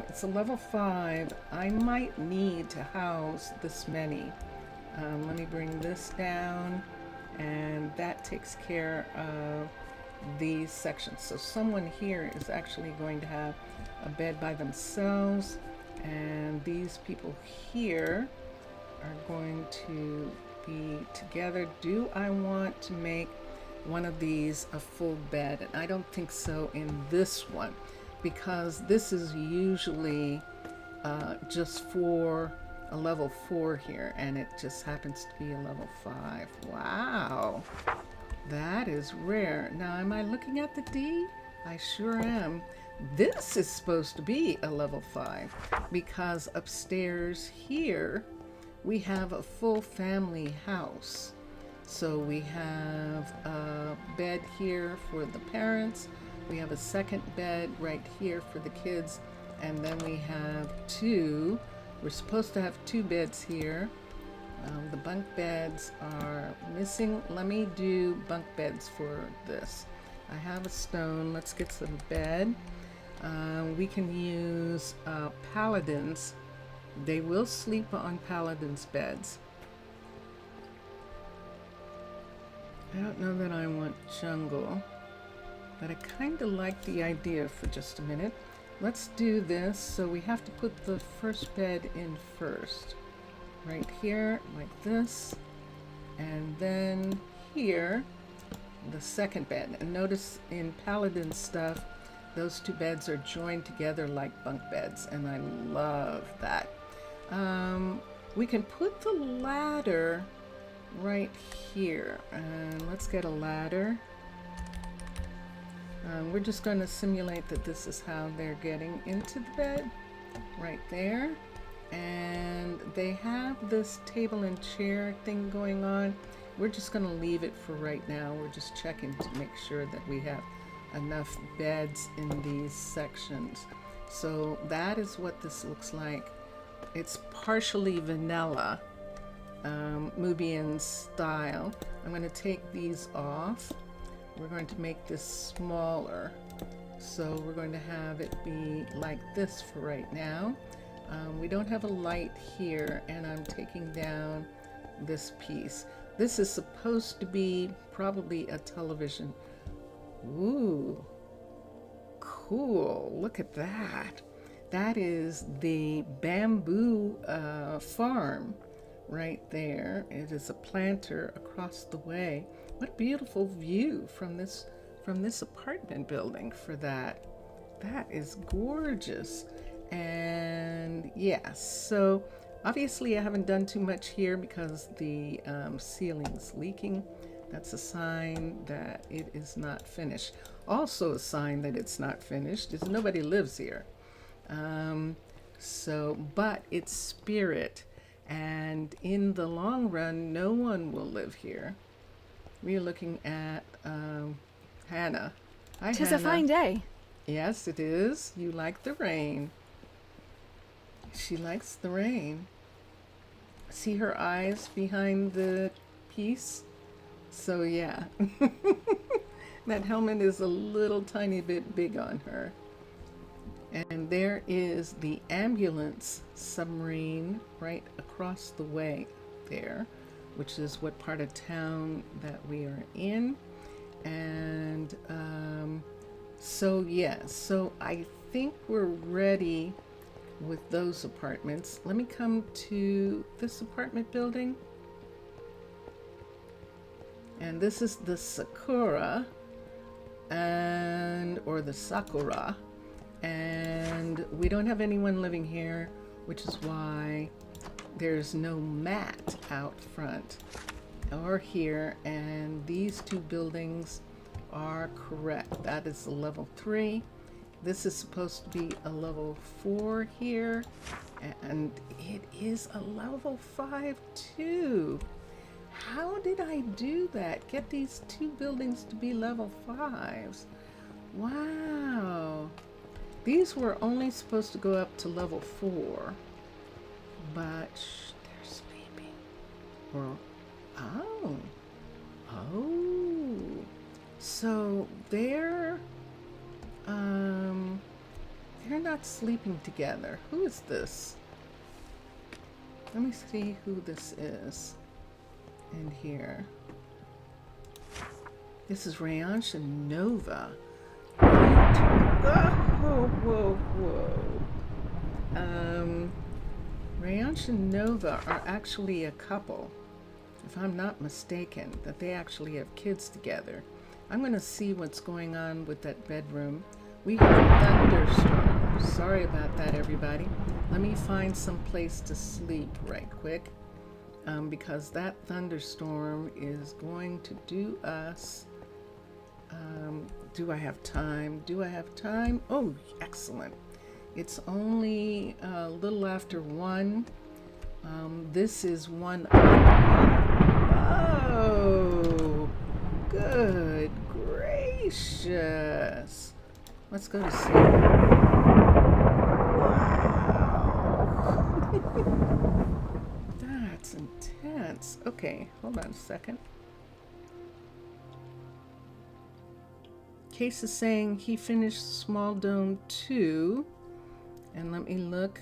it's a level 5. I might need to house this many. Let me bring this down, and that takes care of these sections. So someone here is actually going to have a bed by themselves, and these people here are going to be together. Do I want to make one of these a full bed? And I don't think so in this one, because this is usually just for a level 4 here, and it just happens to be a level 5. Wow, that is rare. Now, am I looking at the D? I sure am. This is supposed to be a level 5, because upstairs here we have a full family house. So we have a bed here for the parents, we have a second bed right here for the kids, and then we have 2. We're supposed to have 2 beds here. The bunk beds are missing. Let me do bunk beds for this. I have a stone. Let's get some bed. We can use paladins. They will sleep on paladins' beds. I don't know that I want jungle, but I kind of like the idea for just a minute. Let's do this. So we have to put the first bed in first. Right here, like this. And then here, the second bed. And notice in paladin stuff, those 2 beds are joined together like bunk beds, and I love that. We can put the ladder right here, and let's get a ladder. We're just going to simulate that this is how they're getting into the bed, right there. And they have this table and chair thing going on. We're just going to leave it for right now. We're just checking to make sure that we have enough beds in these sections. So that is what this looks like. It's partially vanilla, Mubian style. I'm going to take these off. We're going to make this smaller. So we're going to have it be like this for right now. We don't have a light here, and I'm taking down this piece. This is supposed to be probably a television. Ooh, cool. Look at that. That is the bamboo farm right there. It is a planter across the way. What a beautiful view from this apartment building for that. That is gorgeous. And yeah, so obviously I haven't done too much here because the ceiling's leaking. That's a sign that it is not finished. Also a sign that it's not finished is nobody lives here. But it's spirit, and in the long run, no one will live here. We're looking at Hannah. Hi, Tis Hannah. a fine day. Yes, it is. You like the rain. She likes the rain. See her eyes behind the piece? So yeah, that helmet is a little tiny bit big on her. And there is the ambulance submarine right across the way there, which is what part of town that we are in. And so I think we're ready with those apartments. Let me come to this apartment building. And this is the Sakura or the Sakura. And we don't have anyone living here, which is why there's no mat out front or here. And these two buildings are correct. That is a level 3. This is supposed to be a level 4 here. And it is a level 5 too. How did I do that? Get these two buildings to be level 5s. Wow. These were only supposed to go up to level 4, but they're sleeping. Or, so they're not sleeping together. Who is this? Let me see who this is in here. This is Rayonch and Nova. Rayonch and Nova are actually a couple, if I'm not mistaken, that they actually have kids together. I'm going to see what's going on with that bedroom. We have a thunderstorm. Sorry about that, everybody. Let me find some place to sleep right quick, because that thunderstorm is going to do us... do I have time? Do I have time? Oh, excellent. It's only a little after 1. This is 1 Oh, good gracious. Let's go to sleep. Wow. That's intense. Okay, hold on a second. Case is saying he finished Small Dome 2. And let me look.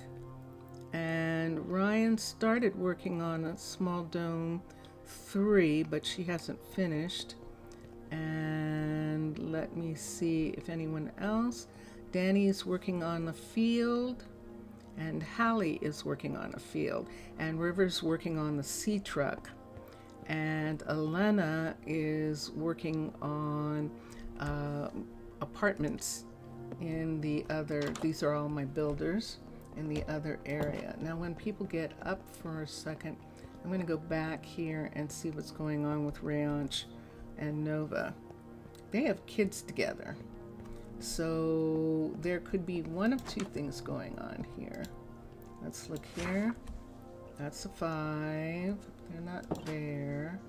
And Ryan started working on a Small Dome 3, but she hasn't finished. And let me see if anyone else. Danny is working on the field. And Hallie is working on a field. And River's working on the sea truck. And Elena is working on apartments in the other, these are all my builders in the other area. Now when people get up for a second, I'm going to go back here and see what's going on with Rayonch and Nova. They have kids together, so there could be one of two things going on here. Let's look here. That's a 5. They're not there.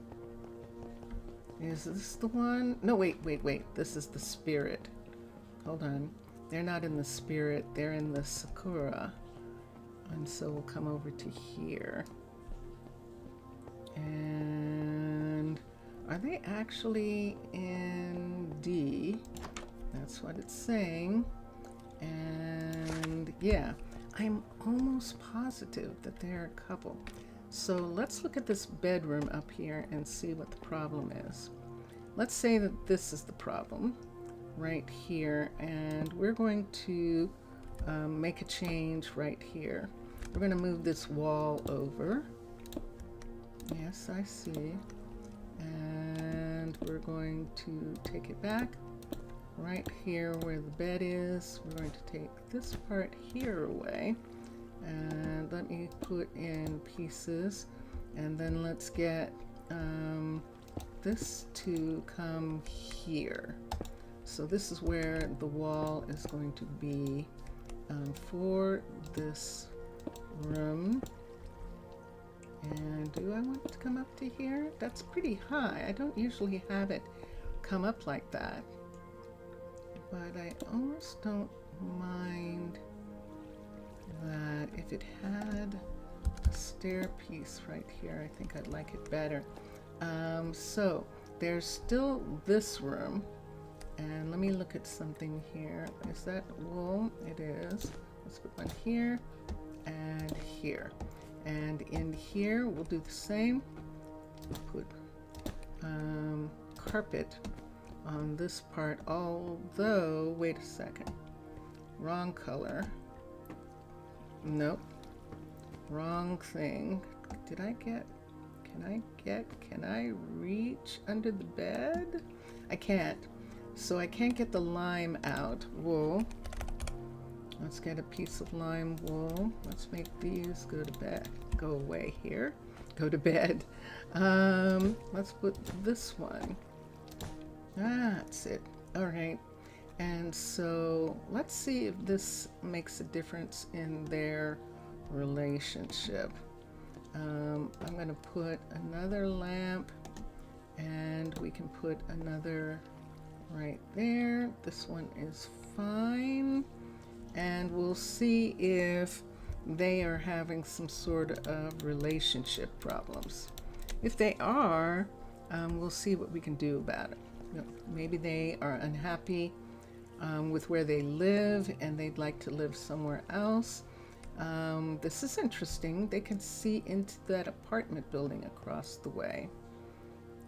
Is this the one? No, wait. This is the spirit. Hold on. They're not in the spirit. They're in the Sakura. And so we'll come over to here. And are they actually in D? That's what it's saying. And yeah, I'm almost positive that they're a couple. So let's look at this bedroom up here and see what the problem is. Let's say that this is the problem right here, and we're going to make a change right here. We're going to move this wall over, Yes, I see. And we're going to take it back right here where the bed is. We're going to take this part here away. And let me put in pieces. And then let's get this to come here. So this is where the wall is going to be for this room. And do I want it to come up to here? That's pretty high. I don't usually have it come up like that. But I almost don't mind that. If it had a stair piece right here, I think I'd like it better. So there's still this room. And let me look at something here. Is that wool? It is. Let's put one here and here. And in here, we'll do the same. Put carpet on this part, although, wait a second. Wrong color. Nope. Wrong thing. Did I get, can I reach under the bed? I can't. So I can't get the lime out. Wool. Let's get a piece of lime wool. Let's make these go to bed. Go away here. Go to bed. Let's put this one. That's it. All right. And so let's see if this makes a difference in their relationship. I'm going to put another lamp, and we can put another right there. This one is fine. And we'll see if they are having some sort of relationship problems. If they are, we'll see what we can do about it. You know, maybe they are unhappy with where they live and they'd like to live somewhere else. This is interesting. They can see into that apartment building across the way.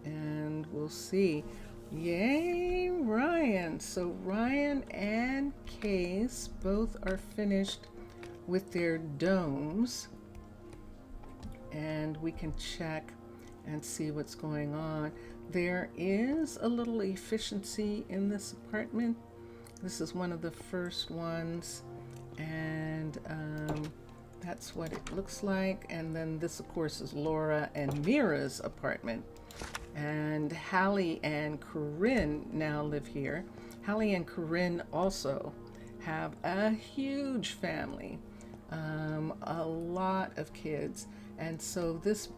And we'll see. Yay, Ryan. So Ryan and Case both are finished with their domes. And we can check and see what's going on. There is a little efficiency in this apartment. This is one of the first ones. And that's what it looks like. And then this, of course, is Laura and Mira's apartment. And Hallie and Corinne now live here. Hallie and Corinne also have a huge family, a lot of kids. And so this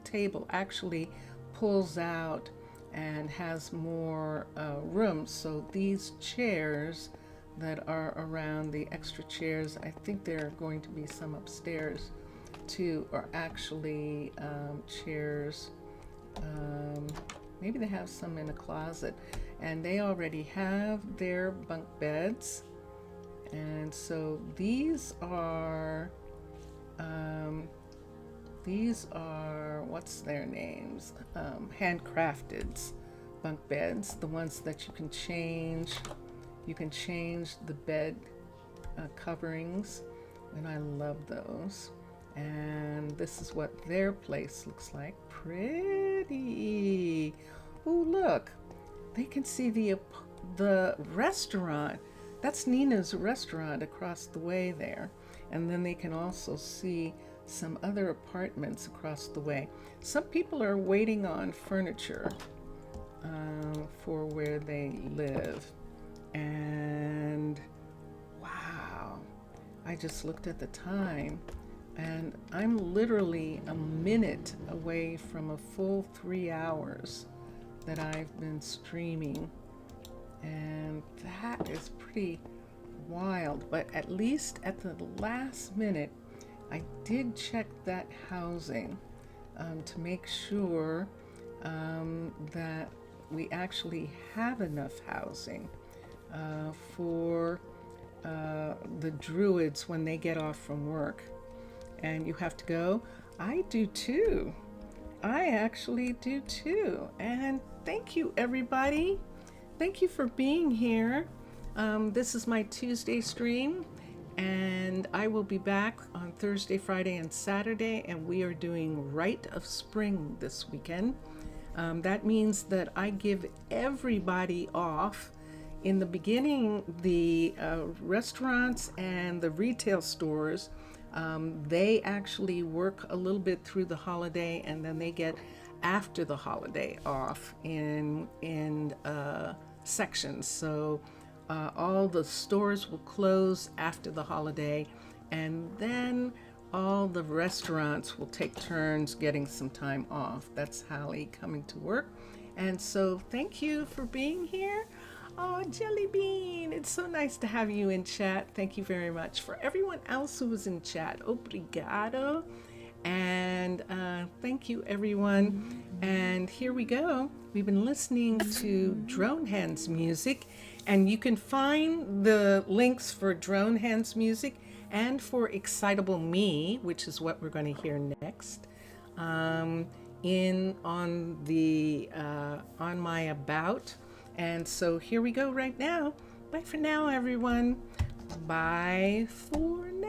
table actually pulls out and has more room. So these chairs that are around, the extra chairs, I think there are going to be some upstairs too, are actually chairs. Maybe they have some in a closet, and they already have their bunk beds. And so these are what's their names? Handcrafted bunk beds, the ones that you can change. You can change the bed coverings, and I love those. And this is what their place looks like. Pretty. Oh, look. They can see the restaurant. That's Nina's restaurant across the way there. And then they can also see some other apartments across the way. Some people are waiting on furniture for where they live. And wow. I just looked at the time. And I'm literally a minute away from a full 3 hours that I've been streaming. And that is pretty wild. But at least at the last minute, I did check that housing to make sure that we actually have enough housing for the druids when they get off from work. And you have to go. I do too. I actually do too. And thank you, everybody. Thank you for being here. This is my Tuesday stream. And I will be back on Thursday, Friday, and Saturday, and we are doing Rite of Spring this weekend. That means that I give everybody off. In the beginning, the restaurants and the retail stores, they actually work a little bit through the holiday, and then they get after the holiday off in sections. So all the stores will close after the holiday, and then all the restaurants will take turns getting some time off. That's Hallie coming to work. And so thank you for being here. Oh, Jelly Bean, it's so nice to have you in chat. Thank you very much. For everyone else who was in chat, obrigado. And thank you, everyone. And here we go. We've been listening to Drone Hands music, and you can find the links for Drone Hands music and for Excitable Me, which is what we're going to hear next, on my About. And so here we go right now. Bye for now, everyone. Bye for now.